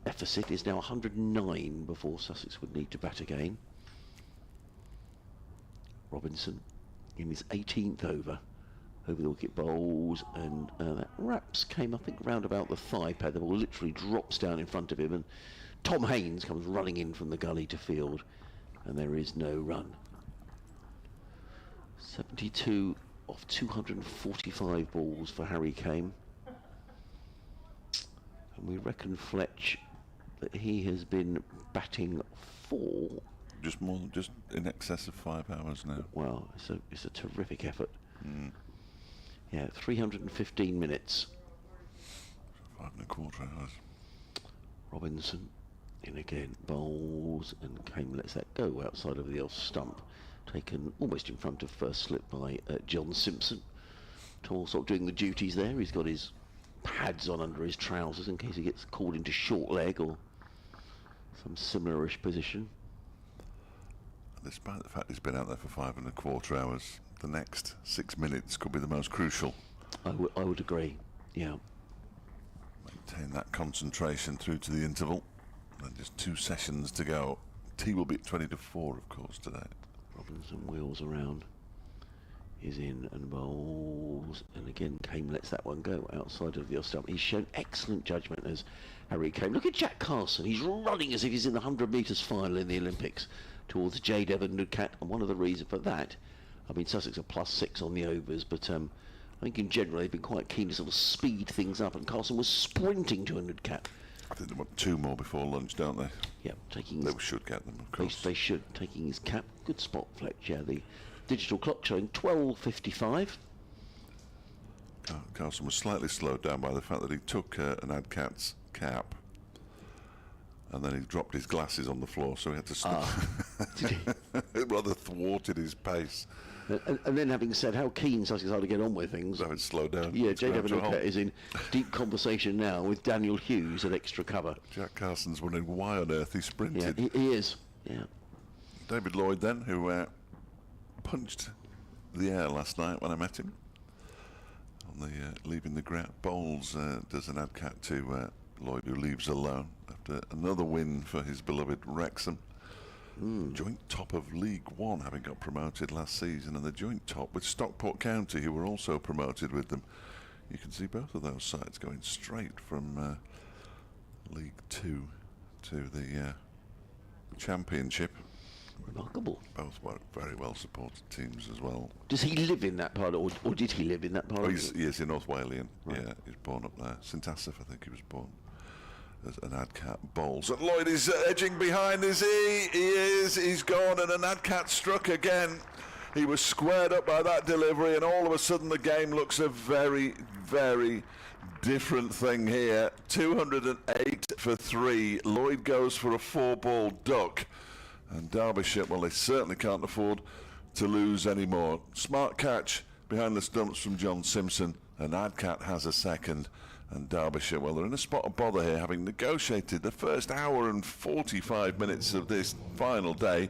deficit is now 109 before Sussex would need to bat again. Robinson in his 18th over the wicket bowls, and that raps came, I think, round about the thigh pad. The ball literally drops down in front of him, and Tom Haynes comes running in from the gully to field, and there is no run. 72 off 245 balls for Harry Kane, and we reckon, Fletch, that he has been batting 4. Just in excess of 5 hours now. Wow, it's a terrific effort. Yeah, 315 minutes. 5 1/4 hours. Robinson in again, bowls, and Kane lets that go outside of the off stump. Taken almost in front of first slip by John Simpson. Torsop doing the duties there. He's got his pads on under his trousers in case he gets called into short leg or some similar-ish position. Despite the fact he's been out there for 5 1/4 hours, the next 6 minutes could be the most crucial. I would agree, yeah. Maintain that concentration through to the interval. And just 2 sessions to go. Tea will be at 20 to 4, of course, today. Robinson wheels around. He's in and bowls. And again, Kane lets that one go outside of the off stump. He's shown excellent judgment as Harry Kane. Look at Jack Carson. He's running as if he's in the 100 metres final in the Olympics towards J. Devon Nudcat. And one of the reasons for that, I mean, Sussex are +6 on the overs, but I think in general they've been quite keen to sort of speed things up, and Carson was sprinting to a Nudcat. I think they want 2 more before lunch, don't they? Yeah, taking They should get them, of course. They should, taking his cap. Good spot, Fletch. Yeah, the digital clock showing 12:55. Carson was slightly slowed down by the fact that he took an Adcat's cap, and then he dropped his glasses on the floor, so he had to stop. Did he? It rather thwarted his pace. And then, having said how keen Sussex are to get on with things, So it slowed down. yeah, It's J. gone Devon to a Nudcat halt. is in deep conversation now with Daniel Hughes at extra cover. Jack Carson's wondering why on earth he Yeah, sprinted. he is. Yeah. David Lloyd then, who punched the air last night when I met him on the leaving the ground. Bowles does an Adcat to Lloyd, who leaves alone after another win for his beloved Wrexham. Joint top of League One, having got promoted last season, and the joint top with Stockport County, who were also promoted with them. You can see both of those sides going straight from League Two to the Championship. Remarkable. Both were very well supported teams as well. Does he live in that part, or did he live in that part? Oh, of he is in North Walian. Right. Yeah, he's born up there. St Asaph, I think he was born. As an Adcat bowls. And Lloyd is edging behind, is he? He is. He's gone, and an Adcat struck again. He was squared up by that delivery, and all of a sudden the game looks a very, very different thing here. 208 for 3. Lloyd goes for a 4-ball duck. And Derbyshire, well, they certainly can't afford to lose anymore. Smart catch behind the stumps from John Simpson, and Adcat has a second. And Derbyshire, well, they're in a spot of bother here, having negotiated the first hour and 45 minutes of this final day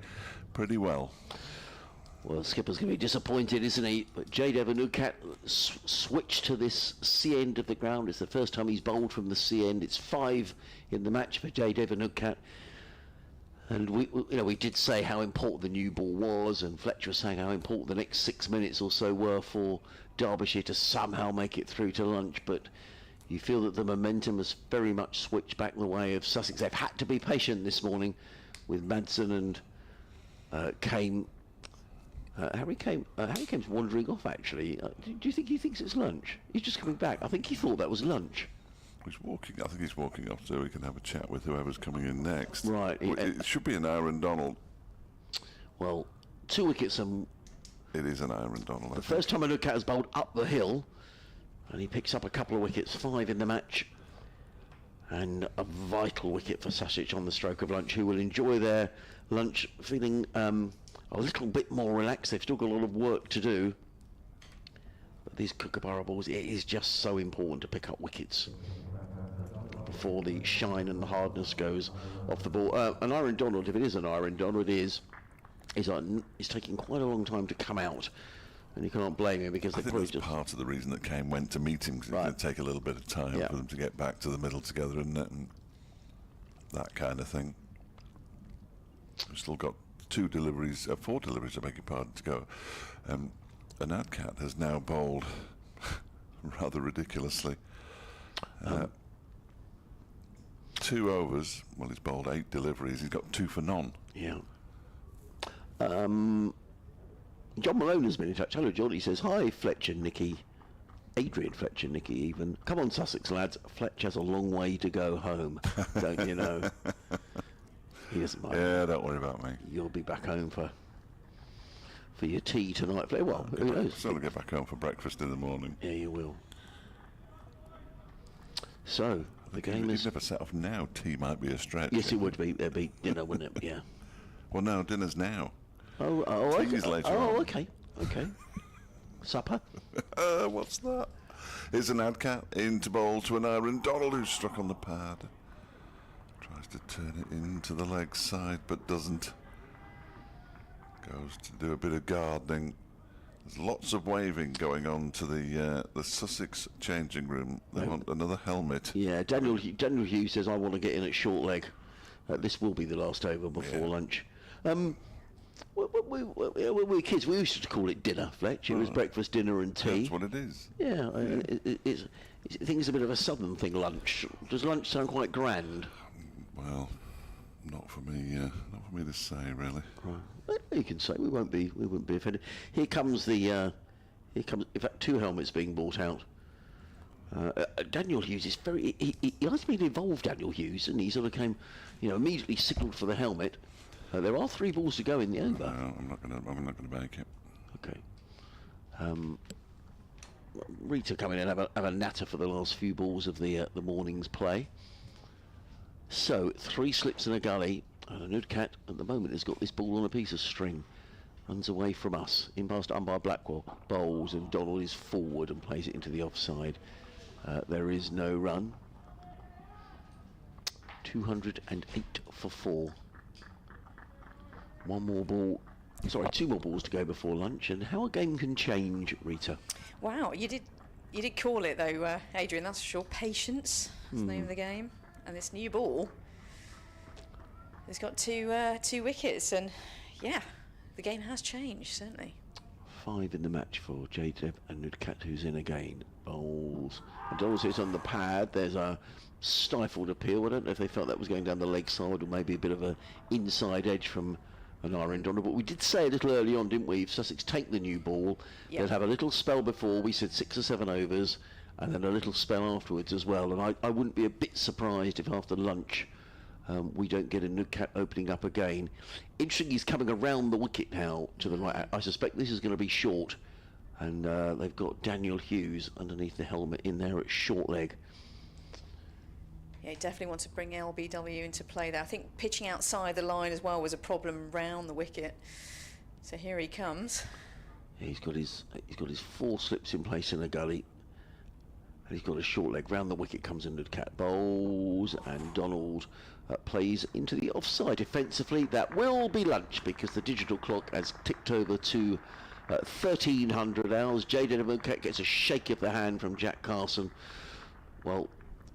pretty well. Well, skipper's going to be disappointed, isn't he? But J. Devon Nudcat switched to this C end of the ground. It's the first time he's bowled from the C end. It's 5 in the match for J. Devon Nudcat. And we did say how important the new ball was, and Fletcher was saying how important the next 6 minutes or so were for Derbyshire to somehow make it through to lunch. But you feel that the momentum has very much switched back the way of Sussex. They've had to be patient this morning with Madsen and Kane. Harry Kane's wandering off, actually. Do you think he thinks it's lunch? He's just coming back. I think he thought that was lunch. He's walking. I think he's walking off so he can have a chat with whoever's coming in next. Right. It should be an Aaron Donald. Well, 2 wickets, and It is an Aaron Donald. the first time a Nudcat has bowled up the hill, and he picks up a couple of wickets, 5 in the match, and a vital wicket for Sussex on the stroke of lunch, who will enjoy their lunch feeling a little bit more relaxed. They've still got a lot of work to do, but these Kookaburra balls, it is just so important to pick up wickets before the shine and the hardness goes off the ball. An Iron Donald, if it is an Iron Donald, is taking quite a long time to come out. And you can't blame him because I they think probably that's just... part of the reason that Kane went to meetings. It's going to take a little bit of time Yeah. for them to get back to the middle together, isn't it? And that kind of thing. We've still got 4 deliveries, I beg your pardon, to go. An Adcat has now bowled rather ridiculously. 2 overs, well, he's bowled 8 deliveries, he's got 2 for none. Yeah. John Malone has been in touch. Hello, John. He says, hi, Fletcher, Nicky. Adrian Fletcher, Nicky even. Come on, Sussex lads. Fletch has a long way to go home. Don't you know? He doesn't mind. Yeah, don't worry about me. You'll be back home for your tea tonight. Well, who knows? Still get back home for breakfast in the morning. Yeah, you will. So, the game He's is... never set off now. Tea might be a stretch. Yes, it would be. There'd be dinner, wouldn't it? Yeah. Well, no, dinner's now. Oh, Tea's okay. later Oh, on. okay. Okay. Supper? What's that? Here's an Adcat into bowl to an Iron Donald who's struck on the pad. Tries to turn it into the leg side but doesn't. Goes to do a bit of gardening. There's lots of waving going on to the Sussex changing room. They want another helmet. Yeah, Daniel Hughes says, I want to get in at short leg. This will be the last over before lunch. We kids, we used to call it dinner, Fletch. It was breakfast, dinner and tea. That's what it is. Yeah, I think it's a bit of a southern thing, lunch. Does lunch sound quite grand? Well, not for me to say, really. Right. Well, you can say we wouldn't be offended. Here comes, in fact, 2 helmets being bought out. Daniel Hughes is he has been involved, Daniel Hughes, and he sort of came, immediately signalled for the helmet. There are 3 balls to go in the over. No, I'm not going to make it. Okay. Rita come in and have a natter for the last few balls of the morning's play. So 3 slips in a gully, and a Nudcat at the moment has got this ball on a piece of string. Runs away from us, in past umpire Blackwell, bowls, and Donald is forward and plays it into the offside. There is no run. 208 for 4. 2 more balls to go before lunch, and how a game can change, Rita. Wow, you did call it though, Adrian. That's for sure. Patience is the name of the game, and this new ball has got 2 wickets, and yeah, the game has changed certainly. 5 in the match for J-Deb and Nudcat, who's in again. Bowls. And Donald sits on the pad. There's a stifled appeal. I don't know if they felt that was going down the leg side, or maybe a bit of a inside edge from an Iron Donald. But we did say a little early on, didn't we? If Sussex take the new ball, they'll have a little spell before. We said 6 or 7 overs, and then a little spell afterwards as well. And I wouldn't be a bit surprised if after lunch we don't get a Nudcat opening up again. Interesting, he's coming around the wicket now to the right. I suspect this is going to be short, and they've got Daniel Hughes underneath the helmet in there at short leg. Yeah, he definitely wants to bring LBW into play there. I think pitching outside the line as well was a problem round the wicket. So here he comes. Yeah, he's got his 4 slips in place in the gully, and he's got a short leg. Round the wicket comes in Nudcat, bowls, and Donald plays into the offside defensively. That will be lunch because the digital clock has ticked over to 1300 hours. Jaden Nudcat gets a shake of the hand from Jack Carson. Well,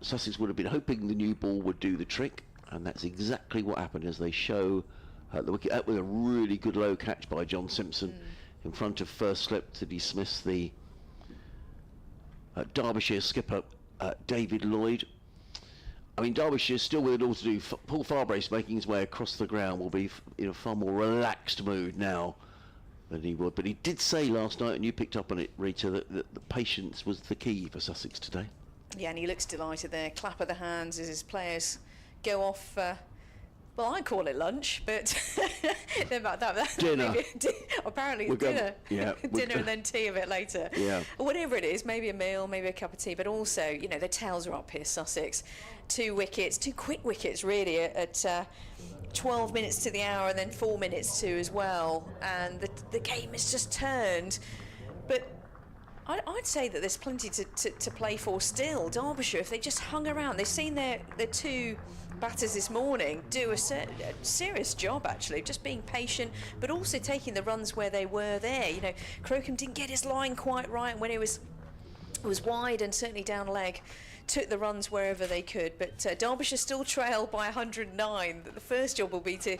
Sussex would have been hoping the new ball would do the trick, and that's exactly what happened as they show the wicket out with a really good low catch by John Simpson in front of first slip to dismiss the Derbyshire skipper David Lloyd. I mean, Derbyshire still with it all to do. Paul Farbrace making his way across the ground will be in a far more relaxed mood now than he would. But he did say last night, and you picked up on it, Rita, that the patience was the key for Sussex today. Yeah, and he looks delighted there. Clap of the hands as his players go off. Well, I call it lunch, but dinner. Apparently it's dinner. Yeah, dinner and then tea a bit later. Yeah. Or whatever it is, maybe a meal, maybe a cup of tea. But also, the tails are up here, Sussex. 2 wickets, 2 quick wickets really at 12 minutes to the hour, and then 4 minutes to as well. And the game has just turned. But I'd say that there's plenty to play for still. Derbyshire, if they just hung around, they've seen their two batters this morning do a serious job, actually, just being patient, but also taking the runs where they were there. You know, Crocombe didn't get his line quite right when it was wide and certainly down leg. Took the runs wherever they could, but Derbyshire still trail by 109. The first job will be to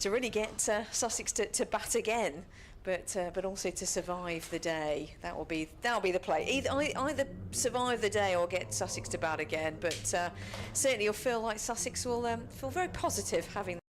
really get Sussex to bat again. But also to survive the day. That'll be the play. Either survive the day or get Sussex to bat again. But certainly you'll feel like Sussex will feel very positive having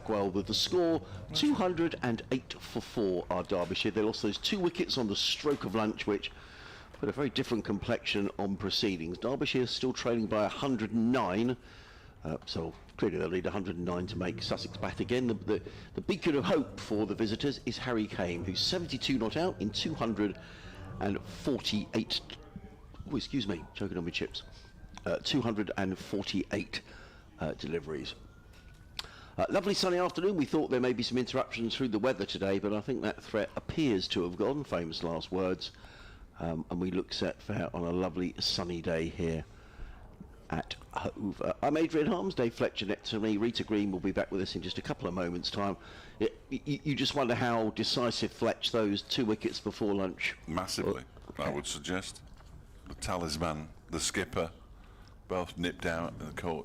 back well with the score 208 for 4 are Derbyshire. They lost those 2 wickets on the stroke of lunch, which put a very different complexion on proceedings. Derbyshire still trailing by 109, so clearly they'll need 109 to make Sussex bat again. The beacon of hope for the visitors is Harry Kane, who's 72 not out in 248. Oh, excuse me, choking on my chips. 248 deliveries. Lovely sunny afternoon. We thought there may be some interruptions through the weather today, but I think that threat appears to have gone. Famous last words. And we look set for on a lovely sunny day here at Hove. I'm Adrian Harms, Dave Fletcher next to me. Rita Green will be back with us in just a couple of moments' time. You just wonder how decisive Fletch those 2 wickets before lunch. Massively, I would suggest. The talisman, the skipper, both nipped out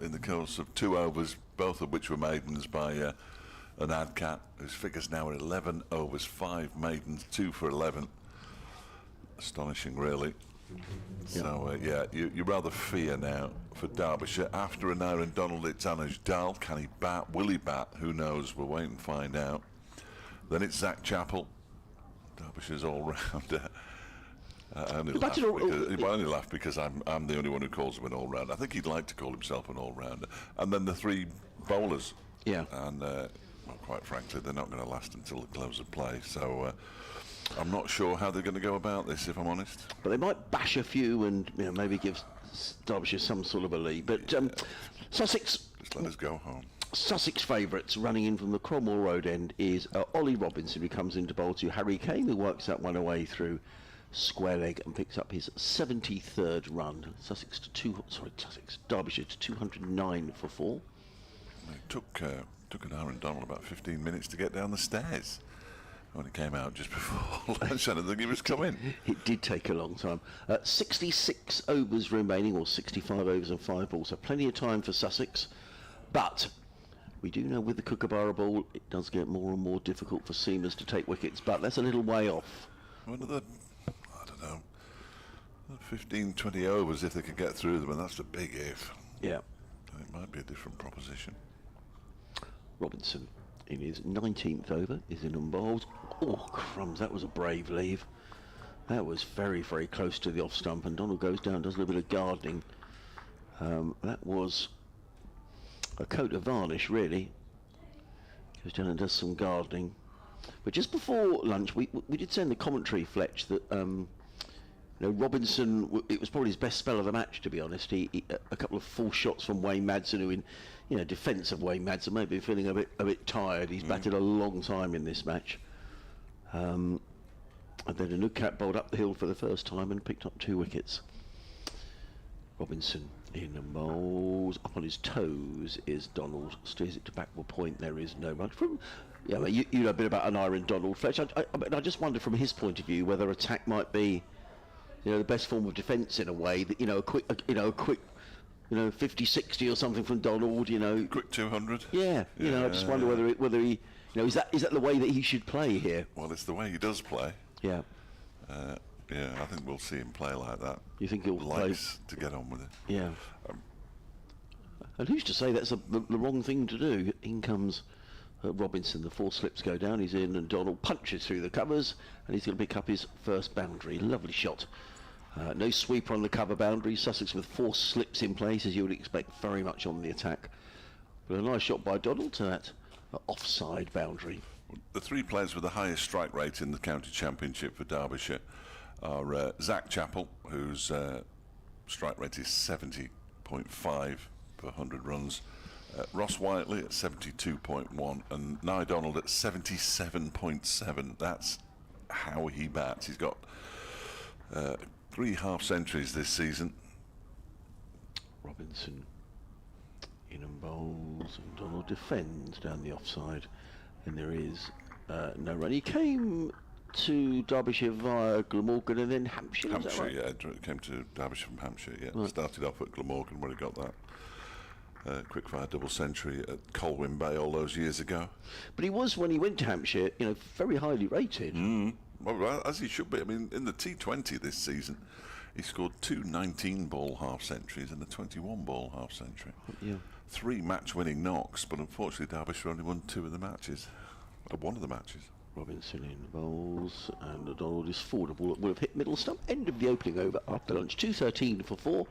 in the course of 2 overs, both of which were maidens by an Adcat, whose figures now are 11 overs, 5 maidens, 2 for 11. Astonishing, really. So, you rather fear now for Derbyshire. After an Aaron Donald, it's Anuj Dal. Can he bat? Will he bat? Who knows? We'll wait and find out. Then it's Zach Chappell, Derbyshire's all-rounder. I only laugh because I'm the only one who calls him an all-rounder. I think he'd like to call himself an all-rounder. And then the 3 bowlers. Yeah. And, well, quite frankly, they're not going to last until the close of play. So, I'm not sure how they're going to go about this, if I'm honest. But they might bash a few and maybe give Derbyshire some sort of a lead. But Sussex... Just let us go home. Sussex favourites running in from the Cromwell Road end is Ollie Robinson, who comes into bowl to Harry Kane, who works that one away through square leg and picks up his 73rd run. Derbyshire to 209 for 4. It took an Aaron Donald about 15 minutes to get down the stairs. When it came out just before lunch, I didn't think he was coming. It did take a long time. 66 overs remaining, or 65 overs and 5 balls, so plenty of time for Sussex. But we do know with the Kookaburra ball, it does get more and more difficult for seamers to take wickets, but that's a little way off. Another, I don't know, 15, 20 overs if they could get through them, and that's a big if. Yeah. It might be a different proposition. Robinson in his 19th over is in and bowled. Oh, crumbs, that was a brave leave. That was very, very close to the off stump, and Donald goes down, does a little bit of gardening. That was a coat of varnish, really. Goes down and does some gardening. But just before lunch, we did say in the commentary, Fletch, that Robinson, it was probably his best spell of the match, to be honest. He a couple of full shots from Wayne Madsen, who in defence of Wayne Madsen, maybe feeling a bit tired. He's batted a long time in this match. And then a new cat bowled up the hill for the first time and picked up 2 wickets. Robinson in and bowls. Up on his toes is Donald. Steers it to backward point. There is no much from. Yeah, you know a bit about an Aaron Donald, Fletch. I just wonder from his point of view whether attack might be, the best form of defence in a way. That a quick 50-60 or something from Donald. Quick 200. Yeah. I just wonder whether he. Is that the way that he should play here? Well, it's the way he does play. Yeah. I think we'll see him play like that. You think he'll likes to get on with it? Yeah. And who's to say that's the wrong thing to do? In comes Robinson. The 4 slips go down. He's in, and Donald punches through the covers, and he's going to pick up his first boundary. Lovely shot. No sweeper on the cover boundary. Sussex with 4 slips in place, as you would expect, very much on the attack. But a nice shot by Donald to that offside boundary. The 3 players with the highest strike rate in the county championship for Derbyshire are Zach Chappell, whose strike rate is 70.5 per 100 runs, Ross Whiteley at 72.1, and Nye Donald at 77.7. That's how he bats. He's got 3 half-centuries this season. Robinson in and bowls, and Donald defends down the offside, and there is no run. He came to Derbyshire via Glamorgan and then Hampshire. Hampshire, right? Yeah, came to Derbyshire from Hampshire. Yeah, right. Started off at Glamorgan where he got that quick-fire double century at Colwyn Bay all those years ago. But he was, when he went to Hampshire, very highly rated. Well, as he should be. I mean, in the T20 this season, He scored 2 19-ball half-centuries and a 21-ball half-century. Yeah. 3 match-winning knocks, but unfortunately Derbyshire only won 2 of the matches. One of the matches. Robinson in bowls, and Donald is forward. The ball will have hit middle stump. End of the opening over after lunch. 2:13 for 4.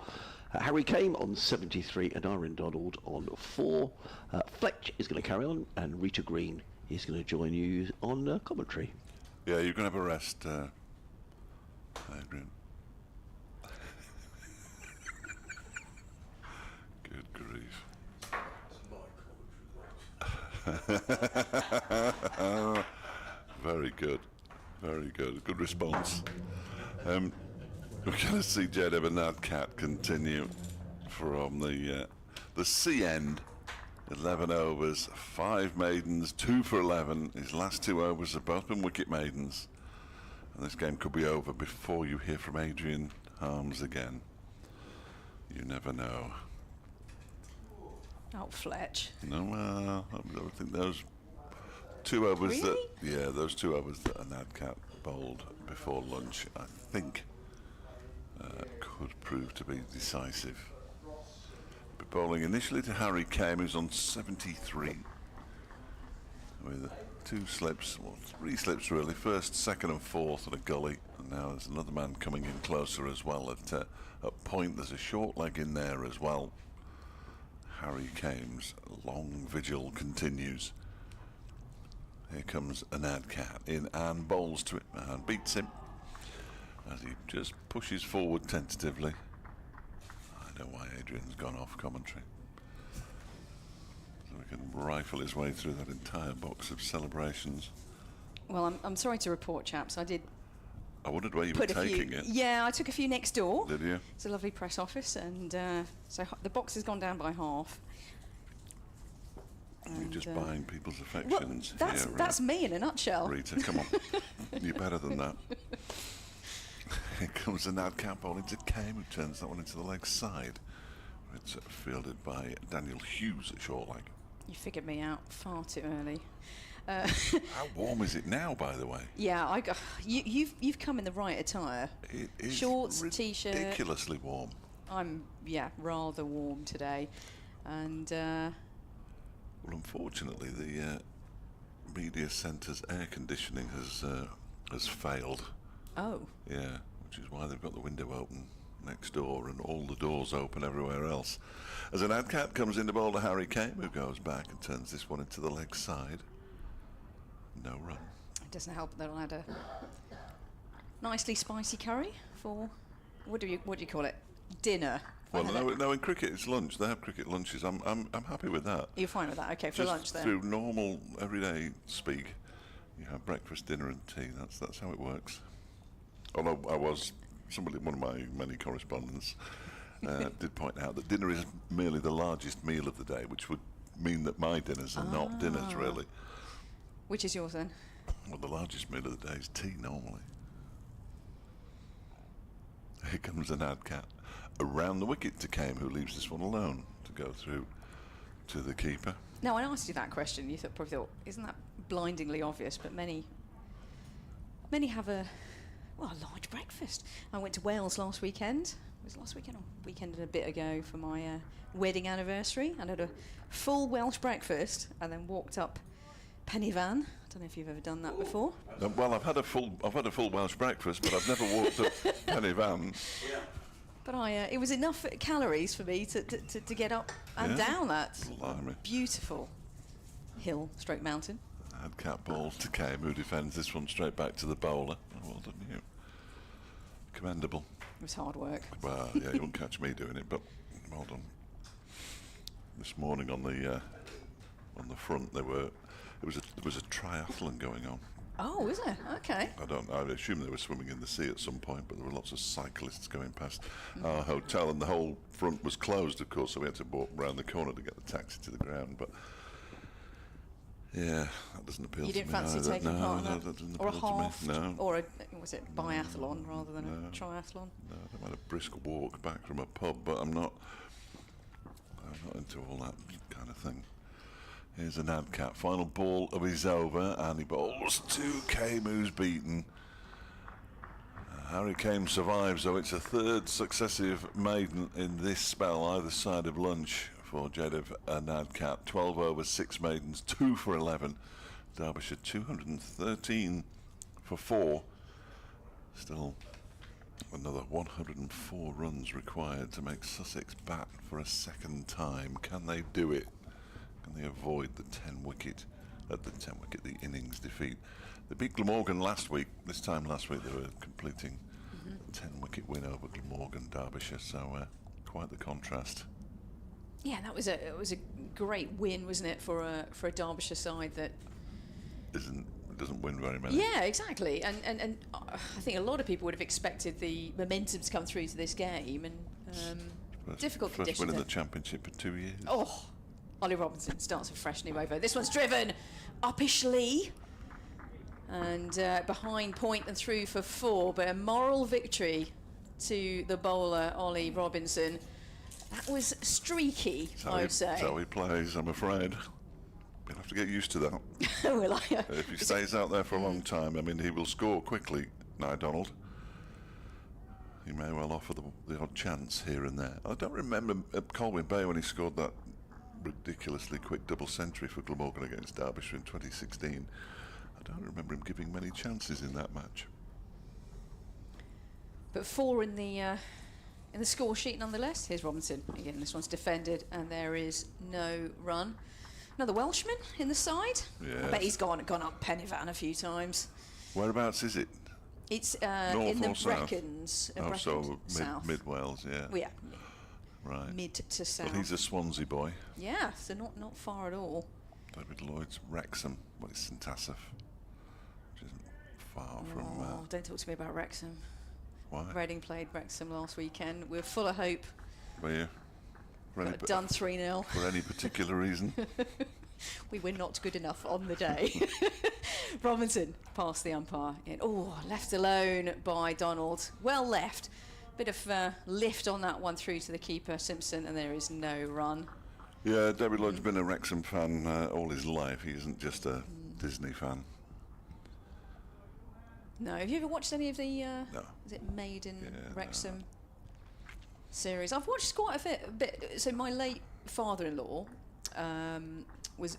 Harry Kame on 73 and Aaron Donald on 4. Fletch is going to carry on, and Rita Green is going to join you on commentary. Yeah, you're going to have a rest, Adrian. Good grief. Very good. Very good. Good response. We're going to see Jed Nadcat continue from the C end. 11 overs, 5 maidens, 2 for 11. His last 2 overs have both been wicket maidens. And this game could be over before you hear from Adrian Harms again. You never know. Oh, Fletch. No, I think those 2 overs Really? those 2 overs that Nadcat bowled before lunch, I think, could prove to be decisive. But bowling initially to Harry Kame, who's on 73, with 2 slips, well, 3 slips really, first, second and fourth at a gully, and now there's another man coming in closer as well at point. There's a short leg in there as well. Harry Kame's long vigil continues. Here comes an Nadcat in and bowls to it and beats him as he just pushes forward tentatively. I know why Adrian's gone off commentary. So we can rifle his way through that entire box of celebrations. Well, I'm sorry to report, chaps. I did I wondered where you were put a taking few. it. Yeah, I took a few next door. Did you? It's a lovely press office, and so the box has gone down by half. You're just buying people's Well, affections. that's me in a nutshell. Rita, come on. You're better than that. Here comes the Nadcat ball into Kame, who turns that one into the leg side. It's fielded by Daniel Hughes at short leg. You figured me out far too early. How warm is it now, by the way? Yeah, you've come in the right attire. It is Shorts, t-shirt. ridiculously warm. I'm rather warm today, and Well, unfortunately, the media centre's air conditioning has failed. oh, Yeah, which is why they've got the window open next door and all the doors open everywhere else. As an Nadcat comes in to bowl to Harry Kame, who goes back and turns this one into the leg side. No run. it doesn't help that I had a nicely spicy curry for what do you call it? Dinner. Well, no, in cricket it's lunch. They have cricket lunches. I'm happy with that. You're fine with that, okay? For Just lunch then. through normal everyday speak, you have breakfast, dinner, and tea. That's how it works. Although one of my many correspondents did point out that dinner is merely the largest meal of the day, which would mean that my dinners are not dinners really. Which is yours then? Well, the largest meal of the day is tea normally. Here comes an Nadcat around the wicket to Kame, who leaves this one alone to go through to the keeper. No, I asked you that question. You probably thought, isn't that blindingly obvious? But many have a large breakfast. I went to Wales last weekend. It was last weekend or weekend and a bit ago for my wedding anniversary, and had a full Welsh breakfast, and then walked up Penny Van. I don't know if you've ever done that before. Well, I've had a full Welsh breakfast, but I've never walked up Penny Van. But it was enough calories for me to get up and down that Blimey. beautiful hill, stroke mountain. Nadcat balls to Kame, who defends this one straight back to the bowler. Oh, well done you. Commendable. It was hard work. Well, yeah, you won't catch me doing it, but well done. This morning on the front there was a triathlon going on. Oh, is it? Okay. I assume they were swimming in the sea at some point, but there were lots of cyclists going past our hotel, and the whole front was closed, of course, so we had to walk round the corner to get the taxi to the ground. But yeah, that doesn't appeal You to me. didn't fancy either. taking part in No, that? that doesn't Or a appeal to me. half? No. Or was it biathlon rather than a triathlon? No, I had a brisk walk back from a pub, but I'm not into all that kind of thing. Here's a Nadcat. Final ball of his over, and he bowls to Kame, who's beaten. Harry Kane survives, though it's a third successive maiden in this spell, either side of lunch for Jadev Nadkat. 12 over 6 maidens, 2 for 11. Derbyshire 213 for 4. Still another 104 runs required to make Sussex bat for a second time. Can they do it? Can they avoid the 10 innings defeat? They beat Glamorgan last week. This time last week they were completing a 10-wicket win over Glamorgan, Derbyshire. So quite the contrast. Yeah, it was a great win, wasn't it, for a Derbyshire side that doesn't win very many. Yeah, exactly. And I think a lot of people would have expected the momentum to come through to this game, and difficult conditions. First win in the championship for 2 years. Oh, Ollie Robinson starts a fresh new over. This one's driven uppishly and behind point and through for 4, but a moral victory to the bowler, Ollie Robinson. That was streaky, I would say. That's how he plays, I'm afraid. We'll have to get used to that. Will I? If he stays out there for a long time, I mean, he will score quickly, now Donald. He may well offer the odd chance here and there. I don't remember at Colwyn Bay when he scored that ridiculously quick double century for Glamorgan against Derbyshire in 2016. I don't remember him giving many chances in that match. But 4 in the score sheet nonetheless. Here's Robinson. Again, this one's defended and there is no run. Another Welshman in the side. Yes. I bet he's gone up Pennyvan a few times. Whereabouts is it? It's North in the or south? Brecons. Oh, so south. mid Wales, yeah. Well, yeah. Right. Mid to south. Well, he's a Swansea boy. Yeah, so not far at all. David Lloyd's Wrexham. Well, it's St Asaph, which isn't far from. Don't talk to me about Wrexham. Why? Reading played Wrexham last weekend. We're full of hope. Were you? Got done 3-0. For any particular reason? We were not good enough on the day. Robinson past the umpire. Left alone by Donald. Well left. Bit of lift on that one through to the keeper, Simpson, and there is no run. Yeah, David Lloyd's been a Wrexham fan all his life. He isn't just a Disney fan. No, have you ever watched any of the No. is it Maiden Wrexham series? I've watched quite a bit. So my late father-in-law was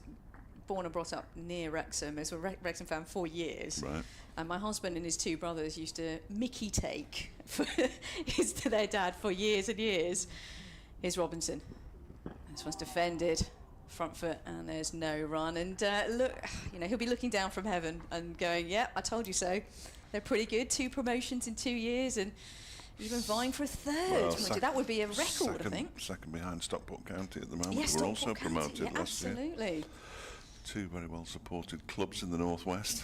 born and brought up near Wrexham. He was a Wrexham fan for years. Right. And my husband and his 2 brothers used to Mickey take for to their dad for years and years. Here's Robinson. This one's defended, front foot, and there's no run. And look, he'll be looking down from heaven and going, "Yep, I told you so." They're pretty good. 2 promotions in 2 years, and even vying for a 3rd. Well, that would be a record, I think. Second behind Stockport County at the moment. Yes, We're also Stockport County, promoted last year. absolutely. 2 very well supported clubs in the northwest.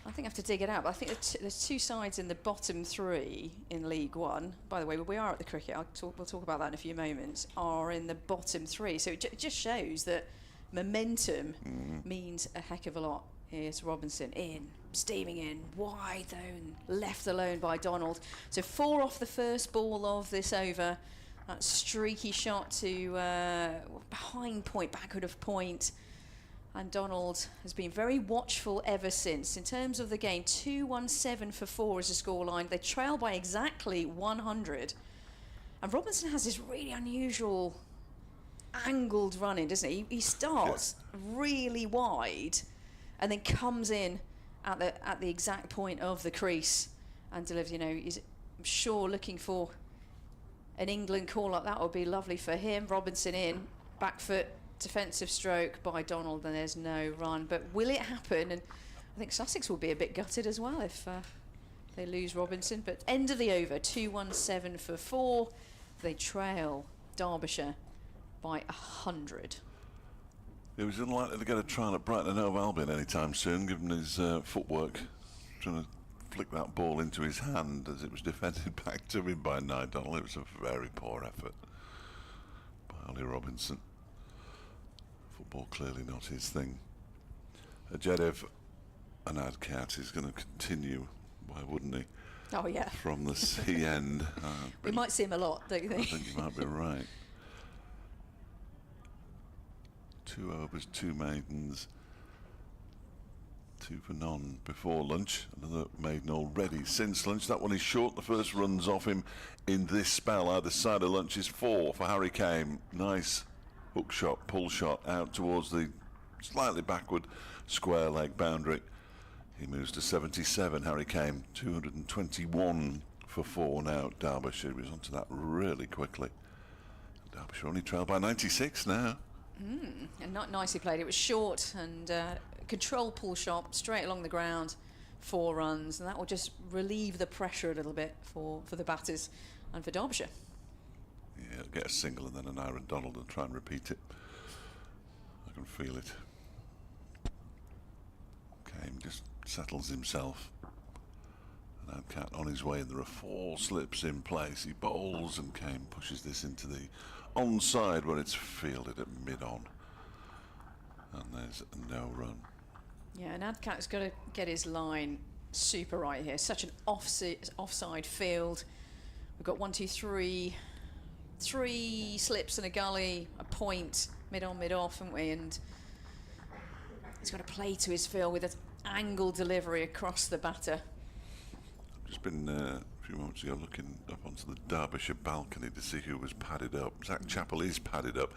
I think I have to dig it out, but I think there's 2 sides in the bottom 3 in League One. By the way, we are at the cricket. We'll talk about that in a few moments. Are in the bottom 3, so it just shows that momentum means a heck of a lot. Here's Robinson steaming in, wide zone, left alone by Donald. So 4 off the first ball of this over. That streaky shot to behind point, backward of point. And Donald has been very watchful ever since. In terms of the game, 217 for 4 is the scoreline. They trail by exactly 100. And Robinson has this really unusual angled running, doesn't he? He starts really wide and then comes in at the exact point of the crease and delivers. He's, I'm sure, looking for an England call-up. That would be lovely for him. Robinson in, back foot, defensive stroke by Donald, and there's no run. But will it happen? And I think Sussex will be a bit gutted as well if they lose Robinson. But end of the over, 217 for 4. They trail Derbyshire by 100. He was unlikely to get a trial at Brighton and Hove Albion anytime soon, given his footwork. Trying to flick that ball into his hand as it was defended back to him by Nye Donald. It was a very poor effort by Ollie Robinson. Football clearly not his thing. Jadev Nadkat is going to continue, why wouldn't he? Oh, yeah. From the sea end. We might see him a lot, don't you think? I think you might be right. 2 overs, 2 maidens, 2 for none before lunch. Another maiden already since lunch. That one is short. The first runs off him in this spell. Either side of lunch is 4 for Harry Kane. Nice hook shot, pull shot out towards the slightly backward square leg boundary. He moves to 77. Harry Kane 221 for 4 now. Derbyshire was onto that really quickly. Derbyshire only trailed by 96 now. And not nicely played. It was short and control pull shot straight along the ground, 4 runs, and that will just relieve the pressure a little bit for the batters and for Derbyshire. Yeah, get a single and then an Aaron Donald and try and repeat it. I can feel it. Kane just settles himself. And Cat on his way, and there are 4 slips in place. He bowls and Kane pushes this into the onside where it's fielded at mid-on. And there's no run. Yeah, and Adcat's got to get his line super right here. Such an offside field. We've got 1, 2, 3 slips and a gully, a point, mid-on, mid-off, haven't we? And he's got to play to his field with an angled delivery across the batter. I've just been a few moments ago looking up onto the Derbyshire balcony to see who was padded up. Zach Chappell is padded up.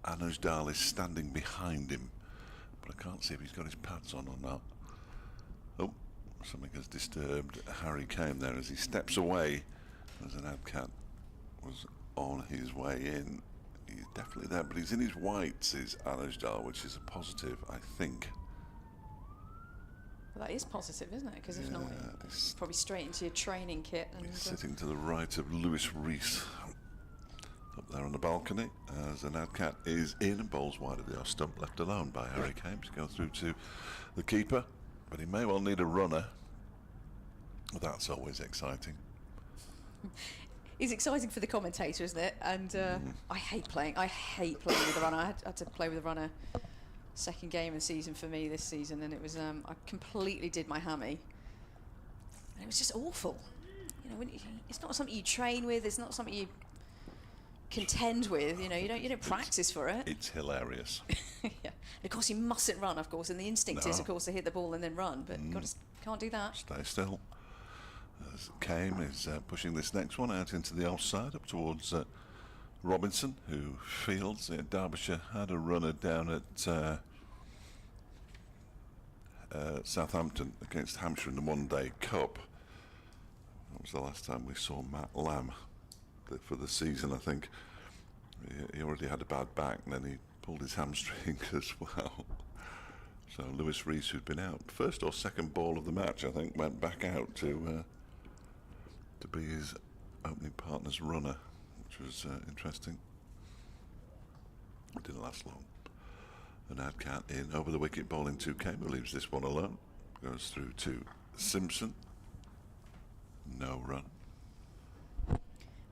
Anuj Dal is standing behind him, but I can't see if he's got his pads on or not. Oh, something has disturbed Harry Kane there as he steps away. As an Adcat was on his way in. He's definitely there, but he's in his whites, is Anuj Dal, which is a positive, I think. Well, that is positive, isn't it? Because if not, it's probably straight into your training kit. And he's sitting to the right of Lewis Rees. Up there on the balcony, as an Adcat is in and bowls wide of the off stump, left alone by Harry Kane to go through to the keeper, but he may well need a runner. That's always exciting. It's exciting for the commentator, isn't it? And I hate playing with a runner. I had to play with a runner second game of the season for me this season, and it was I completely did my hammy, and it was just awful. You know, it's not something you train with. It's not something you contend with. You know, you don't practice for it. It's hilarious. Yeah. And of course you mustn't run, of course, and the instinct is, of course, to hit the ball and then run, but can't do that. Stay still. As Kane is pushing this next one out into the offside up towards Robinson, who fields. Derbyshire had a runner down at Southampton against Hampshire in the one-day cup. That was the last time we saw Matt Lamb for the season, I think. He already had a bad back, and then he pulled his hamstring as well. So Lewis Rees, who'd been out first or second ball of the match, I think, went back out to be his opening partner's runner, which was interesting. It didn't last long. An Adcat in over the wicket, bowling to Kane, who leaves this one alone. Goes through to Simpson. No run. Have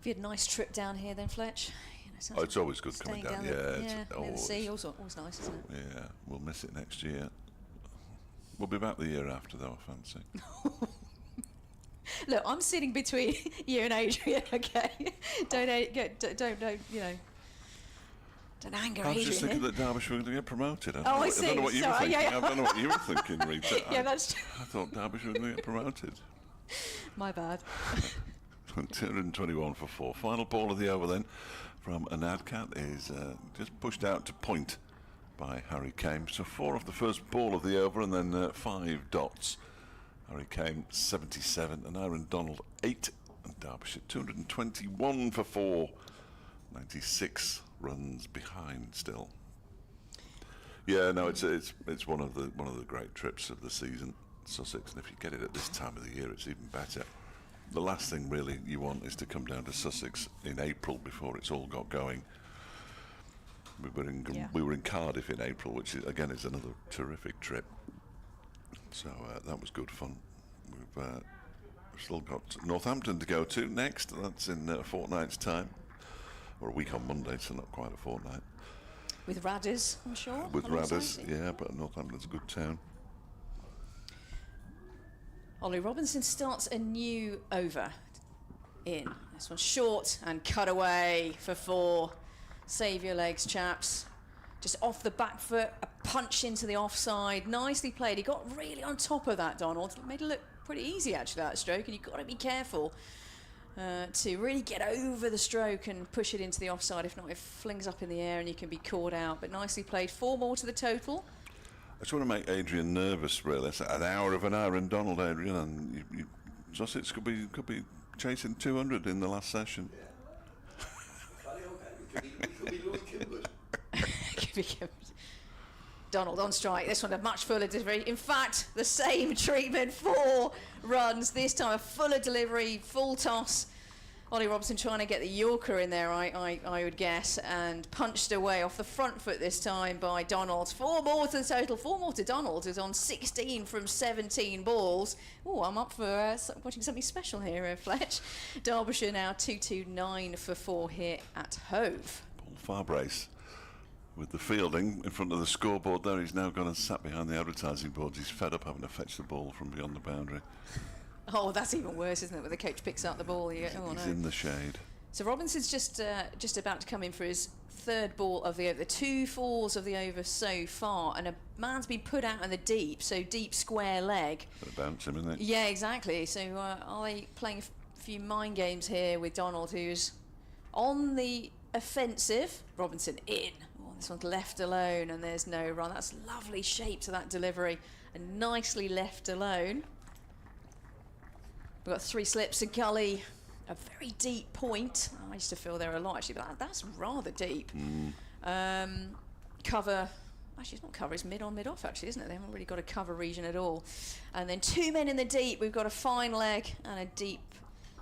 you had a nice trip down here then, Fletch? You know, it's always good coming down. It's always the sea, always nice, isn't it? Yeah, we'll miss it next year. We'll be back the year after, though, I fancy. Look, I'm sitting between you and Adrian, okay? Don't you know, don't anger Adrian. I was just thinking that Derbyshire were going to get promoted. I see. I don't know what you were thinking. Yeah. I don't know what you were thinking, Rita. Yeah, that's true. I thought Derbyshire were going to get promoted. My bad. 221 for 4. Final ball of the over then from an Adcat is just pushed out to point by Harry Kane. So 4 off the first ball of the over, and then 5 dots. Harry Kane 77 and Aaron Donald 8, and Derbyshire 221 for 4, 96 runs behind still. Yeah, no, it's one of the great trips of the season, Sussex, and if you get it at this time of the year, it's even better. The last thing really you want is to come down to Sussex in April before it's all got going. We were in Cardiff in April, which is, again, is another terrific trip. So that was good fun. We've still got Northampton to go to next. That's in a fortnight's time, or a week on Monday, so not quite a fortnight. With Radders, I'm sure. With Radders, yeah, but Northampton's a good town. Ollie Robinson starts a new over in. This one's short and cut away for 4. Save your legs, chaps. just off the back foot, a punch into the offside. Nicely played. He got really on top of that, Donald. Made it look pretty easy, actually, that stroke, and you've got to be careful to really get over the stroke and push it into the offside. If not, it flings up in the air and you can be caught out. But nicely played. 4 more to the total. I just want to make Adrian nervous, really. It's an hour of an hour in Donald, Adrian, and Sussex could be chasing 200 in the last session. Donald on strike. This one a much fuller delivery. In fact, the same treatment. 4 runs. This time a fuller delivery, full toss. Ollie Robinson trying to get the Yorker in there, I would guess, and punched away off the front foot this time by Donald. 4 more to the total. 4 more to Donald, who's on 16 from 17 balls. Oh, I'm up for watching something special here, Fletch. Derbyshire now 229 for 4 here at Hove. Paul Farbrace with the fielding in front of the scoreboard there. He's now gone and sat behind the advertising boards. He's fed up having to fetch the ball from beyond the boundary. Oh, that's even worse, isn't it? When the coach picks up the ball, you go, oh no. He's in the shade. So Robinson's just about to come in for his 3rd ball of the over. The 2 fours of the over so far, and a man's been put out in the deep, so deep square leg. Got to bounce him, isn't it? Yeah, exactly. So are they playing a few mind games here with Donald, who's on the offensive? Robinson in. Oh, this one's left alone, and there's no run. That's lovely shape to that delivery, and nicely left alone. We've got 3 slips, a gully, a very deep point. I used to feel there a lot, actually, but that's rather deep. Cover, actually it's not cover, it's mid on, mid off, actually, isn't it? They haven't really got a cover region at all. And then 2 men in the deep. We've got a fine leg and a deep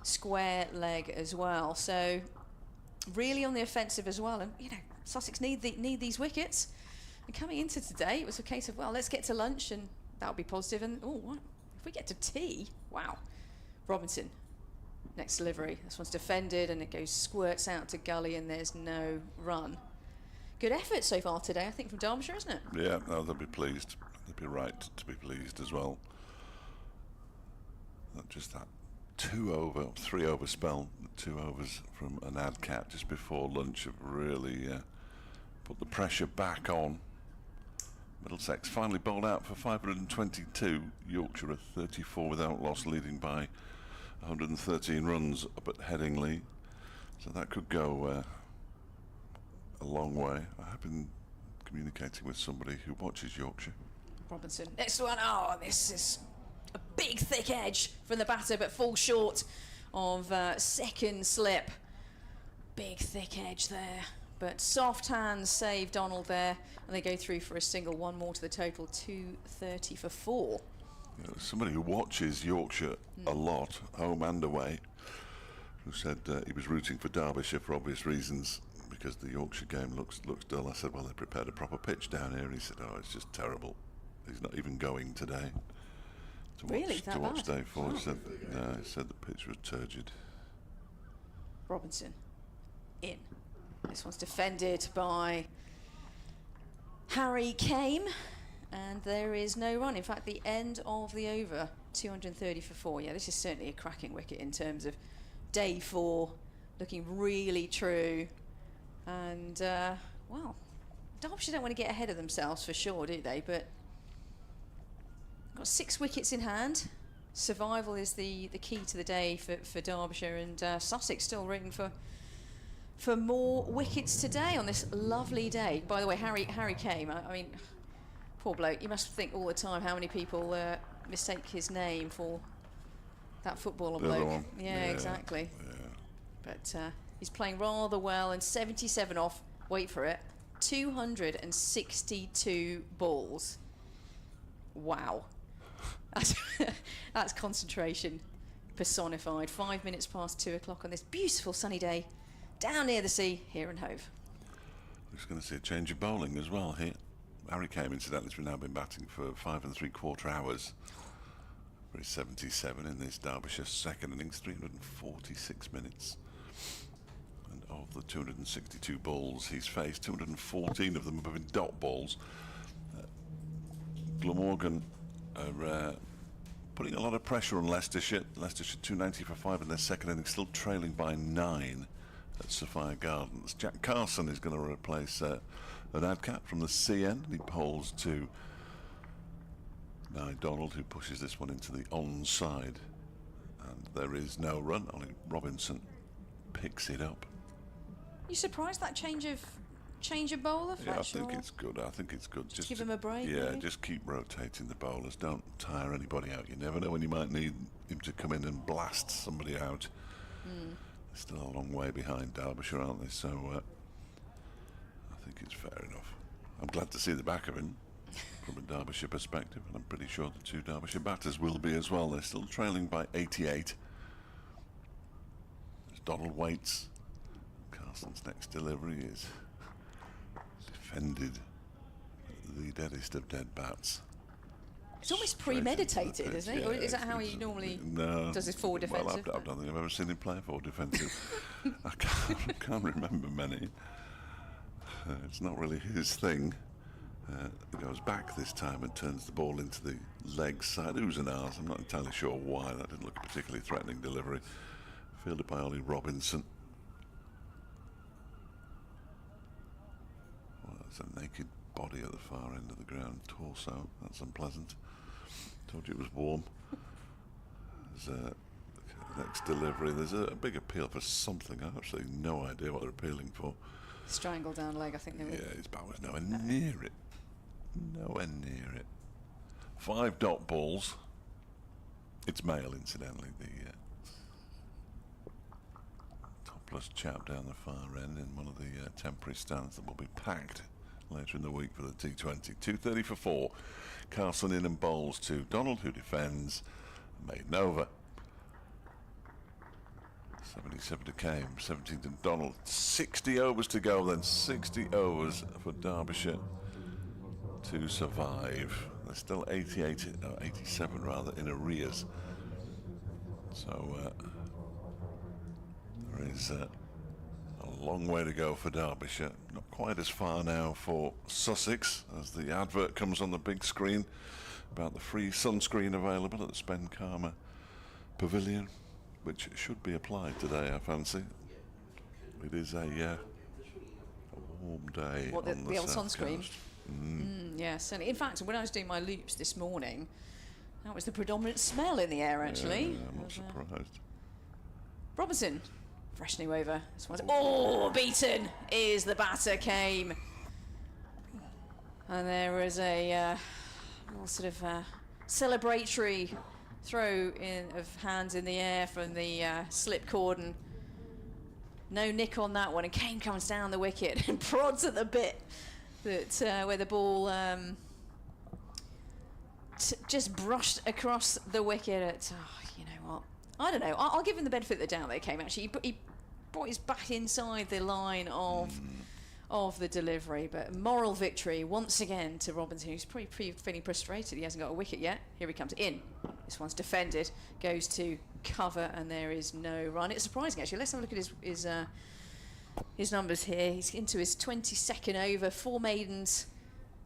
square leg as well. So really on the offensive as well. And, you know, Sussex need these wickets. And coming into today, it was a case of, well, let's get to lunch and that'll be positive. And, oh, what? If we get to tea, wow. Robinson, next delivery. This one's defended and it goes squirts out to gully and there's no run. Good effort so far today, I think, from Derbyshire, isn't it? Yeah, no, they'll be pleased. They'll be right to be pleased as well. Not just that 2 over, 3 over spell, 2 overs from an ad cat just before lunch have really put the pressure back on. Middlesex finally bowled out for 522. Yorkshire at 34 without loss, leading by 113 runs up at Headingley. So that could go a long way. I have been communicating with somebody who watches Yorkshire. Robinson. Next one. Oh, this is a big thick edge from the batter, but falls short of 2nd slip. Big thick edge there. But soft hands save Donald there, and they go through for a single. 1 more to the total, 230 for 4. You know, somebody who watches Yorkshire a lot, home and away, who said he was rooting for Derbyshire for obvious reasons because the Yorkshire game looks dull. I said, well, they prepared a proper pitch down here, and he said, oh, it's just terrible. He's not even going today to watch day 4. He said the pitch was turgid. Robinson in. This one's defended by Harry Kame, and there is no run. In fact, the end of the over, 230 for 4. Yeah, this is certainly a cracking wicket in terms of day 4, looking really true. And, well, Derbyshire don't want to get ahead of themselves for sure, do they? But got 6 wickets in hand. Survival is the key to the day for Derbyshire, and Sussex still rooting for more wickets today on this lovely day. By the way, Harry Kame, I mean, poor bloke, you must think all the time how many people mistake his name for that footballer bloke. Yeah, exactly. Yeah. But he's playing rather well, and 77 off, wait for it, 262 balls. Wow. That's concentration personified. 5 minutes past 2 o'clock on this beautiful sunny day down near the sea here in Hove. We're just going to see a change of bowling as well here. Harry Kame, incidentally, has now been batting for 5 3/4 hours. For his 77 in this Derbyshire second innings, 346 minutes. And of the 262 balls he's faced, 214 of them have been dot balls. Glamorgan are putting a lot of pressure on Leicestershire. Leicestershire 290 for 5 in their second innings, still trailing by 9 at Sophia Gardens. Jack Carson is going to replace an ad cap from the CN. He bowls to now Donald, who pushes this one into the onside. And there is no run. Only Robinson picks it up. You surprised that change of bowler? Yeah, I think it's good. I think it's good. Just give him a break. Yeah, maybe? just keep rotating the bowlers. Don't tire anybody out. You never know when you might need him to come in and blast somebody out. They're still a long way behind Derbyshire, aren't they? So I think it's fair enough. I'm glad to see the back of him from a Derbyshire perspective, and I'm pretty sure the two Derbyshire batters will be as well. They're still trailing by 88. As Donald waits, Carson's next delivery is defended the deadest of dead bats. It's almost premeditated, isn't it? Or is that how he normally does his forward defensive? Well, I don't think I've ever seen him play forward defensive. I can't remember many. It's not really his thing. He goes back this time and turns the ball into the leg side. Who's an arse? I'm not entirely sure why. That didn't look a particularly threatening delivery. Fielded by Ollie Robinson. Well, that's a naked body at the far end of the ground. Torso. That's unpleasant. Told you it was warm. There's next delivery. There's a big appeal for something. I have absolutely no idea what they're appealing for. Strangle down leg, I think they were. Yeah, his bat was nowhere near it. Nowhere near it. 5 dot balls. It's male, incidentally. The topless chap down the far end in one of the temporary stands that will be packed later in the week for the T20. 2:30 for 4. Carson in and bowls to Donald, who defends. Maiden over. 77 to Kame, 17 to Donald. 60 overs to go then. 60 overs for Derbyshire to survive. They're still 87 rather, in arrears. So there is a long way to go for Derbyshire. Not quite as far now for Sussex, as the advert comes on the big screen about the free sunscreen available at the Spen Karma Pavilion, which should be applied today, I fancy. It is a warm day. What, on the old south sunscreen? coast. Yeah, certainly. In fact, when I was doing my loops this morning, that was the predominant smell in the air, actually. Yeah, I'm not surprised. Robinson, freshening over. This one's beaten is the batter, Kame. And there is a little sort of celebratory throw in of hands in the air from the slip cordon. No nick on that one, and Kane comes down the wicket and prods at the bit that where the ball just brushed across the wicket. At you know what? I don't know. I'll give him the benefit of the doubt. That Kame actually he brought his bat inside the line of the delivery, but moral victory once again to Robinson, who's pretty feeling frustrated. He hasn't got a wicket yet. Here he comes in. This one's defended, goes to cover, and there is no run. It's surprising, actually. Let's have a look at his numbers here. He's into his 22nd over, 4 maidens,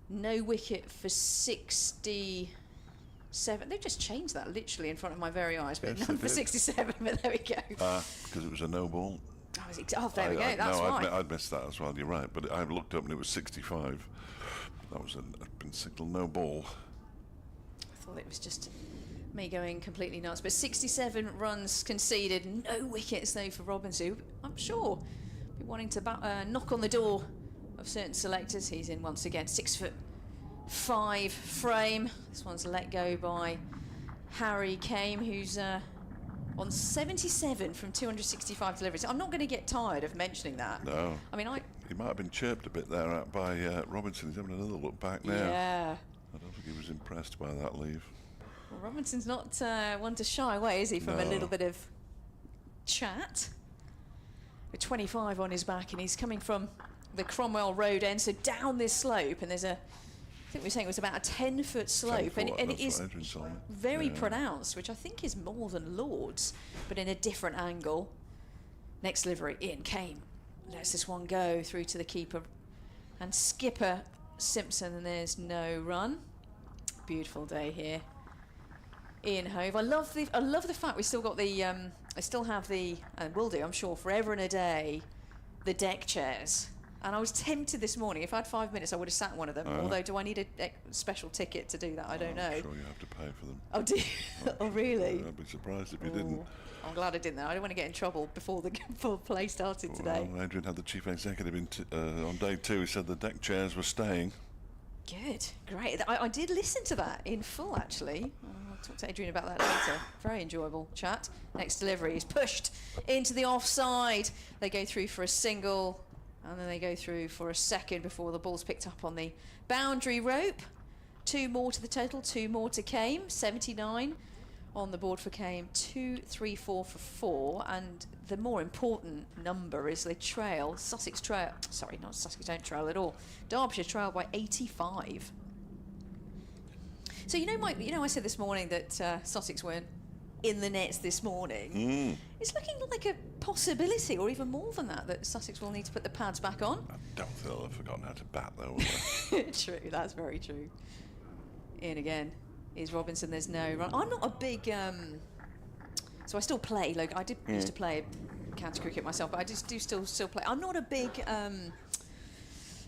no wicket for 67. They've just changed that literally in front of my very eyes, but Yes, none for 67. But there we go. Because it was a no ball. There we go. That's right. I'd missed that as well. You're right, but I looked up and it was 65. That was been signalled no ball. I thought it was just me going completely nuts. But 67 runs conceded, no wickets though for Robinson, who I'm sure be wanting to knock on the door of certain selectors. He's in once again, 6'5" frame. This one's let go by Harry Kame, who's on 77 from 265 deliveries. I'm not going to get tired of mentioning that. No. I mean, He might have been chirped a bit there by Robinson. He's having another look back now. Yeah. I don't think he was impressed by that leave. Well, Robinson's not one to shy away, is he, from a little bit of chat? With 25 on his back, and he's coming from the Cromwell Road end, so down this slope, and there's I think we were saying it was about a 10-foot slope, and it is very pronounced, which I think is more than Lord's, but in a different angle. Next delivery, Ian Kane lets this one go through to the keeper and skipper Simpson, and there's no run. Beautiful day here in Hove. I love the fact we still got the I still have the, and will do, I'm sure, forever and a day, the deck chairs And I was tempted this morning. If I had 5 minutes, I would have sat one of them. Although, do I need a special ticket to do that? I don't know. I'm sure you have to pay for them. Oh, do you? Oh, really? I'd be surprised if you didn't. I'm glad I didn't. I don't want to get in trouble before the play started today. Well, Adrian had the chief executive on day 2. He said the deck chairs were staying. Good, great. I did listen to that in full, actually. I'll talk to Adrian about that later. Very enjoyable chat. Next delivery is pushed into the offside. They go through for a single, and then they go through for a second before the ball's picked up on the boundary rope. 2 more to the total, 2 more to Came. 79 on the board for Came, 2, 3, 4 for 4, and the more important number is the trail. Sussex trail, sorry, not Sussex don't trail at all. Derbyshire trail by 85. So I said this morning that Sussex weren't in the nets this morning. It's looking like a possibility, or even more than that Sussex will need to put the pads back on. I don't think they'll have forgotten how to bat, though, will they? True, that's very true. In again is Robinson. There's no run. I'm not a big. So I still play. Like I did used to play county cricket myself, but I just do still play. I'm not a big,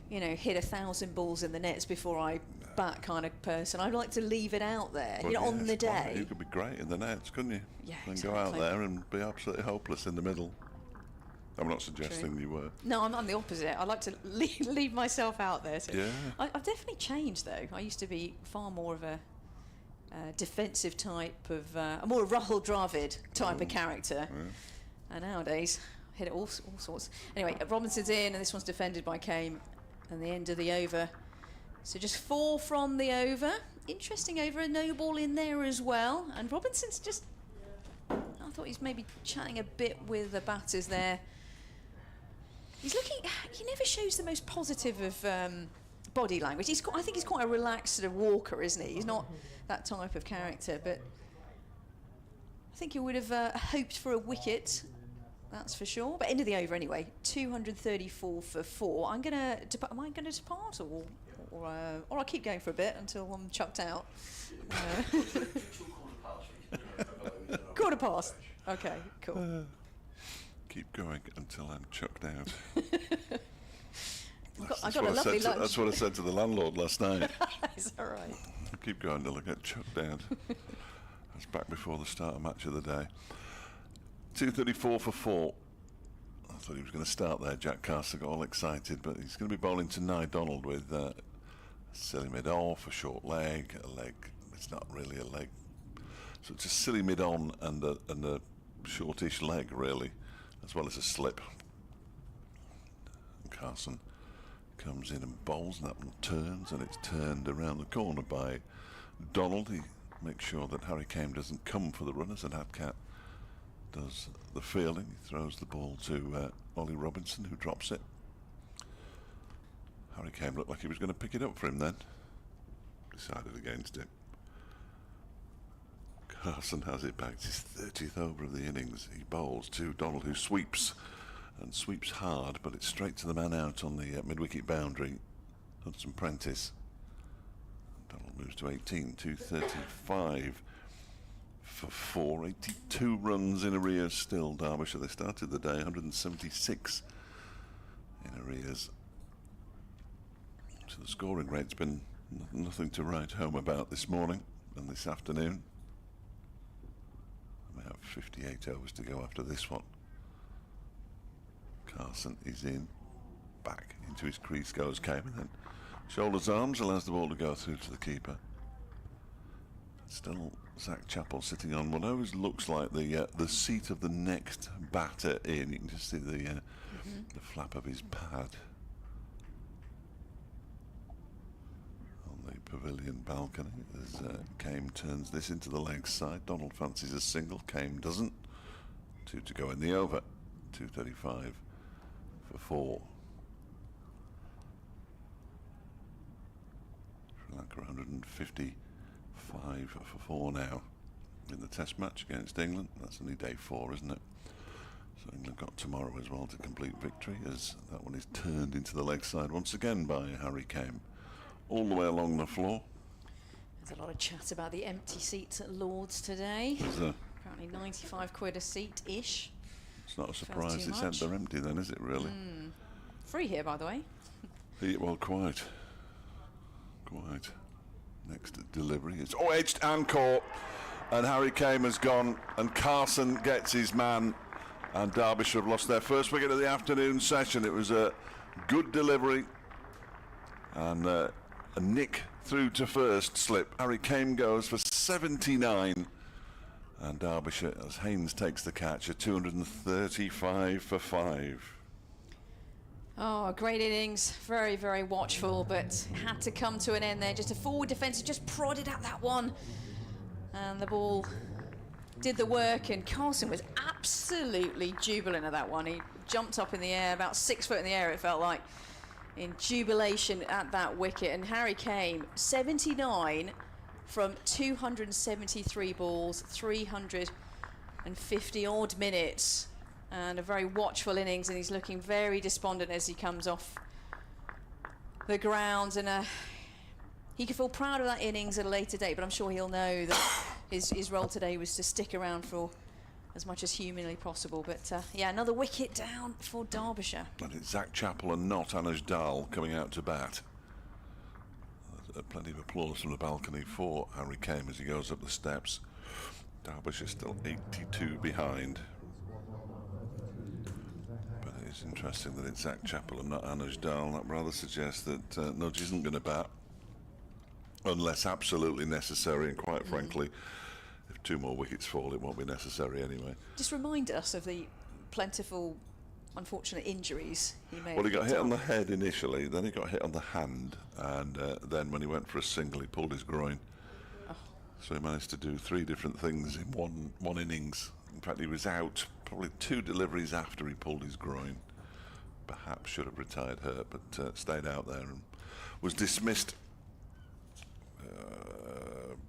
hit 1,000 balls in the nets before I bat kind of person. I like to leave it out there, Well, on the day. You could be great in the nets, couldn't you? Yeah, And go out exactly. there and be absolutely hopeless in the middle. I'm not suggesting you were. No, I'm the opposite. I like to leave myself out there. So Yeah. I've definitely changed though. I used to be far more of a defensive type of, a more Rahul Dravid type of character. And nowadays, I hit it all sorts. Anyway, Robinson's in, and this one's defended by Came, and the end of the over. So just 4 from the over. Interesting over, a no ball in there as well. And Robinson's just, I thought he's maybe chatting a bit with the batters there. He's looking, he never shows the most positive of body language. I think he's quite a relaxed sort of walker, isn't he? He's not that type of character, but I think he would have hoped for a wicket, that's for sure. But end of the over anyway, 234 for 4. Am I going to depart, or I'll keep going for a bit until I'm chucked out? Quarter past. Okay, cool. Keep going until I'm chucked out. I got a lovely lunch. That's what I said to the landlord last night. Is that right? Keep going until I get chucked out. That's back before the start of match of the day. 234 for 4. I thought he was going to start there. Jack Carter got all excited, but he's going to be bowling to Nye Donald with a silly mid-off, a short leg, a leg. It's not really a leg. So it's a silly mid-on and a shortish leg, really, as well as a slip. And Carson comes in and bowls, and that one turns, and it's turned around the corner by Donald. He makes sure that Harry Came doesn't come for the runners, and Hadcat does the fielding. He throws the ball to Ollie Robinson, who drops it. Harry Came looked like he was going to pick it up for him then. Decided against it. Carson has it back. It's his 30th over of the innings. He bowls to Donald, who sweeps, and sweeps hard, but it's straight to the man out on the mid-wicket boundary. Hudson Prentice. Donald moves to 18, 235 for 4. 82 runs in arrears still, Derbyshire. They started the day 176 in arrears. So the scoring rate's been nothing to write home about this morning and this afternoon. We have 58 overs to go after this one. Carson is in, back into his crease goes Came, and then shoulders arms, allows the ball to go through to the keeper. Still Zach Chappell sitting on what always looks like the seat of the next batter in. You can just see the flap of his pad on the pavilion balcony as Came turns this into the leg side. Donald fancies a single, Came doesn't. 2 to go in the over. 235 for 4. Sri Lanka 155 for 4 now in the test match against England. That's only day 4, isn't it? So England got tomorrow as well to complete victory, as that one is turned into the leg side once again by Harry Came. All the way along the floor. There's a lot of chat about the empty seats at Lord's today. Apparently 95 quid a seat-ish. It's not a Feels surprise too it's much. they're empty then, is it really? Free here, by the way. Well, quite. Next delivery. It's edged and caught. And Harry Kane has gone. And Carson gets his man. And Derbyshire have lost their first wicket of the afternoon session. It was a good delivery. And a nick through to first slip. Harry Kane goes for 79. And Derbyshire, as Haynes takes the catch, at 235 for 5. Oh, great innings. Very, very watchful, but had to come to an end there. Just a forward defence just prodded at that one. And the ball did the work, and Carson was absolutely jubilant at that one. He jumped up in the air, about 6 foot in the air, it felt like, in jubilation at that wicket. And Harry Kane, 79 from 273 balls, 350 odd minutes. And a very watchful innings, and he's looking very despondent as he comes off the ground. And he could feel proud of that innings at a later date, but I'm sure he'll know that his role today was to stick around for as much as humanly possible. But yeah, another wicket down for Derbyshire. And it's Zach Chappell and not Anuj Dal coming out to bat. There's plenty of applause from the balcony for Harry Kane as he goes up the steps. Derbyshire still 82 behind. But it is interesting that it's Zach Chappell and not Anuj Dal. That rather suggests that Nudge isn't going to bat unless absolutely necessary, and quite frankly, if 2 more wickets fall, it won't be necessary anyway. Just remind us of the plentiful, unfortunate injuries he may have. Well, he got hit on the head initially, then he got hit on the hand, and then when he went for a single, he pulled his groin. Oh. So he managed to do 3 different things in one innings. In fact, he was out probably 2 deliveries after he pulled his groin. Perhaps should have retired hurt, but stayed out there and was dismissed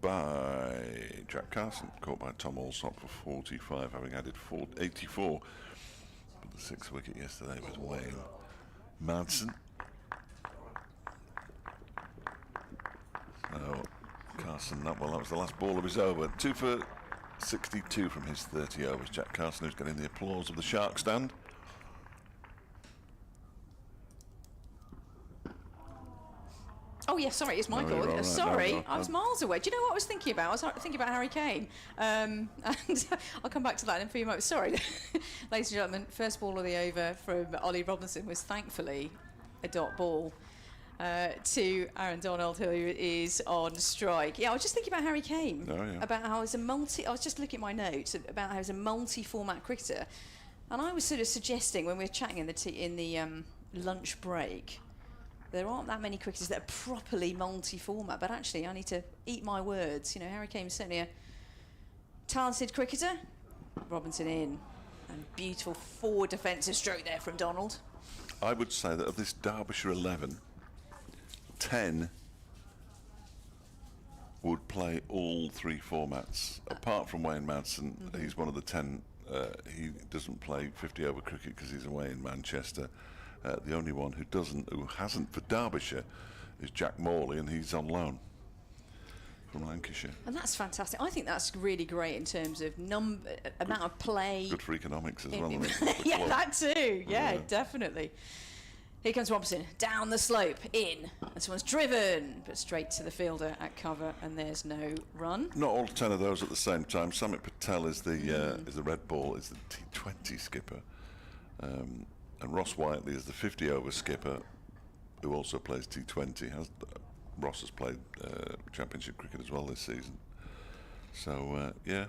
by Jack Carson, caught by Tom Alsop for 45, having added 84. But the 6th wicket yesterday was Wayne Madsen. So Carson, that was the last ball of his over. 2 for 62 from his 30 overs. Jack Carson, who's getting the applause of the Shark stand. Oh, yeah, sorry, it's my call. Right. Sorry, No. I was miles away. Do you know what I was thinking about? I was thinking about Harry Kane. And I'll come back to that in a few moments. Sorry. Ladies and gentlemen, first ball of the over from Ollie Robinson was thankfully a dot ball to Aaron Donald, who is on strike. Yeah, I was just thinking about Harry Kane. Oh, yeah. About how he's I was just looking at my notes about how he's a multi-format cricketer. And I was sort of suggesting when we were chatting in the lunch break, there aren't that many cricketers that are properly multi-format, but actually I need to eat my words. You know, Harry Kane is certainly a talented cricketer. Robinson in, and beautiful forward defensive stroke there from Donald. I would say that of this Derbyshire 11, 10 would play all 3 formats. Apart from Wayne Madsen, he's one of the 10. He doesn't play 50 over cricket because he's away in Manchester. The only one who hasn't for Derbyshire is Jack Morley, and he's on loan from Lancashire. And that's fantastic. I think that's really great in terms of amount of play. Good for economics as well. Yeah, that too. Yeah, definitely. Here comes Robinson, down the slope, in. This one's driven, but straight to the fielder at cover, and there's no run. Not all 10 of those at the same time. Samit Patel is the red ball, is the T20 skipper. And Ross Whiteley is the 50 over skipper, who also plays T20. Ross has played championship cricket as well this season. So yeah,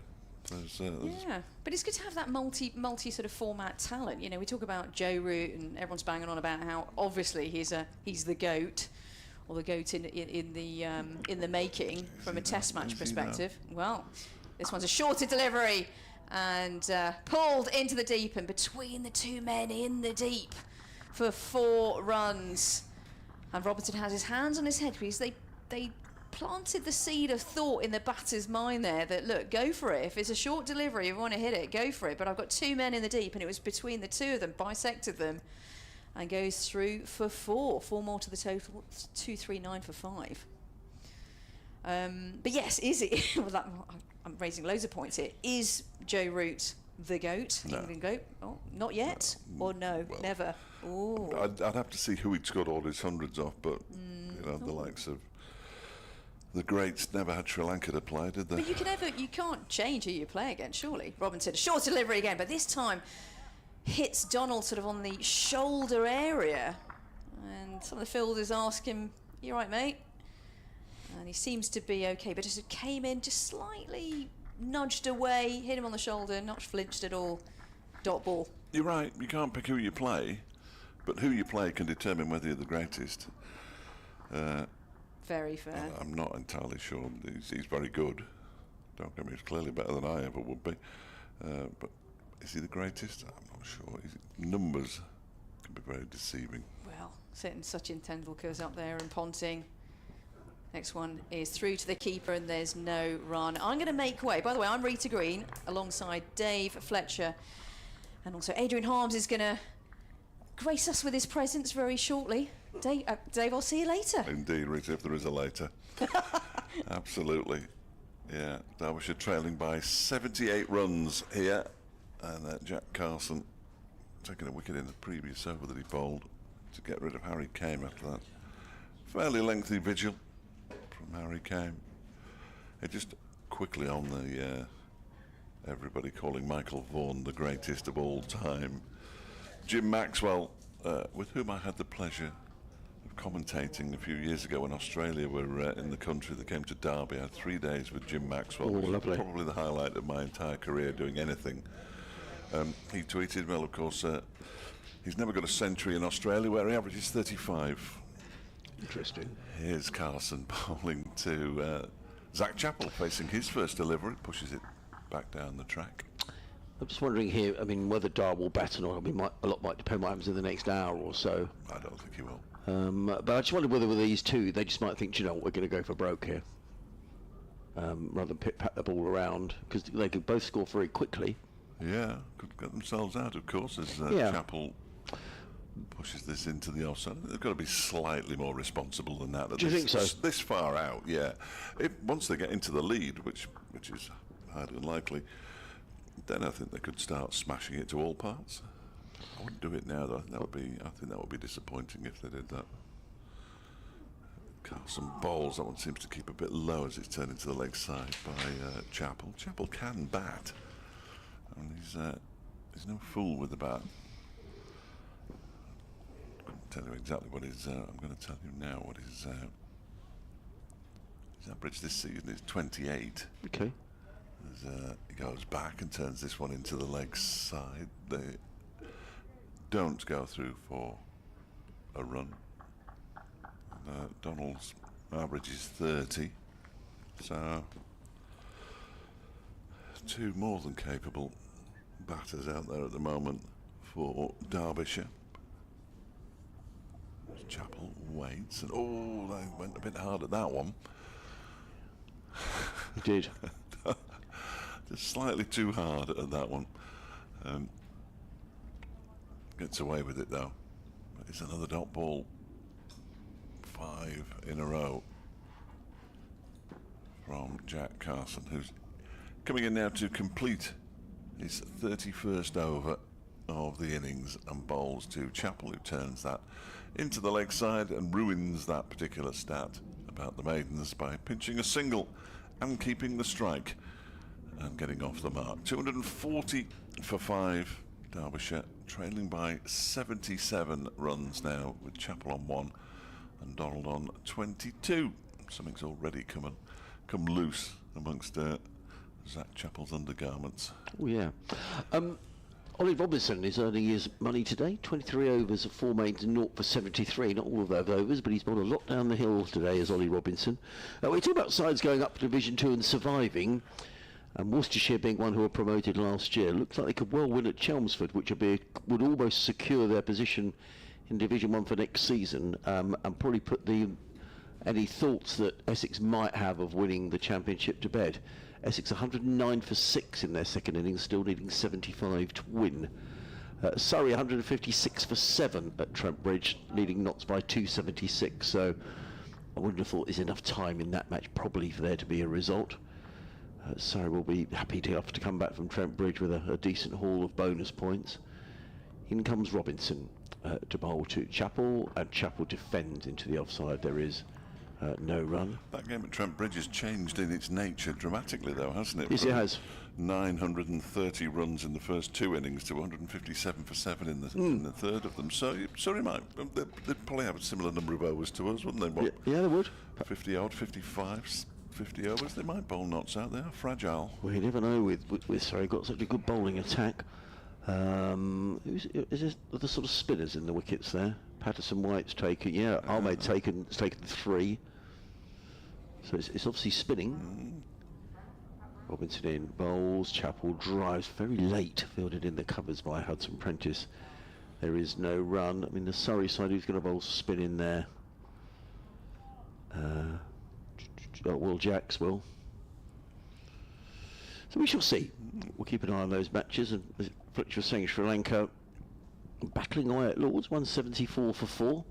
there's yeah, but it's good to have that multi sort of format talent. You know, we talk about Joe Root, and everyone's banging on about how obviously he's the GOAT, or the GOAT in the making from a Test match perspective. Well, this one's a shorter delivery. And pulled into the deep, and between the 2 men in the deep for 4 runs. And Robinson has his hands on his head because they planted the seed of thought in the batter's mind there that, look, go for it. If it's a short delivery, if you want to hit it, go for it. But I've got 2 men in the deep, and it was between the 2 of them, bisected them, and goes through for 4. 4 more to the total, 2, 3, 9 for 5. But yes, is it? Well, I'm raising loads of points here. Is Joe Root the GOAT, No. England GOAT? Oh, not yet, or no, well, never. Ooh. I'd have to see who he'd scored all his hundreds off, but you know, the likes of the greats never had Sri Lanka to play, did they? But you can't change who you play against, surely. Robinson, short delivery again, but this time hits Donald sort of on the shoulder area. And some of the fielders ask him, "You all right, mate?" And he seems to be okay, but just came in, just slightly nudged away, hit him on the shoulder, not flinched at all. Dot ball. You're right, you can't pick who you play, but who you play can determine whether you're the greatest. Very fair. I'm not entirely sure. He's very good. Don't get me, he's clearly better than I ever would be. But is he the greatest? I'm not sure. Numbers can be very deceiving. Well, sitting Sachin Tendulkar's up there and Ponting. Next one is through to the keeper and there's no run. I'm going to make way. By the way, I'm Rita Green alongside Dave Fletcher. And also Adrian Harms is going to grace us with his presence very shortly. Dave, I'll see you later. Indeed, Rita, if there is a later. Absolutely. Yeah, Derbyshire trailing by 78 runs here. And Jack Carson taking a wicket in the previous over that he bowled to get rid of Harry Kame after that fairly lengthy vigil from Harry Kame. It just quickly on the everybody calling Michael Vaughan the greatest of all time. Jim Maxwell, with whom I had the pleasure of commentating a few years ago when Australia were in the country. They came to Derby. I had 3 days with Jim Maxwell. Oh, lovely. Probably the highlight of my entire career doing anything. He tweeted, well, of course, he's never got a century in Australia where he averages 35. Interesting. Here's Carson bowling to Zach Chappell, facing his first delivery, pushes it back down the track. I'm just wondering here, I mean, whether Dar will bat or not. I mean, a lot might depend what happens in the next hour or so. I don't think he will. But I just wonder whether with these two, they just might think, you know, we're going to go for broke here. Rather than pat the ball around, because they could both score very quickly. Yeah, could get themselves out, of course, as Yeah. Chappell pushes this into the offside. They've got to be slightly more responsible than that. Do you think so? This far out, yeah. Once they get into the lead, which is highly unlikely, then I think they could start smashing it to all parts. I wouldn't do it now, though. I think that would be disappointing if they did that. Carson bowls. That one seems to keep a bit low as it's turned into the leg side by Chappell. Chappell can bat. And he's no fool with the bat. I couldn't tell you exactly what his. I'm going to tell you now what his average this season is 28. Okay. As he goes back and turns this one into the leg side. They don't go through for a run. Donald's average is 30. So two more than capable batters out there at the moment for Derbyshire. Chappell waits, and they went a bit hard at that one. He did. Just slightly too hard at that one. Gets away with it though. It's another dot ball. 5 in a row from Jack Carson, who's coming in now to complete his 31st over of the innings and bowls to Chappell, who turns that into the leg side and ruins that particular stat about the maidens by pinching a single and keeping the strike and getting off the mark. 240 for 5, Derbyshire trailing by 77 runs now, with Chappell on 1 and Donald on 22. Something's already come loose amongst Zach Chappell's undergarments. Oh, yeah. Ollie Robinson is earning his money today. 23 overs of 4 mains and 0 for 73. Not all of those overs, but he's bowled a lot down the hill today as Ollie Robinson. We talk about sides going up to Division 2 and surviving. And Worcestershire being one who were promoted last year. Looks like they could well win at Chelmsford, which would almost secure their position in Division 1 for next season, and probably put any thoughts that Essex might have of winning the championship to bed. Essex 109 for 6 in their second innings, still needing 75 to win. Surrey 156 for 7 at Trent Bridge, leading Notts by 276. So I wouldn't have thought there's enough time in that match probably for there to be a result. Surrey will be happy to come back from Trent Bridge with a decent haul of bonus points. In comes Robinson. to bowl to Chappell, and Chappell defends into the offside. There is no run. That game at Trent Bridge has changed in its nature dramatically, though, hasn't it? Yes, it has. 930 runs in the first 2 innings to 157 for 7 in the third of them. So sorry, Mike, they'd probably have a similar number of overs to us, wouldn't they? What, Yeah, they would. 50 odd, 55, 50 overs. They might bowl knots out there. Fragile. Well, you never know with Surrey. Got such a good bowling attack. Is this the sort of spinners in the wickets there? Patterson White's taken. Yeah, Ahmed's taken 3. So it's obviously spinning. Robinson in, bowls, Chappell drives very late, fielded in the covers by Hudson Prentice. There is no run. I mean, the Surrey side, who's going to bowl spin in there? Will Jacks will. So we shall see. We'll keep an eye on those matches. And as Fletcher was saying, Sri Lanka battling away at Lords, 174 for 4.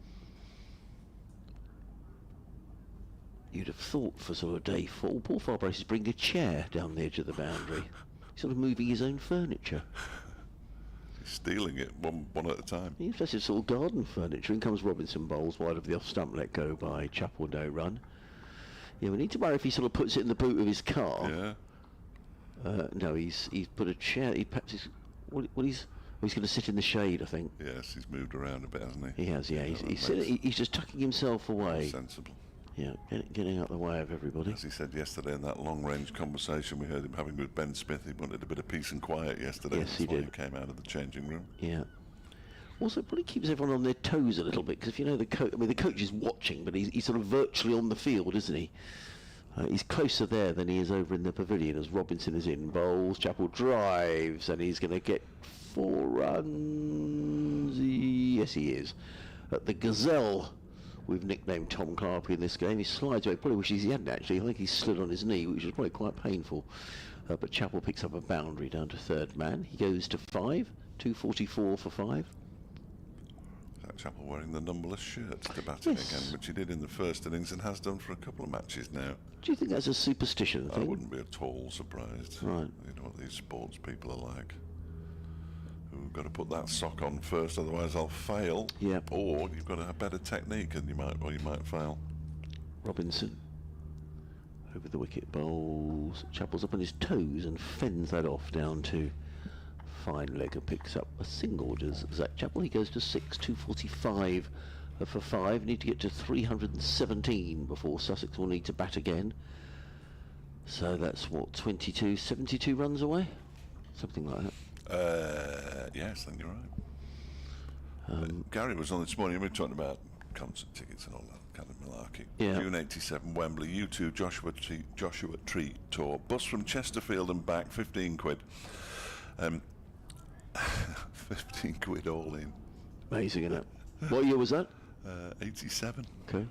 You'd have thought for sort of day 4, Paul Farbrace is bringing a chair down the edge of the boundary. He's sort of moving his own furniture. He's stealing it one at a time. He's just sort of garden furniture. In comes Robinson, bowls wide of the off stump, let go by Chappell, no run. Yeah, we need to worry if he sort of puts it in the boot of his car. Yeah. No, he's put a chair. He's going to sit in the shade, I think. Yes, he's moved around a bit, hasn't he? He has, yeah. He's just tucking himself away. Sensible. Yeah, getting out of the way of everybody. As he said yesterday in that long-range conversation we heard him having with Ben Smith, he wanted a bit of peace and quiet yesterday. Yes, he did. He came out of the changing room. Yeah. Also, it probably keeps everyone on their toes a little bit, because if you know the coach, I mean, the coach is watching, but he's sort of virtually on the field, isn't he? He's closer there than he is over in the pavilion as Robinson is in, bowls, Chappell drives, and he's going to get 4 runs. Yes, he is. At the Gazelle, we've nicknamed Tom Clarke in this game. He slides away, probably wishes he hadn't actually. I think he slid on his knee, which was probably quite painful. But Chappell picks up a boundary down to third man. He goes to 5, 244 for 5. Chappell wearing the numberless shirts to bat Yes. again, which he did in the first innings and has done for a couple of matches now. Do you think that's a superstition I thing? wouldn't be at all surprised. Right. You know what these sports people are like. Who've got to put that sock on first, otherwise I'll fail. Yeah. Or you've got to have better technique and you might fail. Robinson over the wicket, bowls. Chappell's up on his toes and fends that off down to fine leg and picks up a single. Does Zach Chappell? He goes to 6, 245 for 5. Need to get to 317 before Sussex will need to bat again. So that's what, 22, 72 runs away, something like that. Yes, I think you're right. Gary was on this morning. We were talking about concert tickets and all that kind of malarkey. Yeah. June 87, Wembley, U2 Joshua Tree Tour. Bus from Chesterfield and back, 15 quid. 15 quid all in. Amazing, isn't it? What year was that? 87. Okay.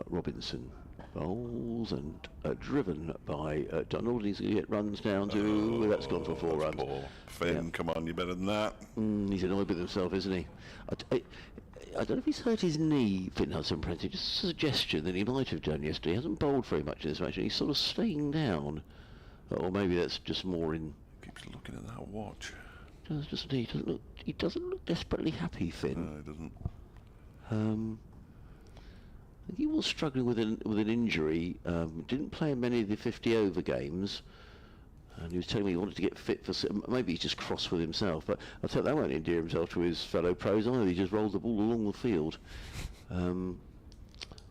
Robinson bowls and driven by Donald. He's going to get runs down to... that's gone for 4 That's runs. poor. Finn, Yeah. come on, you're better than that. He's annoyed with himself, isn't he? I don't know if he's hurt his knee, Finn Hudson Prentice. Just a suggestion that he might have done yesterday. He hasn't bowled very much in this match, and he's sort of staying down. Or maybe that's just more in... Keeps looking at that watch. He doesn't look desperately happy, Finn. No, he doesn't. I think he was struggling with an injury. Didn't play in many of the 50-over games, and he was telling me he wanted to get fit for... Maybe he's just cross with himself, but I'll tell you, that won't endear himself to his fellow pros either. He just rolled the ball along the field. And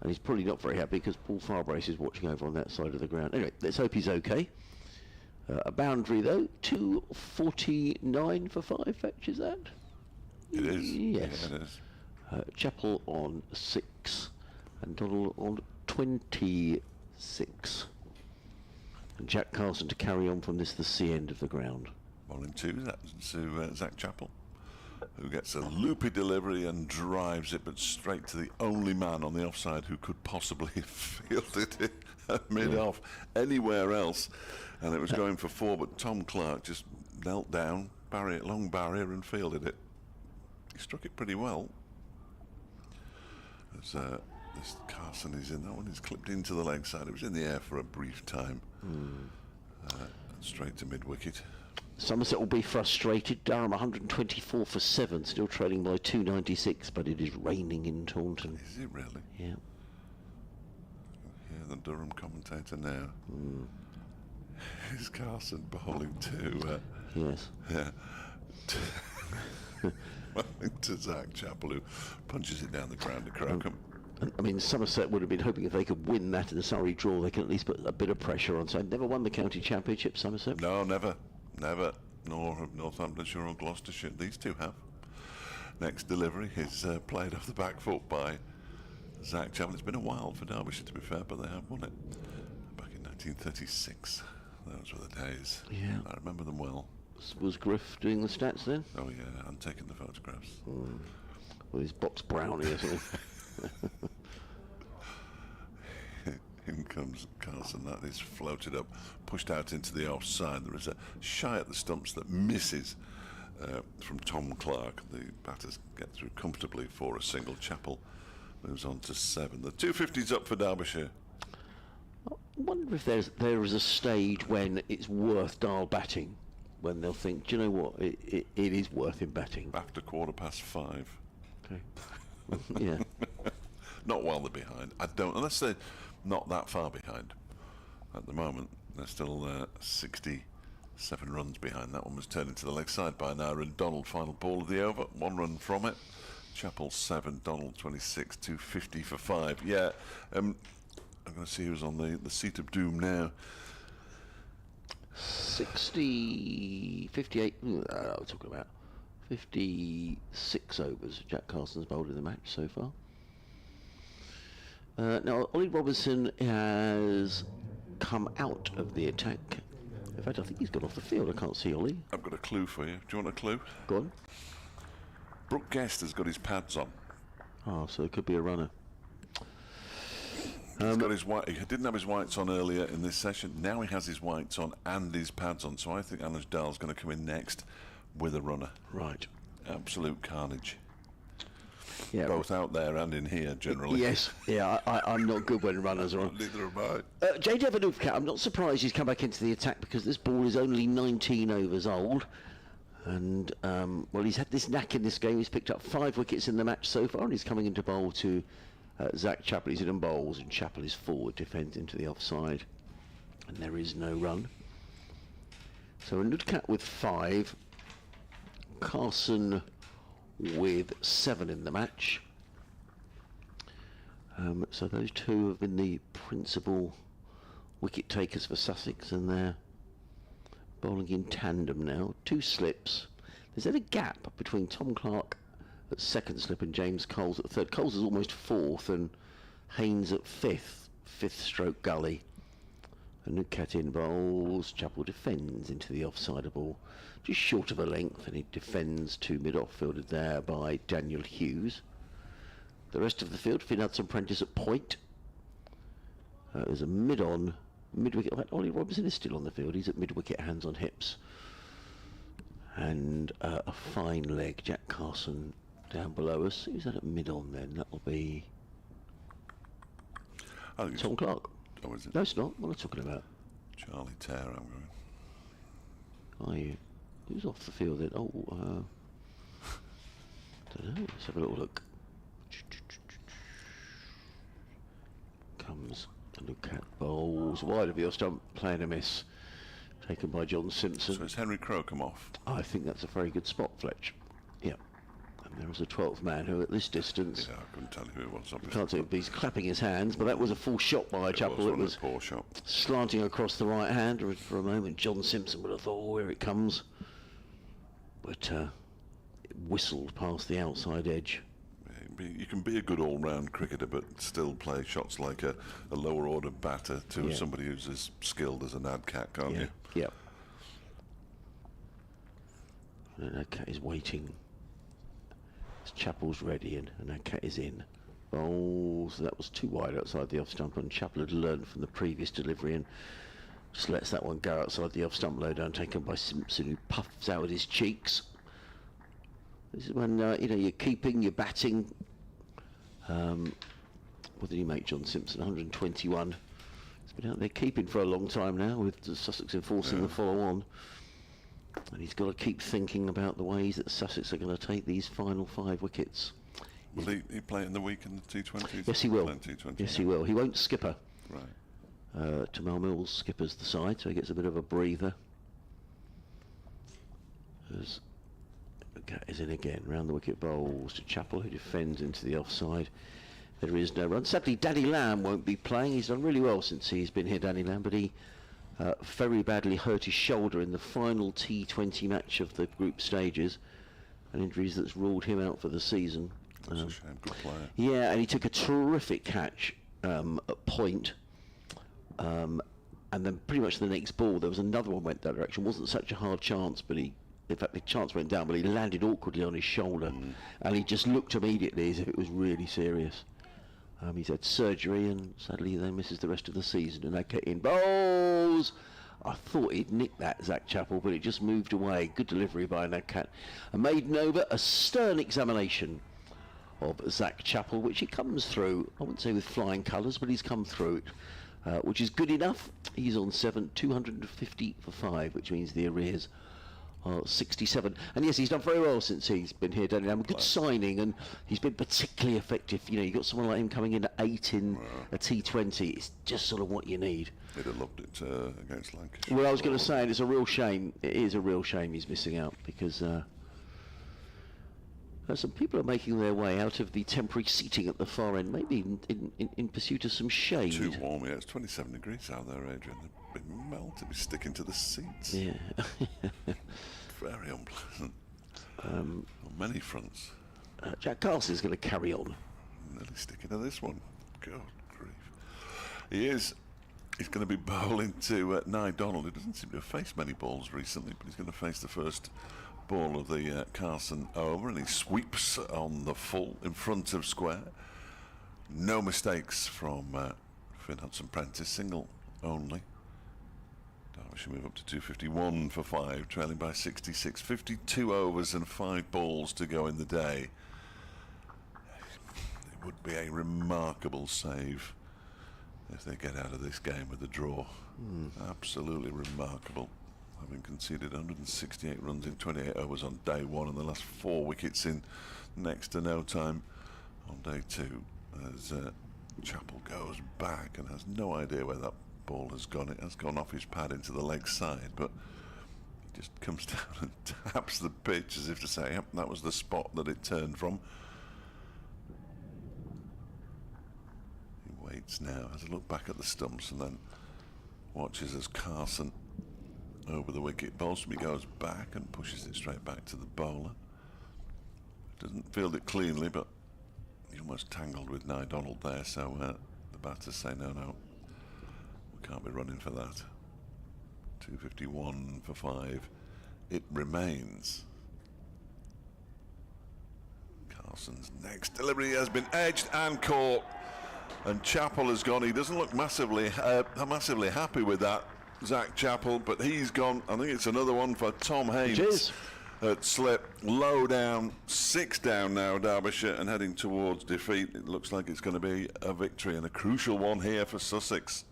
he's probably not very happy because Paul Farbrace is watching over on that side of the ground. Anyway, let's hope he's okay. A boundary, though, 249 for 5, fetches that? It is. Yes. Yeah, it is. Chappell on 6 and Donald on 26. And Jack Carson to carry on from this, the C end of the ground. Bowling 2, that's to Zach Chappell, who gets a loopy delivery and drives it, but straight to the only man on the offside who could possibly have fielded it mid-off anywhere else. And it was going for 4, but Tom Clarke just knelt down, long barrier, and fielded it. He struck it pretty well. As this Carson is in, that one is clipped into the leg side. It was in the air for a brief time. Straight to mid-wicket. Somerset will be frustrated. Durham 124 for 7, still trailing by 296, but it is raining in Taunton. Is it really? Yeah. Yeah, the Durham commentator now. Is Carson bowling to... Yes. Yeah. To Zach Chappell, who punches it down the ground to Crocombe. And, I mean, Somerset would have been hoping if they could win that in the Surrey draw, they can at least put a bit of pressure on. So never won the county championship, Somerset. No, never. Nor have Northamptonshire or Gloucestershire. These two have. Next delivery is played off the back foot by Zach Chappell. It's been a while for Derbyshire, to be fair, but they have won it back in 1936. Those were the days. Yeah. I remember them well. Was Griff doing the stats then? Oh yeah, I'm taking the photographs. With his box brownie or something. In comes Carson. That is floated up, pushed out into the offside. There is a shy at the stumps that misses from Tom Clark. The batters get through comfortably for a single. Chappell moves on to 7. The 250's up for Derbyshire. I wonder if there is a stage when it's worth Dial batting, when they'll think, do you know what, it is worth him batting. After 5:15. Okay. Yeah. Not while they're behind. I don't, unless they're not that far behind. At the moment, they're still 67 runs behind. That one was turned into the leg side by now. And Donald, final ball of the over, 1 run from it. Chappell 7, Donald 26, 250 for 5. Yeah, I'm going to see who's on the seat of doom now. 58, we're talking about 56 overs Jack Carson's bowled in the match so far. Now, Ollie Robinson has come out of the attack. In fact, I think he's gone off the field. I can't see Ollie. I've got a clue for you. Do you want a clue? Go on. Brooke Guest has got his pads on. Oh, so it could be a runner. He's got his white. He didn't have his whites on earlier in this session. Now he has his whites on and his pads on. So I think Anuj Dal's going to come in next with a runner. Right. Absolute carnage. Yeah. Both out there and in here, generally. Yes. Yeah, I'm not good when runners are on. Neither am I. J. Devonuvka, I'm not surprised he's come back into the attack because this ball is only 19 overs old. And, well, he's had this knack in this game. He's picked up 5 wickets in the match so far, and he's coming into bowl to Zach Chappell. He's in bowls, and Chappell is forward, defends into the offside. And there is no run. So a Nudcat with 5. Carson with 7 in the match. So those two have been the principal wicket takers for Sussex, and they're bowling in tandem now. 2 slips. There's then a gap between Tom Clark at 2nd slip and James Coles at 3rd. Coles is almost 4th and Haynes at 5th stroke gully. A Nudcat in bowls. Chappell defends into the offside ball, just short of a length, and he defends to mid-off, fielded there by Daniel Hughes. The rest of the field, Finn Hudson-Prentice at point. There's a mid-on, mid-wicket. In fact, Ollie Robinson is still on the field. He's at mid-wicket, hands on hips. And a fine leg, Jack Carson down below us. Who's that at mid-on then? That'll be Tom Clark. Oh, is it? No, it's not. What am I talking about? Charlie Terr, I'm going. Are you? Who's off the field then? Oh, don't know. Let's have a little look. Comes a Nudcat, bowls wide of your stump, playing a miss. Taken by John Simpson. So has Henry Crowe come off? I think that's a very good spot, Fletch. Yeah. And there was a 12th man who, at this distance, Yeah, I couldn't tell you who it was. can't tell if he's clapping his hands, but that was a full shot by Chappell. It was poor shot. slanting across the right hand. For a moment, John Simpson would have thought, oh, here it comes. But it whistled past the outside edge. You can be a good all-round cricketer, but still play shots like a lower order batter to somebody who's as skilled as a Nudcat, can't you? Yeah. And Nudcat is waiting. Chappell's ready, and Nudcat is in. Bowls. That was too wide outside the off stump, and Chappell had learned from the previous delivery and just lets that one go outside the off stump, low down, taken by Simpson, who puffs out his cheeks. This is when you're keeping, you're batting. What did he make, John Simpson? 121. He's been out there keeping for a long time now, with Sussex enforcing the follow-on. And he's got to keep thinking about the ways that Sussex are going to take these final 5 wickets. Will he play in the week in the T20s? Yes, he will. T20, Yes, he will. He won't skipper. Right. Tamal Mills skippers the side, so he gets a bit of a breather. As the cat is in again, round the wicket bowls to Chappell, who defends into the offside. There is no run. Sadly, Danny Lamb won't be playing. He's done really well since he's been here, Danny Lamb, but he very badly hurt his shoulder in the final T20 match of the group stages, an injury that's ruled him out for the season. That's a shame. Good player. Yeah, and he took a terrific catch at point. And then pretty much the next ball, there was another one went that direction. Wasn't such a hard chance, but in fact, the chance went down, but he landed awkwardly on his shoulder. And he just looked immediately as if it was really serious. He's had surgery, and sadly then misses the rest of the season. And they get in bowls. I thought he'd nicked that, Zach Chappell, but it just moved away. Good delivery by Nagcat. A maiden over, a stern examination of Zach Chappell, which he comes through, I wouldn't say with flying colours, but he's come through it, which is good enough. He's on 7, 250 for 5, which means the arrears are 67. And yes, he's done very well since he's been here, Danny Lamb. A good signing, and he's been particularly effective. You know, you've got someone like him coming in at 8 in a T20. It's just sort of what you need. He'd have loved it against Lancashire. Well, I was going to say, and it's a real shame. It is a real shame he's missing out, because some people are making their way out of the temporary seating at the far end, maybe in pursuit of some shade. Too warm, yeah. It's 27 degrees out there, Adrian. They've been melted. We're sticking to the seats. Yeah. Very unpleasant. On many fronts. Jack Carson's going to carry on. Nearly sticking to this one. God grief. He is. He's going to be bowling to Nye Donald. He doesn't seem to have faced many balls recently, but he's going to face the first ball of the Carson over, and he sweeps on the full in front of square. No mistakes from Finn Hudson-Prentice, single only. Derbyshire move up to 251 for 5, trailing by 66. 52 overs and 5 balls to go in the day. It would be a remarkable save if they get out of this game with a draw. Absolutely remarkable. Having conceded 168 runs in 28 overs on day 1 and the last 4 wickets in next to no time on day 2, as Chappell goes back and has no idea where that ball has gone. It has gone off his pad into the leg side, but he just comes down and taps the pitch as if to say, yep, that was the spot that it turned from. He waits now, has a look back at the stumps, and then watches as Carson over the wicket bowls him. He goes back and pushes it straight back to the bowler. Doesn't field it cleanly, but he almost tangled with Nye Donald there, so the batters say no, we can't be running for that. 251 for 5 it remains. Carson's next delivery has been edged and caught, and Chappell has gone. He doesn't look massively happy with that, Zach Chappell, but he's gone. I think it's another one for Tom Haynes at slip. Low down, 6 down now, Derbyshire, and heading towards defeat. It looks like it's going to be a victory, and a crucial one here for Sussex.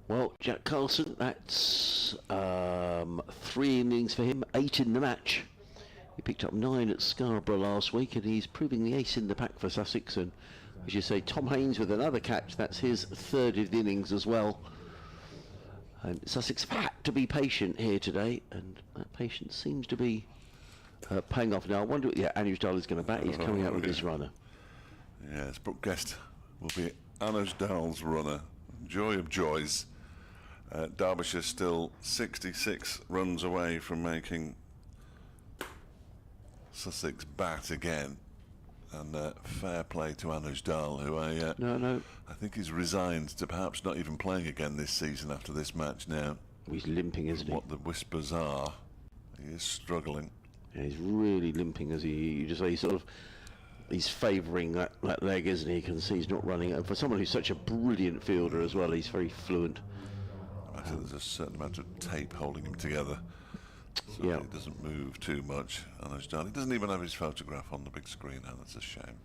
Well, Jack Carson, that's 3 innings for him, 8 in the match. He picked up 9 at Scarborough last week, and he's proving the ace in the pack for Sussex. And as you say, Tom Haynes with another catch. That's his 3rd of the innings as well. And Sussex have had to be patient here today, and that patience seems to be paying off now. I wonder what Anuj Dal is going to bat. He's coming out with his runner. Yes, Brooke Guest will be Anuj Dal's runner. Joy of joys. Derbyshire still 66 runs away from making Sussex bat again. And fair play to Anuj Dal, who I think he's resigned to perhaps not even playing again this season after this match now. He's limping, isn't he? What the whispers are, he is struggling. Yeah, he's really limping, as you just say. He's favouring that leg, isn't he? You can see he's not running. And for someone who's such a brilliant fielder as well, he's very fluent. There's a certain amount of tape holding him together, so he doesn't move too much. Anuj Dal, he doesn't even have his photograph on the big screen now. That's a shame.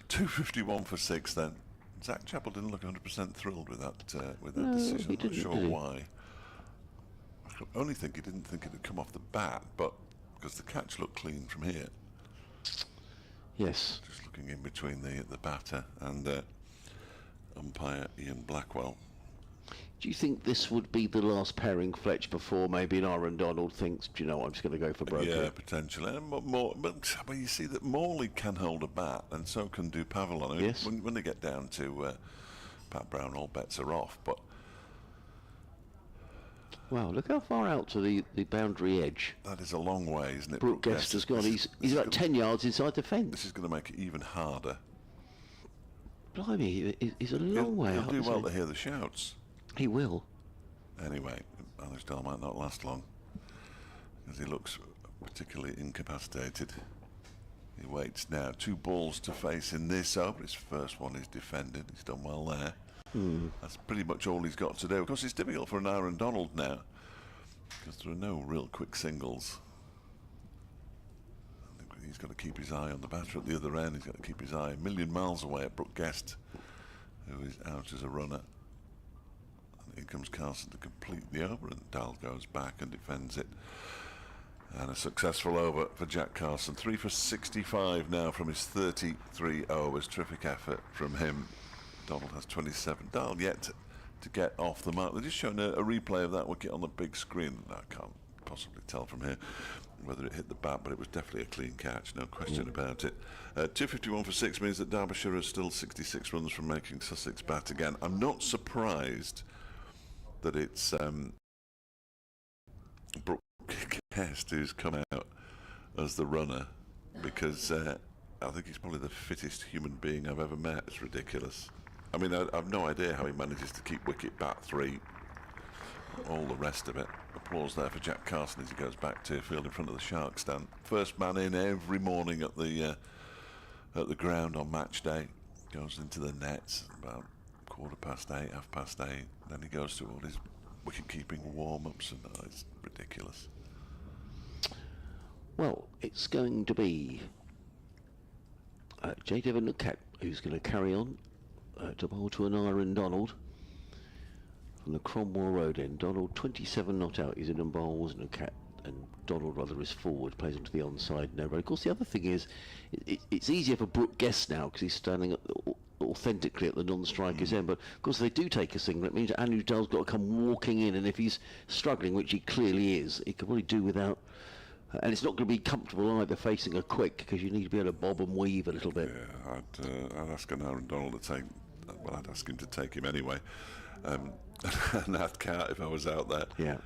251 for 6 then. Zach Chappell didn't look 100% thrilled with that decision. I'm not sure why. I only think he didn't think it had come off the bat, but because the catch looked clean from here. Yes. Just looking in between the batter and umpire Ian Blackwell. Do you think this would be the last pairing, Fletch, before maybe an Aaron Donald thinks, do you know what, I'm just going to go for broker? Yeah, potentially. And but you see that Morley can hold a bat, and so can Dupavilon. I mean, Yes. When they get down to Pat Brown, all bets are off. But Wow, look how far out to the boundary edge that is a long way, isn't it? Brooke Guest has gone. He's about 10 yards inside the This fence. is going to make it even harder. Blimey, he's a long way He'll out. do isn't well he? to hear the shouts. He will. Anyway, Alisdale might not last long, because he looks particularly incapacitated. He waits now. 2 balls to face in this over. His first one is defended. He's done well there. That's pretty much all he's got to do. Of course, it's difficult for an Aaron Donald now, because there are no real quick singles. I think he's got to keep his eye on the batter at the other end. He's got to keep his eye a million miles away at Brooke Guest, who is out as a runner. And in comes Carson to complete the over, and Dahl goes back and defends it. And a successful over for Jack Carson. 3 for 65 now from his 33 overs. Terrific effort from him. Donald has 27. Dahl yet to get off the mark. They're just showing a replay of that wicket on the big screen. I can't possibly tell from here whether it hit the bat, but it was definitely a clean catch, no question about it. 251 for 6 means that Derbyshire is still 66 runs from making Sussex bat again. I'm not surprised that it's Brooke Guest who's come out as the runner, because I think he's probably the fittest human being I've ever met. It's ridiculous. I mean, I've no idea how he manages to keep wicket, bat 3, all the rest of it. Applause there for Jack Carson as he goes back to field in front of the Shark stand. First man in every morning at the ground on match day. Goes into the nets about 8:15, 8:30. Then he goes to all his wicket-keeping warm-ups, and it's ridiculous. Well, it's going to be J. Devon Nutcat who's going to carry on to bowl to an Aaron Donald from the Cromwell Road end. Donald 27 not out. He's in and bowls Nutcat, and Donald rather is forward, plays onto the onside. No, but of course the other thing is it's easier for Brooke Guest now because he's standing authentically at the non-striker's end. But of course, if they do take a single, it means that Anu Dale's got to come walking in, and if he's struggling, which he clearly is, he could probably do without. And it's not going to be comfortable either facing a quick, because you need to be able to bob and weave a little bit. Yeah, I'd ask an Aaron Donald to take. Well, I'd ask him to take him anyway. And I'd count if I was out there. Yeah.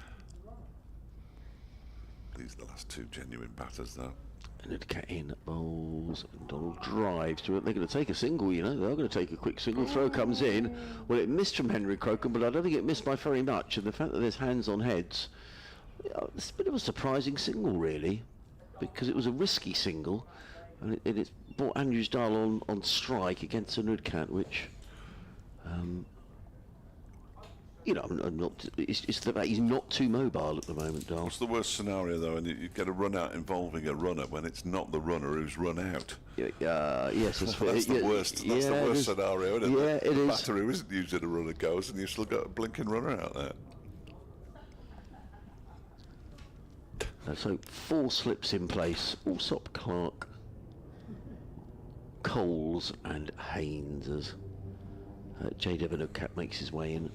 These are the last 2 genuine batters, though. And Nutcat in bowls, and Donald drives through it. They're going to take a single, you know. They're going to take a quick single. Throw comes in. Well, it missed from Henry Crocombe, but I don't think it missed by very much. And the fact that there's hands on heads, it's a bit of a surprising single, really, because it was a risky single, and it's brought Andrews Dahl on strike against a Nutcat, which, you know, I'm not. It's the fact he's not too mobile at the moment, Dahl. What's the worst scenario, though, and you get a run out involving a runner when it's not the runner who's run out? Yes, that's fair. That's the worst. That's the worst scenario, isn't it? Yeah, it the is. batter who isn't using a runner goes, and you've still got a blinking runner out there. So 4 slips in place. Alsop, Clark, Coles and Haynes as J. Devon Nutcat makes his way in.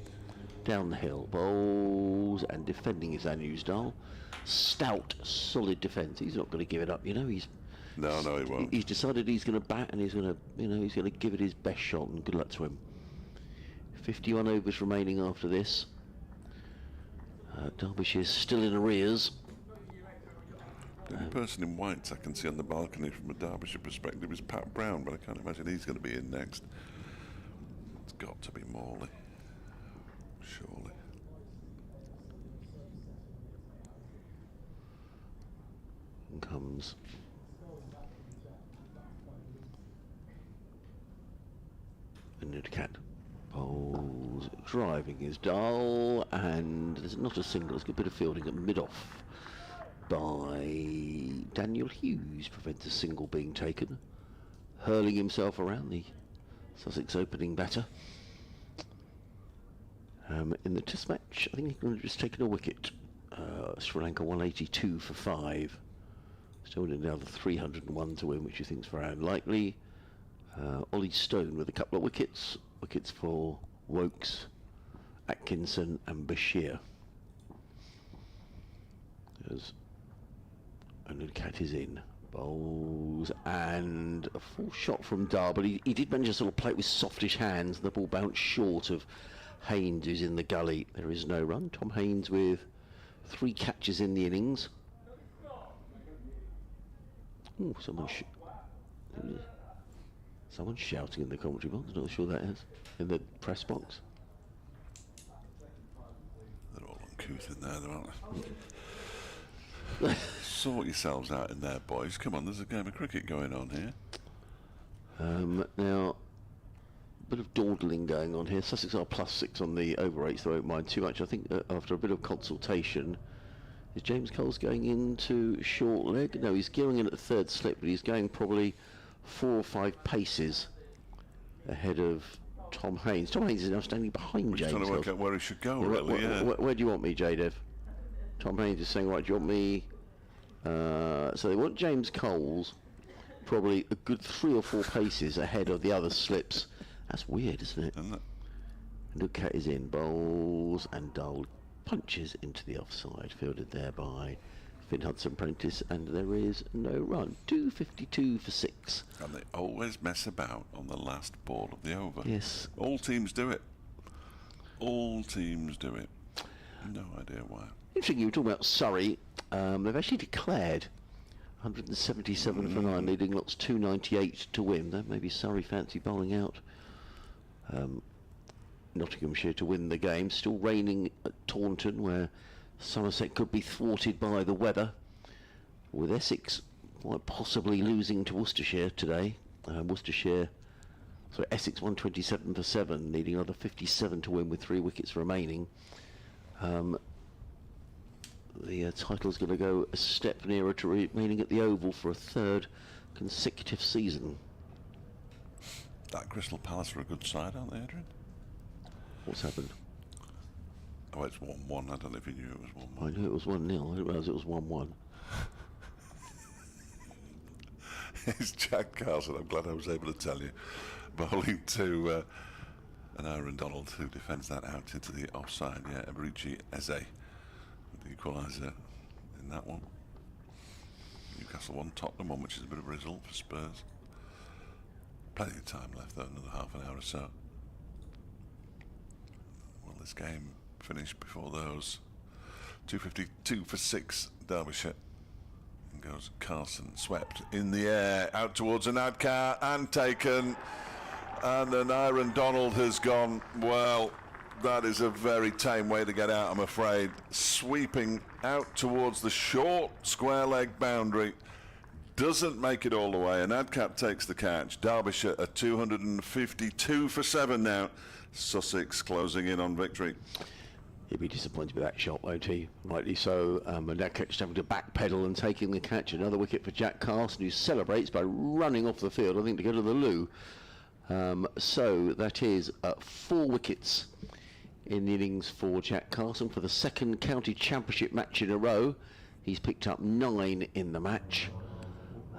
Down the hill, bowls, and defending is Andrews Dahl. Stout, solid defence. He's not going to give it up, you know. No, he won't. He's decided he's going to bat, and he's going to, you know, he's going to give it his best shot, and good luck to him. 51 overs remaining after this. Derbyshire's still in arrears. The only person in whites I can see on the balcony from a Derbyshire perspective is Pat Brown, but I can't imagine he's going to be in next. It's got to be Morley. Surely. And comes a Nutcat. Bowls, driving is Dahl, and there's not a single. There's a bit of fielding at mid-off by Daniel Hughes, prevents a single being taken. Hurling himself around the Sussex opening batter. In the test match, I think he's going to just taken a wicket Sri Lanka 182 for 5. Still need another 301 to win, which he thinks very unlikely. Ollie Stone with a couple of wickets. Wickets for Wokes, Atkinson and Bashir. As Cat is in. Bowls and a full shot from Dar, but he did manage to sort of play it with softish hands. The ball bounced short of Haynes, who's in the gully. There is no run. Tom Haynes with 3 catches in the innings. Oh, someone's shouting in the commentary box. Not sure that is in the press box. They're all uncouth in there, aren't they? Sort yourselves out in there, boys. Come on, there's a game of cricket going on here. Now, a bit of dawdling going on here. Sussex are +6 on the over 8s. They won't mind too much. I think after a bit of consultation, is James Cole's going into short leg? No, he's gearing in at the 3rd slip, but he's going probably 4 or 5 paces ahead of Tom Haynes. Tom Haynes is now standing behind James. Trying to work out where he should go, really. Where do you want me, J-Dev? Tom Haynes is saying, right, do you want me? So they want James Cole's probably a good 3 or 4 paces ahead of the other slips. That's weird, isn't it? Cat is in. Bowls and Dole punches into the offside. Fielded there by Finn Hudson-Prentice, and there is no run. 252 for 6. And they always mess about on the last ball of the over. Yes. All teams do it. All teams do it. No idea why. Interesting, you were talking about Surrey. They've actually declared 177 for 9, leading lots 298 to win. That maybe Surrey fancy bowling out Nottinghamshire to win the game. Still raining at Taunton, where Somerset could be thwarted by the weather, with Essex quite possibly losing to Worcestershire today. Essex 127 for 7, needing another 57 to win with 3 wickets remaining. The title's going to go a step nearer to remaining at the Oval for a 3rd consecutive season. That Crystal Palace are a good side, aren't they, Adrian? What's happened? Oh, it's 1-1. I don't know if you knew it was 1-1. I knew it was 1-0. I didn't realise it was 1-1. It's Jack Carson. I'm glad I was able to tell you. Bowling to an Aaron Donald, who defends that out into the offside. Yeah, Abirichi Eze with the equaliser in that one. Newcastle 1, Tottenham 1, which is a bit of a result for Spurs. Plenty of time left, though, another half an hour or so. Will this game finish before those? 252 for 6, Derbyshire. And goes Carson, swept in the air, out towards an Adcar, and taken. And then Aaron Donald has gone, well, that is a very tame way to get out, I'm afraid. Sweeping out towards the short square leg boundary. Doesn't make it all the way, and Adcat takes the catch. Derbyshire at 252 for 7 now. Sussex closing in on victory. He'll be disappointed with that shot, won't he? Rightly so. And Adcat just having to backpedal and taking the catch. Another wicket for Jack Carson, who celebrates by running off the field, I think, to go to the loo. So that is 4 wickets in the innings for Jack Carson for the 2nd county championship match in a row. He's picked up 9 in the match.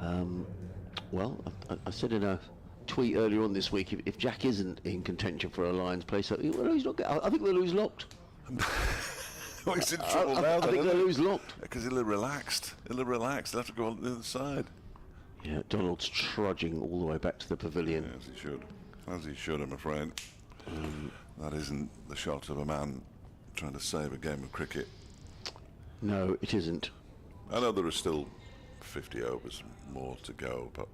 I said in a tweet earlier on this week, if Jack isn't in contention for a Lions place, he's not. I think they'll lose locked. Well, he's in trouble now. I think they'll lose locked. Because he'll have relaxed. They'll have to go on the other side. Yeah, Donald's trudging all the way back to the pavilion. Yeah, as he should. As he should, I'm afraid. That isn't the shot of a man trying to save a game of cricket. No, it isn't. I know there are still 50 overs more to go, but...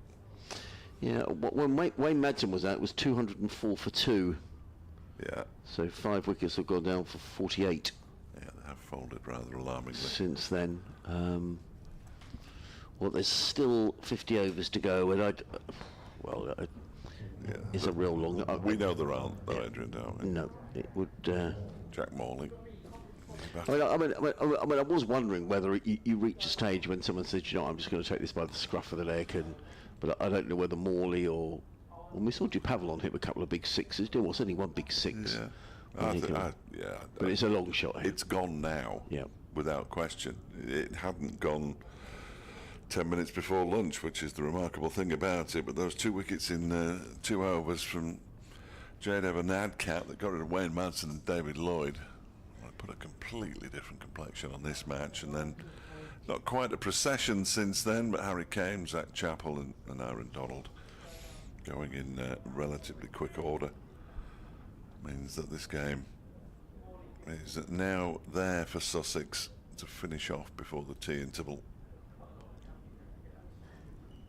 Yeah, when Wayne Madsen was out, it was 204 for 2. Yeah. So 5 wickets have gone down for 48. Yeah, they have folded rather alarmingly. Since then. There's still 50 overs to go, and it's a real long... we know there aren't, though, Adrian, don't we? No, it would... Jack Morley. I was wondering whether you reach a stage when someone says, I'm just going to take this by the scruff of the neck, but I don't know whether Morley or... When we saw Pavlon hit a couple of big sixes, there was only one big 6. Yeah. But it's a long shot here. It's gone now. Yeah. without question. It hadn't gone 10 minutes before lunch, which is the remarkable thing about it, but those 2 wickets in 2 overs from Jade Evans-Nadcat that got rid of Wayne Madsen and David Lloyd put a completely different complexion on this match. And then not quite a procession since then, but Harry Kane, Zach Chappell and Aaron Donald going in relatively quick order means that this game is now there for Sussex to finish off before the tea interval,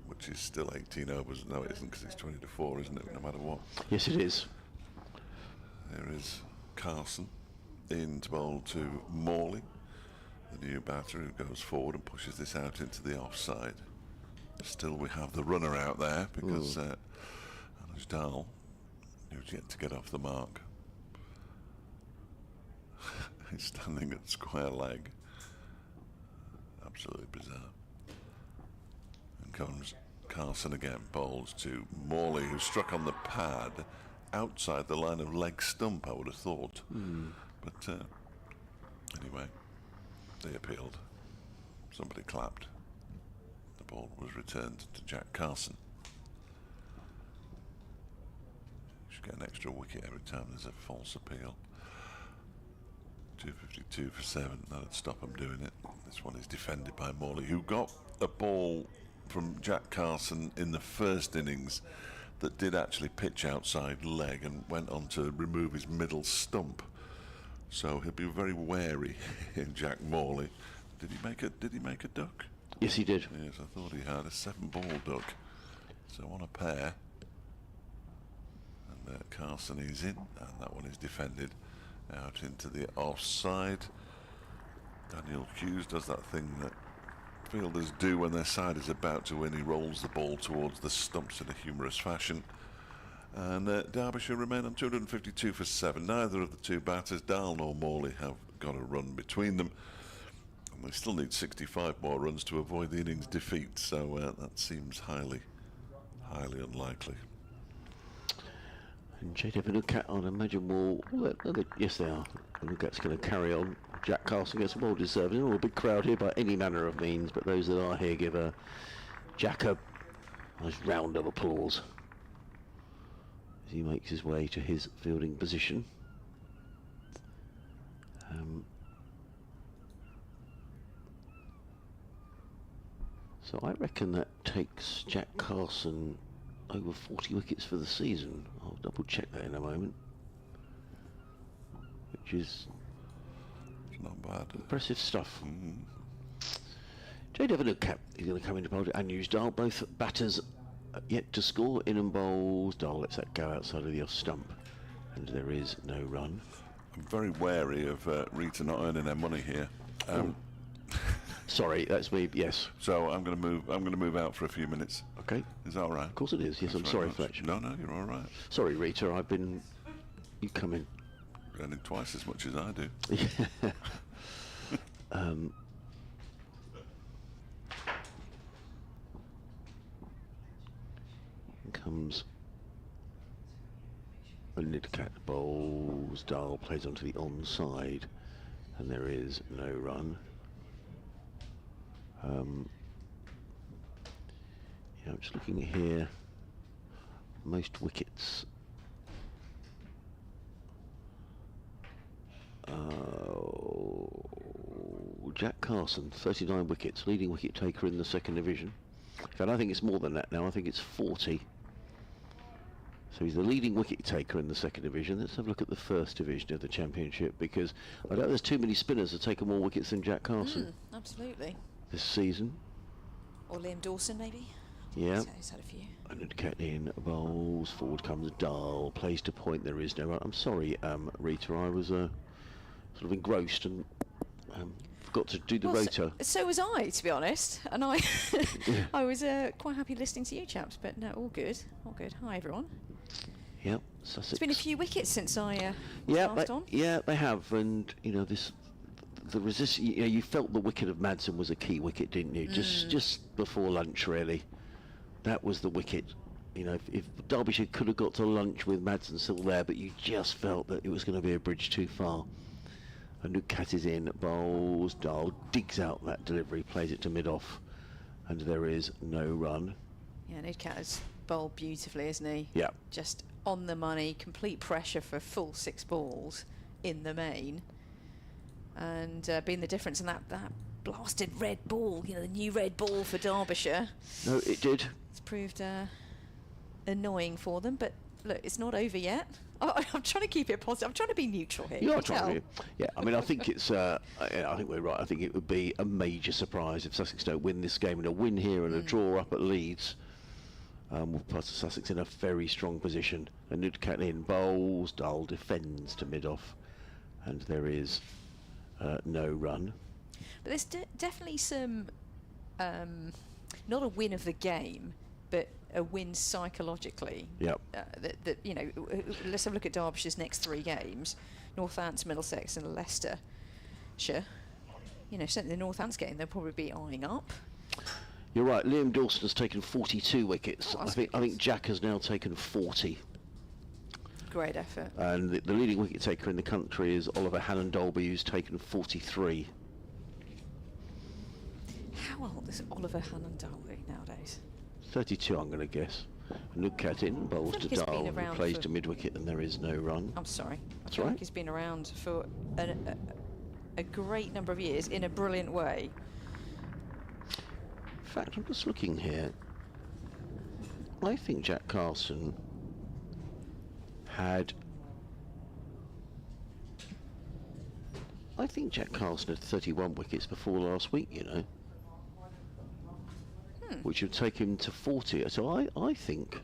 which is still 18 overs. No, it isn't, because it's 20 to 4, isn't it, no matter what? Yes, it is. There is Carson in to bowl to Morley, the new batter, who goes forward and pushes this out into the offside. Still we have the runner out there, because Anuj Dal, who's yet to get off the mark, he's standing at square leg. Absolutely bizarre. And comes Carson again, bowls to Morley, who struck on the pad outside the line of leg stump, I would have thought. But anyway, they appealed. Somebody clapped. The ball was returned to Jack Carson. You should get an extra wicket every time there's a false appeal. 252 for 7. That'd stop him doing it. This one is defended by Morley, who got a ball from Jack Carson in the first innings that did actually pitch outside leg and went on to remove his middle stump. So he'll be very wary in Jack Morley. Did he make a duck? Yes, he did. Yes, I thought he had a 7-ball duck. So on a pair. And Carson is in, and that one is defended out into the offside. Daniel Hughes does that thing that fielders do when their side is about to win. He rolls the ball towards the stumps in a humorous fashion. And Derbyshire remain on 252 for 7. Neither of the two batters, Dal nor Morley, have got a run between them. And they still need 65 more runs to avoid the innings defeat. So that seems highly unlikely. And Jade Evans-Nadcat, I'd imagine, will... yes, they are. Nadcat's going to carry on. Jack Carson gets well deserved. There's not a big crowd here by any manner of means, but those that are here give Jack a nice round of applause as he makes his way to his fielding position. So I reckon that takes Jack Carson over 40 wickets for the season. I'll double check that in a moment. Which is not bad. Impressive stuff. Jade Evans-Nadcat is going to come into bowl, and Anuj Dal, both batters yet to score. In and bowls. Dal lets that go outside of the off stump, and there is no run. I'm very wary of Rita not earning their money here. Sorry, that's me. Yes. So I'm going to move out for a few minutes. Okay. Is that all right? Of course it is. Yes, I'm sorry, Fletcher. No, you're all right. Sorry, Rita. You come in. Earning twice as much as I do. Comes Nadcat, bowls. Dal plays onto the onside, and there is no run. Yeah, I'm just looking here. Most wickets. Jack Carson, 39 wickets, leading wicket taker in the second division. In fact, I think it's more than that now. I think it's 40. So he's the leading wicket taker in the second division. Let's have a look at the first division of the championship, because I don't know there's too many spinners that have taken more wickets than Jack Carson Absolutely. this season. Or Liam Dawson, maybe. Yeah. He's had a few. And Nadcat in, bowls, forward comes Dal, plays to point, there is no run. I'm sorry, Rita, I was sort of engrossed and forgot to do the rotor. So was I, to be honest, and I I was quite happy listening to you chaps, but no, all good. Hi everyone. Yep, Sussex. It's been a few wickets since I passed on. Yeah, they have, and the resist. You felt the wicket of Madsen was a key wicket, didn't you? Just before lunch, really. That was the wicket. If Derbyshire could have got to lunch with Madsen still there, but you just felt that it was going to be a bridge too far. A new cat is in, bowls, Dahl digs out that delivery, plays it to mid-off, and there is no run. Yeah, Nidcat has bowled beautifully, isn't he? Yeah. Just on the money, complete pressure for full 6 balls in the main. And being the difference in that blasted red ball, you know, the new red ball for Derbyshire. No, it did. It's proved annoying for them, but look, it's not over yet. I'm trying to keep it positive. I'm trying to be neutral here. You are can trying to. tell. Yeah, I mean, I think it's. I think we're right. I think it would be a major surprise if Sussex don't win this game, and a win here and a draw up at Leeds will put Sussex in a very strong position. A Nidcat in, bowls, Dahl defends to mid-off, and there is no run. But there's definitely some, not a win of the game, but a win psychologically. Yep. That you know, let's have a look at Derbyshire's next 3 games: Northants, Middlesex, and Leicestershire. You know, certainly the Northants game, they'll probably be eyeing up. You're right. Liam Dawson has taken 42 wickets. Oh, I that's think good. Jack has now taken 40. Great effort. And the leading wicket taker in the country is Oliver Hannon-Dolby, who's taken 43. How old is Oliver Hannon-Dolby nowadays? 32, I'm going to guess. Nidcat in, bowls I to think he's been Dahl, who around plays for- to mid-wicket, and there is no run. I'm sorry. That's I feel right. like he's been around for a great number of years in a brilliant way. In fact, I'm just looking here. I think Jack Carson had... I think Jack Carson had 31 wickets before last week, you know. Which would take him to 40. So I think...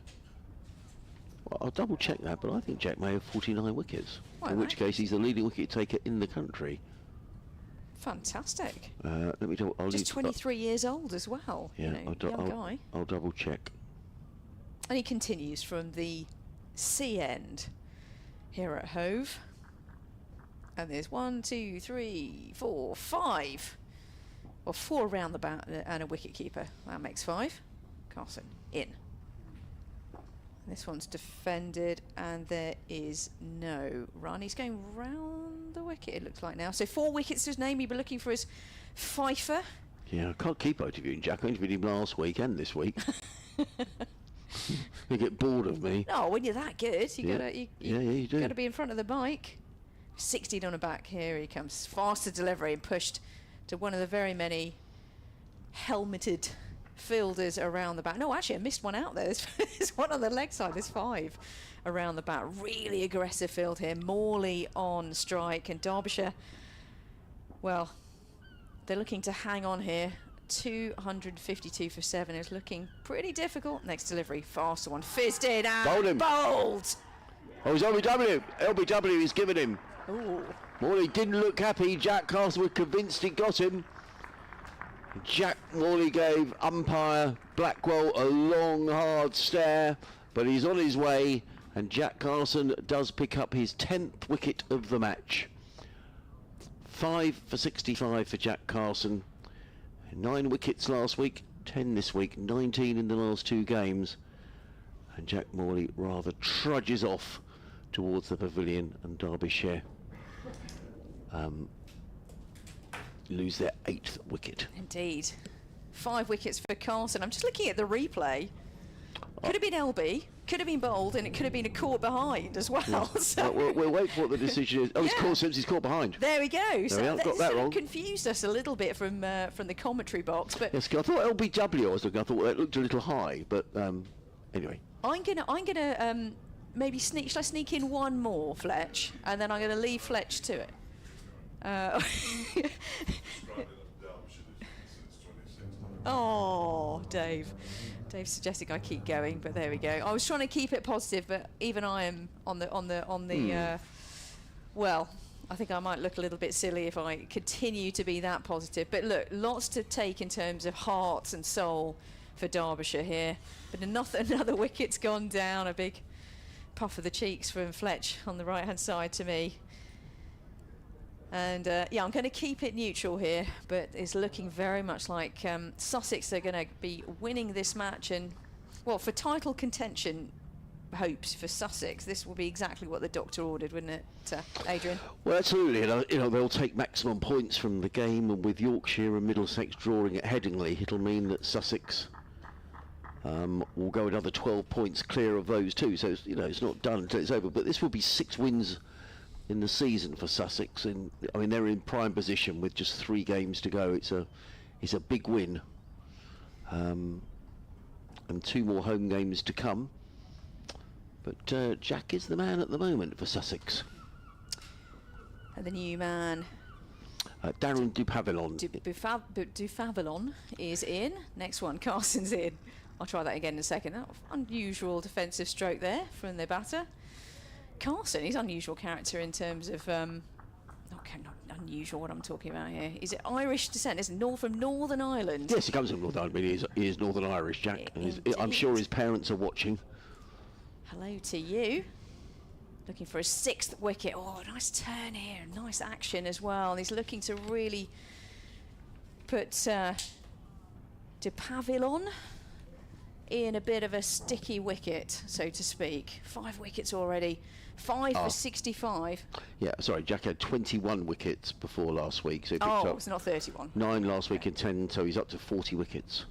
Well, I'll double check that, but I think Jack may have 49 wickets. Well, in which that- case he's the leading wicket taker in the country. Fantastic. Let me do. I'll Just leave, 23 years old as well. yeah, You know, young guy. I'll double check. And he continues from the C end here at Hove. And there's 1, 2, 3, 4, 5. Well, 4 around the bat and a wicket keeper. That makes 5. Carson in. This one's defended, and there is no run. He's going round the wicket, it looks like now. So 4 wickets to his name. He'll be looking for his fifer. Yeah, I can't keep interviewing Jack. I interviewed him last week and this week. You get bored of me. No, when you're that good, you Yeah. gotta, You do. gotta be in front of the bike. 16 on a back. Here he comes. Faster delivery and pushed to one of the very many helmeted fielders around the bat. No, actually, I missed one out there. There's one on the leg side. There's 5 around the bat. Really aggressive field here. Morley on strike, and Derbyshire, well, they're looking to hang on here. 252 for 7 is looking pretty difficult. Next delivery, faster one, fizzed in and Bowled him. bowled. Oh, it's LBW. LBW he's given him. Ooh. Morley didn't look happy. Jack Carson was convinced he got him. Jack Morley gave umpire Blackwell a long, hard stare, but he's on his way, and Jack Carson does pick up his 10th wicket of the match. 5 for 65 for Jack Carson. 9 wickets last week, 10 this week, 19 in the last 2 games. And Jack Morley rather trudges off towards the pavilion, and Derbyshire lose their 8th wicket. Indeed. 5 wickets for Carson. I'm just looking at the replay. Could have been LB, could have been bowled, and it could have been a caught behind as well. So We'll wait for what the decision is. Oh, it's Yeah. caught Sims, he's caught behind. there we go. So we are, got that sort of wrong. confused us a little bit from the commentary box, but Yes, I thought LBW I was looking, I thought it looked a little high, but anyway. I'm gonna maybe sneak. Shall I sneak in one more, Fletch, and then I'm gonna leave Fletch to it. Oh, Dave. Dave suggesting I keep going, but there we go. I was trying to keep it positive, but even I am on the. Well, I think I might look a little bit silly if I continue to be that positive. But look, lots to take in terms of heart and soul for Derbyshire here. But another wicket's gone down. A big puff of the cheeks from Fletch on the right-hand side to me. And yeah, I'm going to keep it neutral here, but it's looking very much like Sussex are going to be winning this match, and well, for title contention hopes for Sussex. This will be exactly what the doctor ordered, wouldn't it, Adrian? Well, absolutely. They'll take maximum points from the game, and with Yorkshire and Middlesex drawing at Headingley, it'll mean that Sussex will go another 12 points clear of those two. So it's not done until it's over. But this will be 6 wins in the season for Sussex, and I mean they're in prime position with just 3 games to go. It's a big win, and 2 more home games to come. But Jack is the man at the moment for Sussex. And the new man, Darren Dupavillon. Dupavillon is in. Next one, Carson's in. I'll try that again in a second. That unusual defensive stroke there from the batter. Carson, he's unusual character in terms of not unusual. What I'm talking about here, is it Irish descent? Isn't from Northern Ireland? Yes, he comes from Northern Ireland. He is Northern Irish, Jack. I'm sure his parents are watching. Hello to you. Looking for a 6th wicket. Oh, nice turn here. Nice action as well. And he's looking to really put Dupavillon in a bit of a sticky wicket, so to speak. 5 wickets already. 5 for 65. Yeah, sorry, Jack had 21 wickets before last week. So he picked up it's not 31. 9 last week and 10, so he's up to 40 wickets.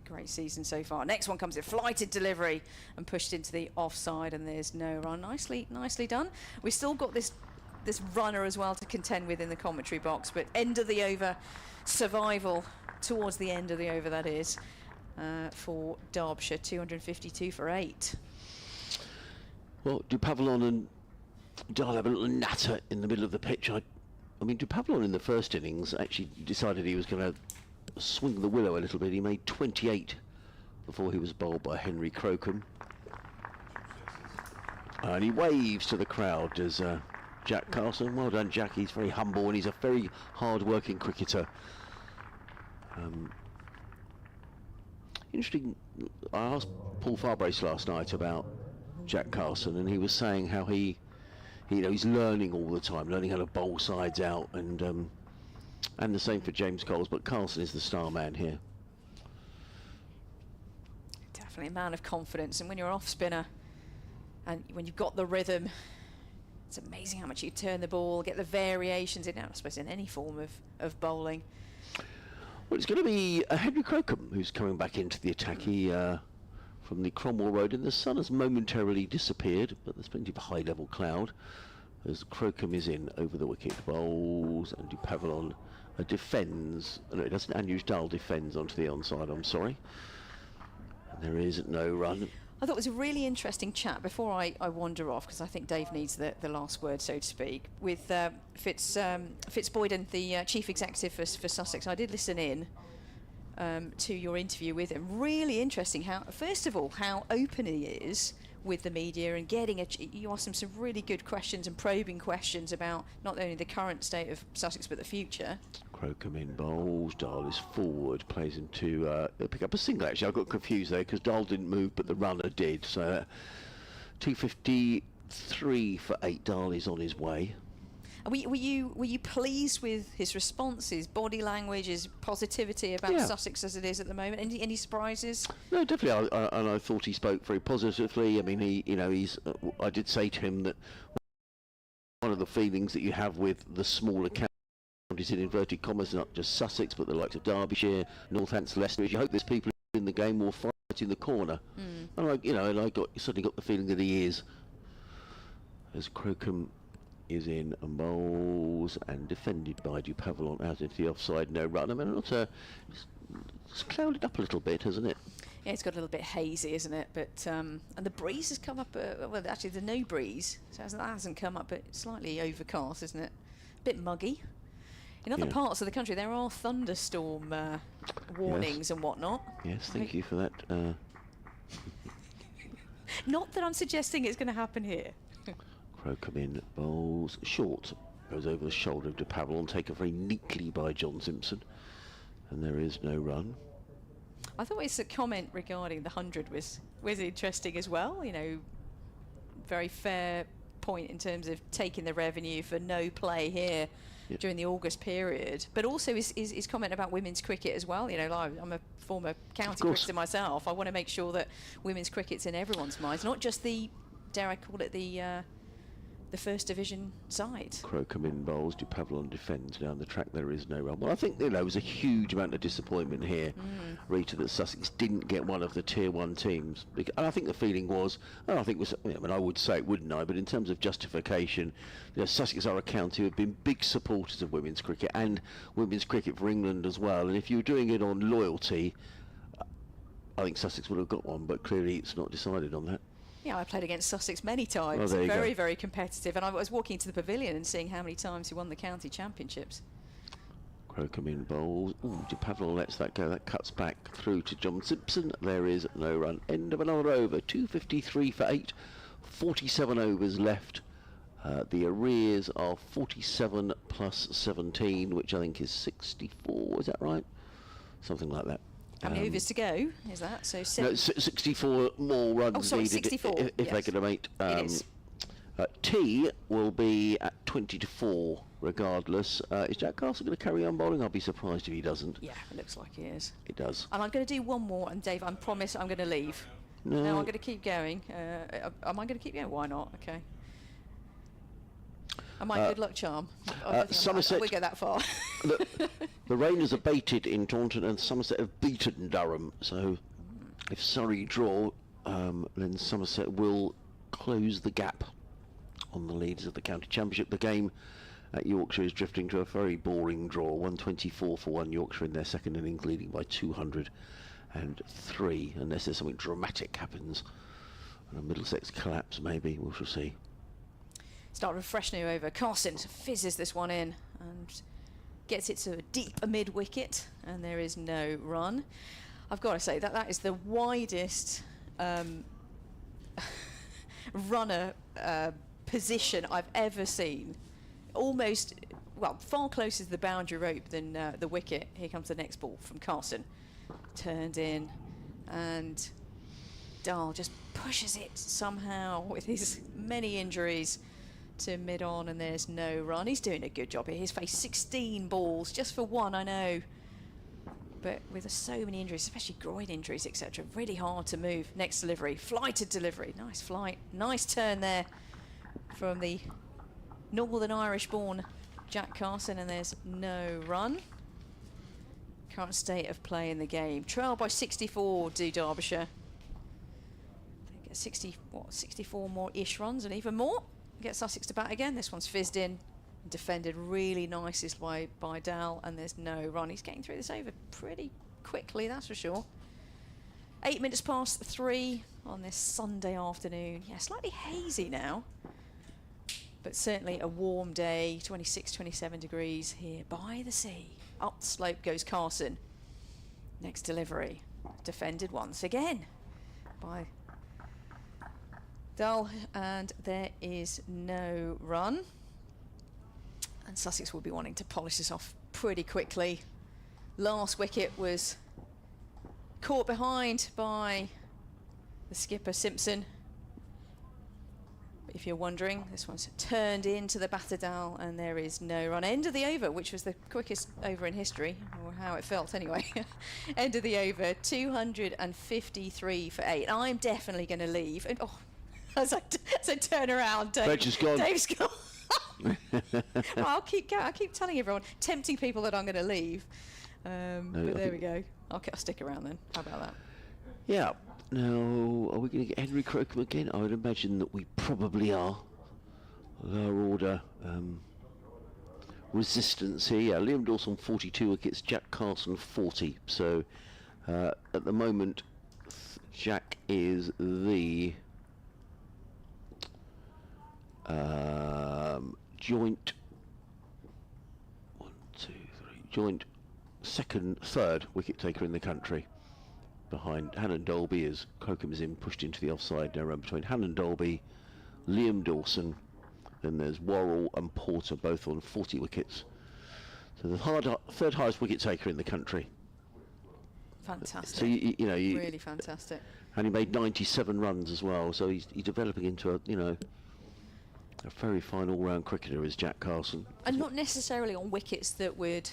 Great season so far. Next one comes in, flighted delivery and pushed into the offside, and there's no run. Nicely done. We've still got this runner as well to contend with in the commentary box, but end of the over survival, towards the end of the over that is, for Derbyshire, 252 for 8. Well, Dupavillon and Dahl have a little natter in the middle of the pitch. I mean, Dupavillon in the first innings actually decided he was going to swing the willow a little bit. He made 28 before he was bowled by Henry Crocombe. And he waves to the crowd as Jack Carson. Well done, Jack. He's very humble and he's a very hard-working cricketer. Interesting. I asked Paul Farbrace last night about Jack Carson, and he was saying how he's learning all the time, learning how to bowl sides out, and the same for James Coles. But Carson is the star man here. Definitely a man of confidence, and when you're off spinner and when you've got the rhythm, it's amazing how much you turn the ball, get the variations in, I suppose, in any form of bowling. Well, it's going to be Henry Crocombe who's coming back into the attack. He from the Cromwell Road, and the sun has momentarily disappeared, but there's plenty of high-level cloud as Crocombe is in over the wicket. Bowls, and Dupavillon defends. No, it doesn't. Anuj Dahl defends onto the onside. I'm sorry. And there is no run. I thought it was a really interesting chat before I wander off, because I think Dave needs the last word, so to speak, with Fitzboyden, the chief executive for Sussex. I did listen in to your interview with him. Really interesting how, first of all, how open he is with the media and getting you asked him some really good questions and probing questions about not only the current state of Sussex but the future. Crocombe in bowls, Dahl is forward, plays him to pick up a single. Actually, I got confused there because Dahl didn't move but the runner did. So 253 for 8. Dahl is on his way. Were you pleased with his response, his body language, his positivity about Sussex as it is at the moment? Any surprises? No, definitely. I thought he spoke very positively. I mean, he's. I did say to him that one of the feelings that you have with the smaller counties, in inverted commas, not just Sussex but the likes of Derbyshire, Northampton, Leicester, is you hope there's people in the game will fight in the corner. And I certainly got the feeling that he is, as Crocombe is in and bowls and defended by Dupavillon out into the offside, no run. I mean, it's clouded up a little bit, hasn't it? Yeah, it's got a little bit hazy, isn't it? But and the breeze has come up. Well, actually, there's no breeze, so that hasn't come up. But it's slightly overcast, isn't it? A bit muggy. In other parts of the country, there are thunderstorm warnings and whatnot. Yes, thank you for that. Not that I'm suggesting it's going to happen here. Crocombe in bowls short, goes over the shoulder of Dupavillon, taken very neatly by John Simpson, and there is no run. I thought his comment regarding the 100 was interesting as well. You know, very fair point in terms of taking the revenue for no play here during the August period. But also his comment about women's cricket as well. You know, like, I'm a former county cricketer myself. I want to make sure that women's cricket's in everyone's minds, not just the, dare I call it, the first division side. Crocombe in bowls, Dupavlon defends. Down the track there is no run. Well, I think there was a huge amount of disappointment here, Rita, that Sussex didn't get one of the Tier 1 teams. And I think the feeling was, and I think was, I mean, I would say it, wouldn't I? But in terms of justification, you know, Sussex are a county who have been big supporters of women's cricket and women's cricket for England as well. And if you were doing it on loyalty, I think Sussex would have got one, but clearly it's not decided on that. Yeah, I played against Sussex many times. Oh, very, very competitive. And I was walking to the pavilion and seeing how many times he won the county championships. Crocombe in bowls. Ooh, Dupavlon lets that go. That cuts back through to John Simpson. There is no run. End of another over. 253 for 8. 47 overs left. The arrears are 47 plus 17, which I think is 64. Is that right? Something like that. How many overs to go is that? So no, 64 more runs oh, sorry, needed 64. if Yes. they're going to make. It is. T will be at 20-4 regardless. Is Jack Castle going to carry on bowling? I'll be surprised if he doesn't. Yeah, it looks like he is. It does. And I'm going to do one more, and Dave, I promise I'm going to leave. No, I'm going to keep going. Am I going to keep going? Why not? Okay. Am I good luck charm? Somerset. We go that far. the rain has abated in Taunton, and Somerset have beaten Durham. So, if Surrey draw, then Somerset will close the gap on the leaders of the county championship. The game at Yorkshire is drifting to a very boring draw. 124 for 1. Yorkshire in their second innings, leading by 203, unless there's something dramatic happens. And a Middlesex collapse, maybe. We shall see. Start with a fresh new over. Carson fizzes this one in and gets it to a deep mid wicket, and there is no run. I've got to say that is the widest runner position I've ever seen. Almost, well, far closer to the boundary rope than the wicket. Here comes the next ball from Carson. Turned in, and Dahl just pushes it somehow with his many injuries to mid-on, and there's no run. He's doing a good job here. He's faced 16 balls just for one, I know. But with so many injuries, especially groin injuries, etc., really hard to move. Next delivery, flighted delivery. Nice flight. Nice turn there from the Northern Irish-born Jack Carson, and there's no run. Current state of play in the game. Trail by 64 do Derbyshire. They get 64 more-ish runs and even more. Get Sussex to bat again. This one's fizzed in. Defended really nicely by Dal, and there's no run. He's getting through this over pretty quickly, that's for sure. 8 minutes past 3 on this Sunday afternoon. Yeah, slightly hazy now, but certainly a warm day. 26, 27 degrees here by the sea. Up the slope goes Carson. Next delivery. Defended once again by Dull, and there is no run. And Sussex will be wanting to polish this off pretty quickly. Last wicket was caught behind by the skipper Simpson. If you're wondering, this one's turned into the batter Dal, and there is no run. End of the over, which was the quickest over in history, or how it felt anyway. End of the over, 253 for 8. I'm definitely going to leave. And, as I turn around, Dave's gone. Well, I'll keep telling everyone, tempting people that I'm going to leave. But there we go. I'll stick around then. How about that? Yeah. Now, are we going to get Henry Crocombe again? I would imagine that we probably are. Lower order resistance here. Yeah, Liam Dawson 42 wickets, Jack Carson 40. So at the moment, Jack is the joint third wicket taker in the country, behind Hannon Dolby, as Crocombe is pushed into the offside. Now run between Hannon Dolby, Liam Dawson, then there's Worrell and Porter, both on 40 wickets. So the third highest wicket taker in the country. Fantastic. So you know, really fantastic. And he made 97 runs as well. So he's developing into a A very fine all-round cricketer is Jack Carson. And not necessarily on wickets that would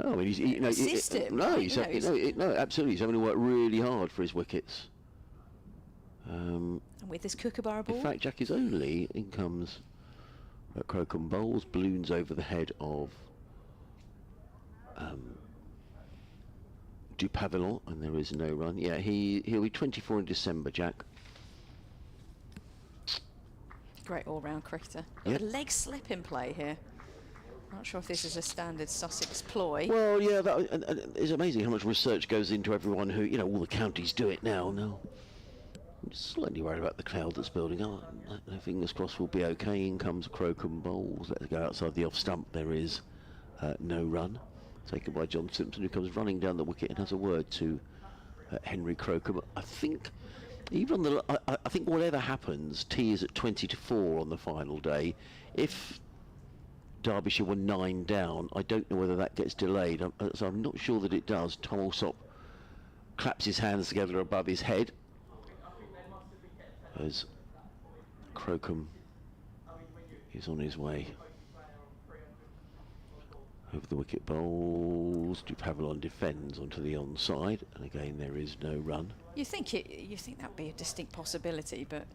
Oh, I mean, assist him. No, right? he's, You know, no, absolutely. He's having to work really hard for his wickets. and with this Kookaburra ball. In fact, Jack is only in comes Crocombe bowls, balloons over the head of Du Pavillon, and there is no run. Yeah, he'll be 24 in December, Jack. Great all-round cricketer. Yep. A leg slip in play here. Not sure if this is a standard Sussex ploy. Well, yeah, and it's amazing how much research goes into everyone who, you know, all the counties do it now. No, I'm slightly worried about the cloud that's building up. Fingers crossed we'll be okay. In comes Crocombe bowls. Let's go outside the off stump. There is no run. Taken by John Simpson, who comes running down the wicket and has a word to Henry Crocombe. I think even on the, I think whatever happens, T is at 20-4 on the final day. If Derbyshire were 9 down, I don't know whether that gets delayed. So I'm not sure that it does. Tom Alsop claps his hands together above his head as Crocombe is on his way. Over the wicket bowls, Du Pavillon defends onto the onside, and again there is no run. You think that would be a distinct possibility, but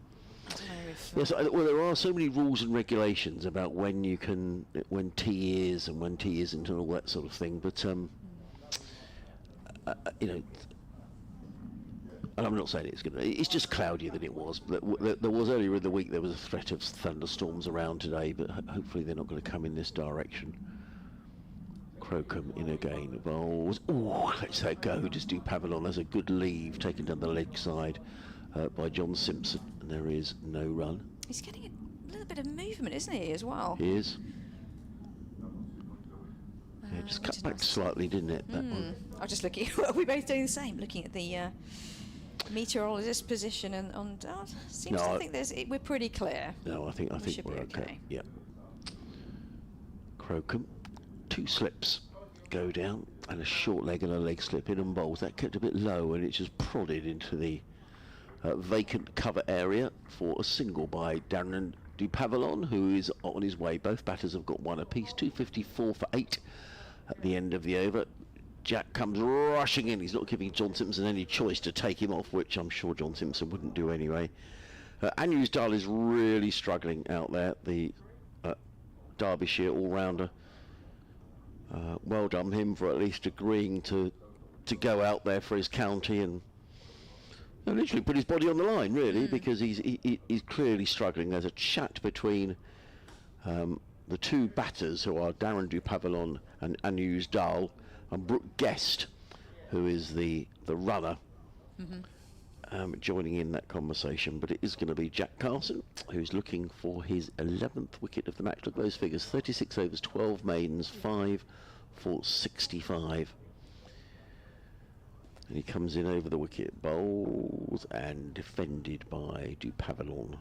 I don't know if. Yes, well, there are so many rules and regulations about when you can, when tea is and when tea isn't, and all that sort of thing. But you know, and I'm not saying it's going to. It's just cloudier than it was. There was earlier in the week. There was a threat of thunderstorms around today, but hopefully they're not going to come in this direction. Crocombe in again, bowls. Oh, lets that go. Just Du Pavillon. There's a good leave taken down the leg side by John Simpson, and there is no run. He's getting a little bit of movement, isn't he, as well? He is. Yeah, just cut back slightly, didn't it? That one. I was just looking. We're both doing the same. Looking at the meteorologist position, and seems No, to think we're pretty clear. No, I think should we're be okay. okay. Yeah. Crocombe, 2 slips go down, and a short leg and a leg slip in and bowls. That kept a bit low, and it's just prodded into the vacant cover area for a single by Darren Du Pavillon, who is on his way. Both batters have got 1 apiece. 254 for 8 at the end of the over. Jack comes rushing in. He's not giving John Simpson any choice to take him off, which I'm sure John Simpson wouldn't do anyway. Anu Dahl is really struggling out there, the Derbyshire all-rounder. Well done him for at least agreeing to go out there for his county and literally put his body on the line, really, because he's clearly struggling. There's a chat between the 2 batters, who are Darren Du Pavillon and Anu Dahl, and Brooke Guest, who is the runner, joining in that conversation. But it is going to be Jack Carson, who's looking for his 11th wicket of the match. Look at those figures: 36 overs, 12 maidens, 5 for 65. And he comes in over the wicket, bowls, and defended by Du Pavillon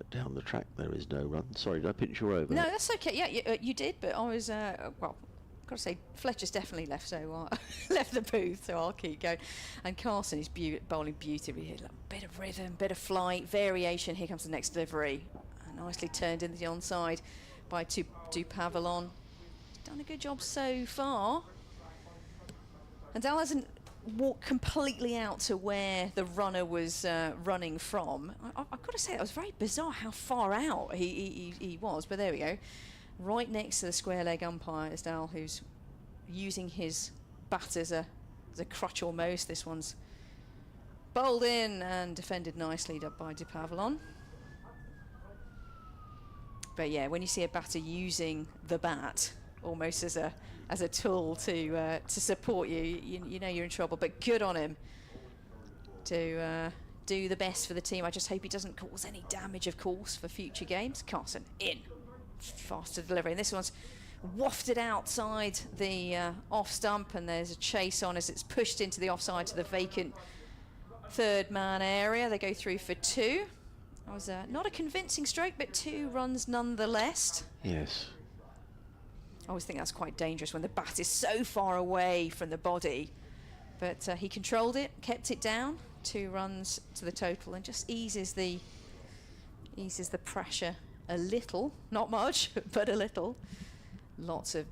down the track. There is no run. Sorry, did I pinch your over? No, that's okay. Yeah, you did, but I was well. Got to say, Fletcher's definitely left, so left the booth, so I'll keep going. And Carson is bowling beautifully here. Like, bit of rhythm, bit of flight, variation. Here comes the next delivery. Nicely turned into the onside by Du Pavillon. Done a good job so far. And Dal hasn't walked completely out to where the runner was running from. I've got to say, that was very bizarre how far out he was, but there we go. Right next to the square leg umpire is Dal, who's using his bat as a crutch almost. This one's bowled in and defended nicely by Du Pavillon. But yeah, when you see a batter using the bat almost as a tool to support you know you're in trouble. But good on him to do the best for the team. I just hope he doesn't cause any damage, of course, for future games. Carson in. Faster delivery, and this one's wafted outside the off stump, and there's a chase on as it's pushed into the offside to the vacant 3rd man area. They go through for 2. That was not a convincing stroke, but 2 runs nonetheless. Yes. I always think that's quite dangerous when the bat is so far away from the body, but he controlled it, kept it down. 2 runs to the total, and just eases the pressure a little, not much, but a little. Lots of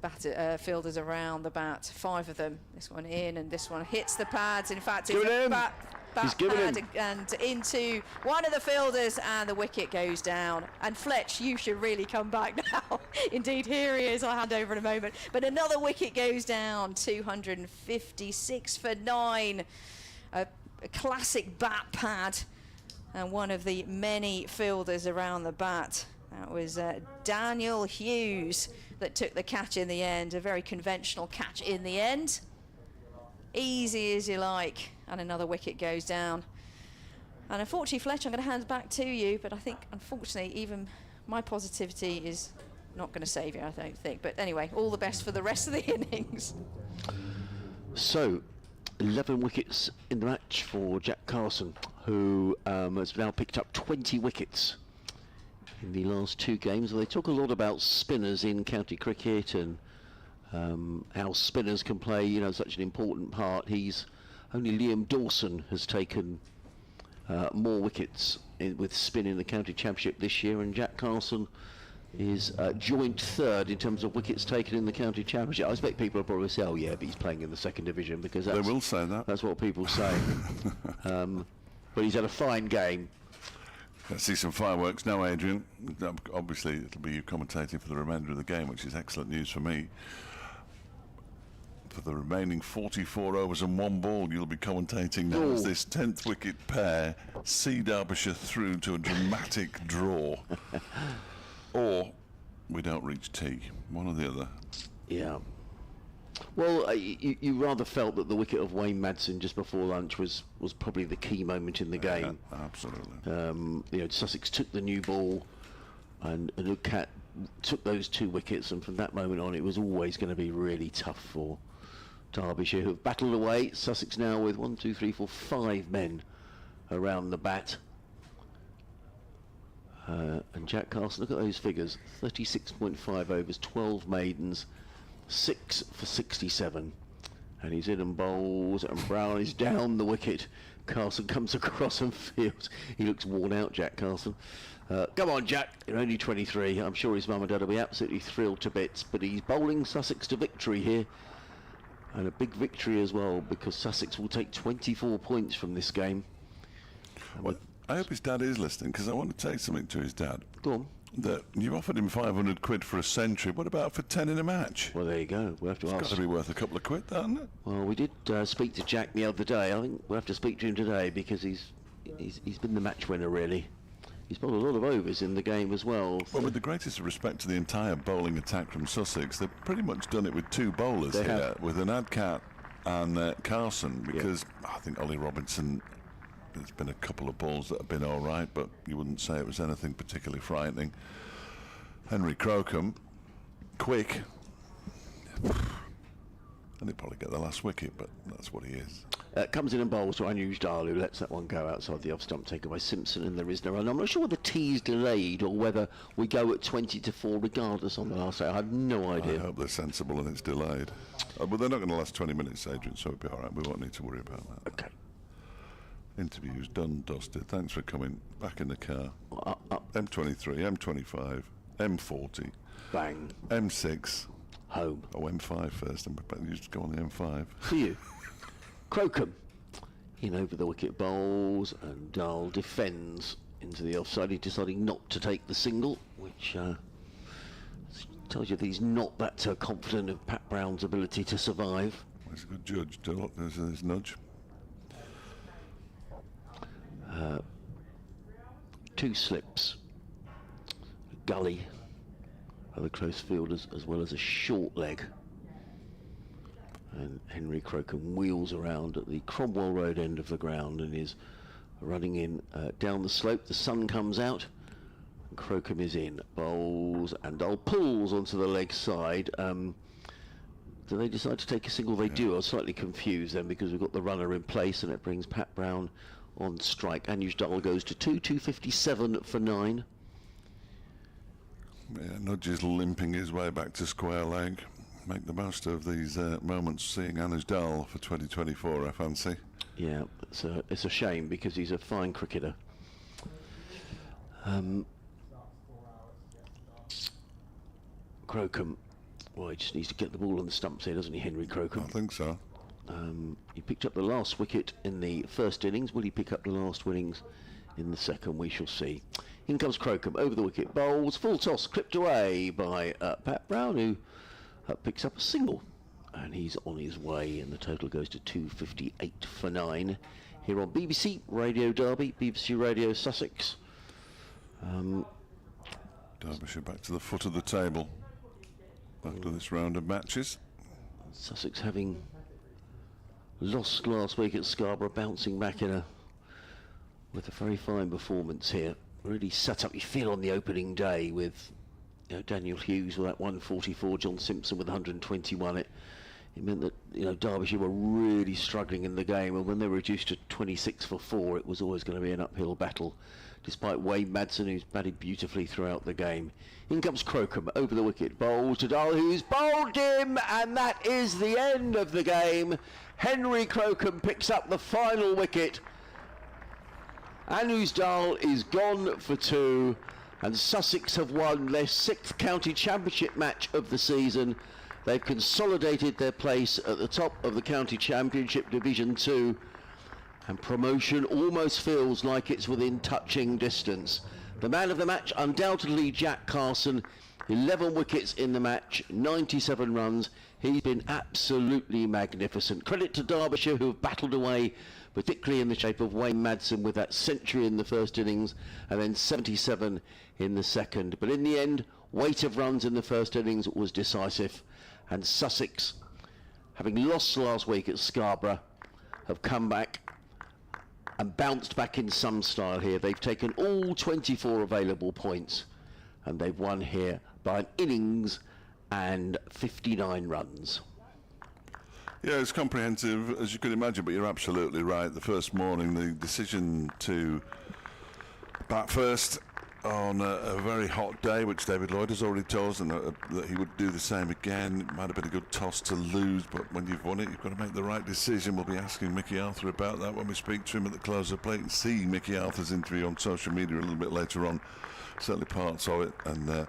fielders around the bat, 5 of them. This one in and this one hits the pads. In fact, it's a bat pad and into one of the fielders, and the wicket goes down. And Fletch, you should really come back now. Indeed, here he is. I'll hand over in a moment. But another wicket goes down, 256 for 9. A classic bat pad, and one of the many fielders around the bat. That was Daniel Hughes that took the catch in the end. A very conventional catch in the end. Easy as you like. And another wicket goes down. And unfortunately, Fletch, I'm going to hand back to you. But I think, unfortunately, even my positivity is not going to save you, I don't think. But anyway, all the best for the rest of the innings. So, 11 wickets in the match for Jack Carson, who has now picked up 20 wickets in the last 2 games. They talk a lot about spinners in county cricket and how spinners can play, you know, such an important part. Only Liam Dawson has taken more wickets with spin in the county championship this year, and Jack Carson is joint 3rd in terms of wickets taken in the county championship. I expect people will probably say, oh yeah, but he's playing in the 2nd division, because they will say that. That's what people say. But he's had a fine game. Let's see some fireworks now, Adrian. Obviously, it'll be you commentating for the remainder of the game, which is excellent news for me. For the remaining 44 overs and 1 ball, you'll be commentating now as this 10th wicket pair see Derbyshire through to a dramatic draw. Or we don't reach tea, one or the other. Yeah. Well, you rather felt that the wicket of Wayne Madsen just before lunch was probably the key moment in the game. Yeah, absolutely. You know, Sussex took the new ball, and Cat took those 2 wickets, and from that moment on, it was always going to be really tough for Derbyshire, who have battled away. Sussex now with 1, 2, 3, 4, 5 men around the bat. And Jack Carson, look at those figures: 36.5 overs, 12 maidens, 6 for 67, and he's in and bowls, and Brown is down the wicket. Carson comes across and fields. He looks worn out, Jack Carson. Come on, Jack, you're only 23. I'm sure his mum and dad will be absolutely thrilled to bits, but he's bowling Sussex to victory here, and a big victory as well, because Sussex will take 24 points from this game. Well, I hope his dad is listening, because I want to take something to his dad. Go on. That you offered him 500 quid for a century. What about for 10 in a match? Well, there you go. We'll have to ask. It's got to be worth a couple of quid, hasn't it? Well, we did speak to Jack the other day. I think we'll have to speak to him today, because he's been the match winner, really. He's bowled a lot of overs in the game as well. Well, with the greatest respect to the entire bowling attack from Sussex, they've pretty much done it with 2 bowlers They here, have. with an Adcat and Carson, because I think Ollie Robinson, there's been a couple of balls that have been all right, but you wouldn't say it was anything particularly frightening. Henry Crocombe, quick, and he'll probably get the last wicket, but that's what he is. Comes in and bowls to Anuj Dal, who lets that one go outside the off stump, taken by Simpson, and there is no run. I'm not sure whether tea's delayed or whether we go at 20-4 regardless on the last day. I have no idea. I hope they're sensible and it's delayed. But they're not going to last 20 minutes, Adrian, so it'll be all right. We won't need to worry about that. Okay. Interviews done, dusted. Thanks for coming. Back in the car. M23, M25, M40, Bang. M6. Home. Oh, M5 first. You just go on the M5. For you. Crocombe in over the wicket, bowls, and Dahl defends into the offside. He's deciding not to take the single, which tells you that he's not that confident of Pat Brown's ability to survive. Well, he's a good judge. Look, there's his nudge. 2 slips, a gully are the close fielders, as well as a short leg. And Henry Crocombe wheels around at the Cromwell Road end of the ground and is running in down the slope. The sun comes out, and Crocombe is in, bowls, and Dahl pulls onto the leg side. Do they decide to take a single? They do. I was slightly confused then, because we've got the runner in place, and it brings Pat Brown on strike. Anuj Dahl goes to 257 for 9. Yeah, Nudge is limping his way back to square leg. Make the most of these moments seeing Anuj Dahl for 2024, I fancy. Yeah, it's a shame, because he's a fine cricketer. Crocombe. Well, he just needs to get the ball on the stumps here, doesn't he, Henry Crocombe? I think so. He picked up the last wicket in the first innings. Will he pick up the last winnings in the second? We shall see. In comes Crocombe, over the wicket, bowls, full toss, clipped away by Pat Brown, who picks up a single. And he's on his way, and the total goes to 258 for 9. Here on BBC Radio Derby, BBC Radio Sussex. Derbyshire back to the foot of the table after this round of matches. Sussex having lost last week at Scarborough, bouncing back with a very fine performance here. Really set up, you feel, on the opening day with Daniel Hughes with that 144, John Simpson with 121. It meant that Derbyshire were really struggling in the game, and when they were reduced to 26 for 4, it was always going to be an uphill battle, despite Wayne Madsen, who's batted beautifully throughout the game. In comes Crocombe, over the wicket, bowled to Dahl, who's bowled him, and that is the end of the game. Henry Crocombe picks up the final wicket. Anu's Dahl is gone for 2, and Sussex have won their 6th county championship match of the season. They've consolidated their place at the top of the county championship Division 2, and promotion almost feels like it's within touching distance. The man of the match, undoubtedly Jack Carson, 11 wickets in the match, 97 runs. He's been absolutely magnificent. Credit to Derbyshire, who have battled away, particularly in the shape of Wayne Madsen with that century in the first innings and then 77 in the second. But in the end, weight of runs in the first innings was decisive, and Sussex, having lost last week at Scarborough, have come back and bounced back in some style here. They've taken all 24 available points, and they've won here by an innings and 59 runs. Yeah, it's comprehensive, as you can imagine, but you're absolutely right. The first morning, the decision to bat first on a very hot day, which David Lloyd has already told us, and that he would do the same again. It might have been a good toss to lose, but when you've won it, you've got to make the right decision. We'll be asking Mickey Arthur about that when we speak to him at the close of play, and see Mickey Arthur's interview on social media a little bit later on. Certainly parts of it, and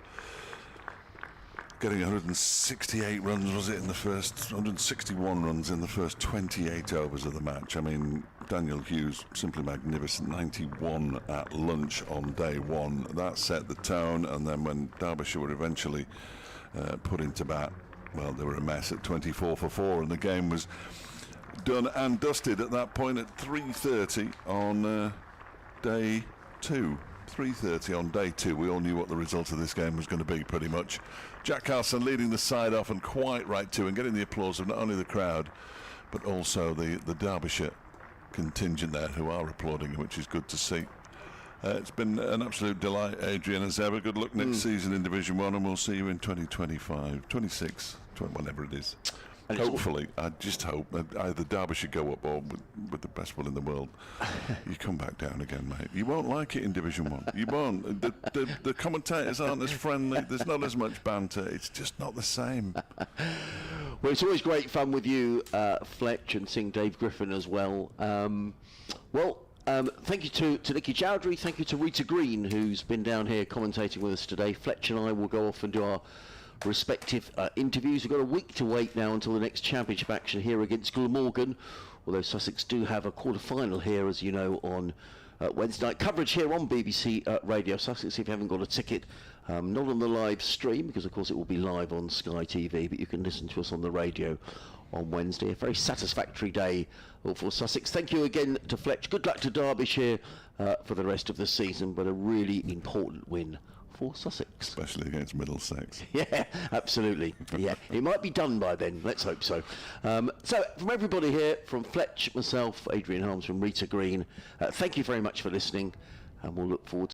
getting 168 runs, was it, in the first 161 runs in the first 28 overs of the match. I mean, Daniel Hughes, simply magnificent, 91 at lunch on day one. That set the tone, and then when Derbyshire were eventually put into bat, well, they were a mess at 24 for 4, and the game was done and dusted at that point at 3:30 on day 2. 3:30 on day 2. We all knew what the result of this game was going to be, pretty much. Jack Carson leading the side off, and quite right too, and getting the applause of not only the crowd but also the Derbyshire contingent there, who are applauding him, which is good to see. It's been an absolute delight, Adrian, as ever. Good luck next season in Division 1, and we'll see you in 2025, 26, whenever it is. And hopefully, I just hope that either Derbyshire go up, or with the best will in the world, you come back down again, mate. You won't like it in Division 1. You won't. The commentators aren't as friendly. There's not as much banter. It's just not the same. Well, it's always great fun with you, Fletch, and seeing Dave Griffin as well. Thank you to Nicky Chowdhury. Thank you to Rita Green, who's been down here commentating with us today. Fletch and I will go off and do our respective interviews. We've got a week to wait now until the next championship action here against Glamorgan, although Sussex do have a quarter-final here, as you know, on Wednesday night. Coverage here on BBC Radio Sussex, if you haven't got a ticket. Not on the live stream, because of course it will be live on Sky TV, but you can listen to us on the radio on Wednesday. A very satisfactory day for Sussex. Thank you again to Fletch. Good luck to Derbyshire for the rest of the season, but a really important win for Sussex. Especially against Middlesex. Yeah, absolutely. Yeah, it might be done by then. Let's hope so. So from everybody here, from Fletch, myself, Adrian Harms, from Rita Green, thank you very much for listening, and we'll look forward to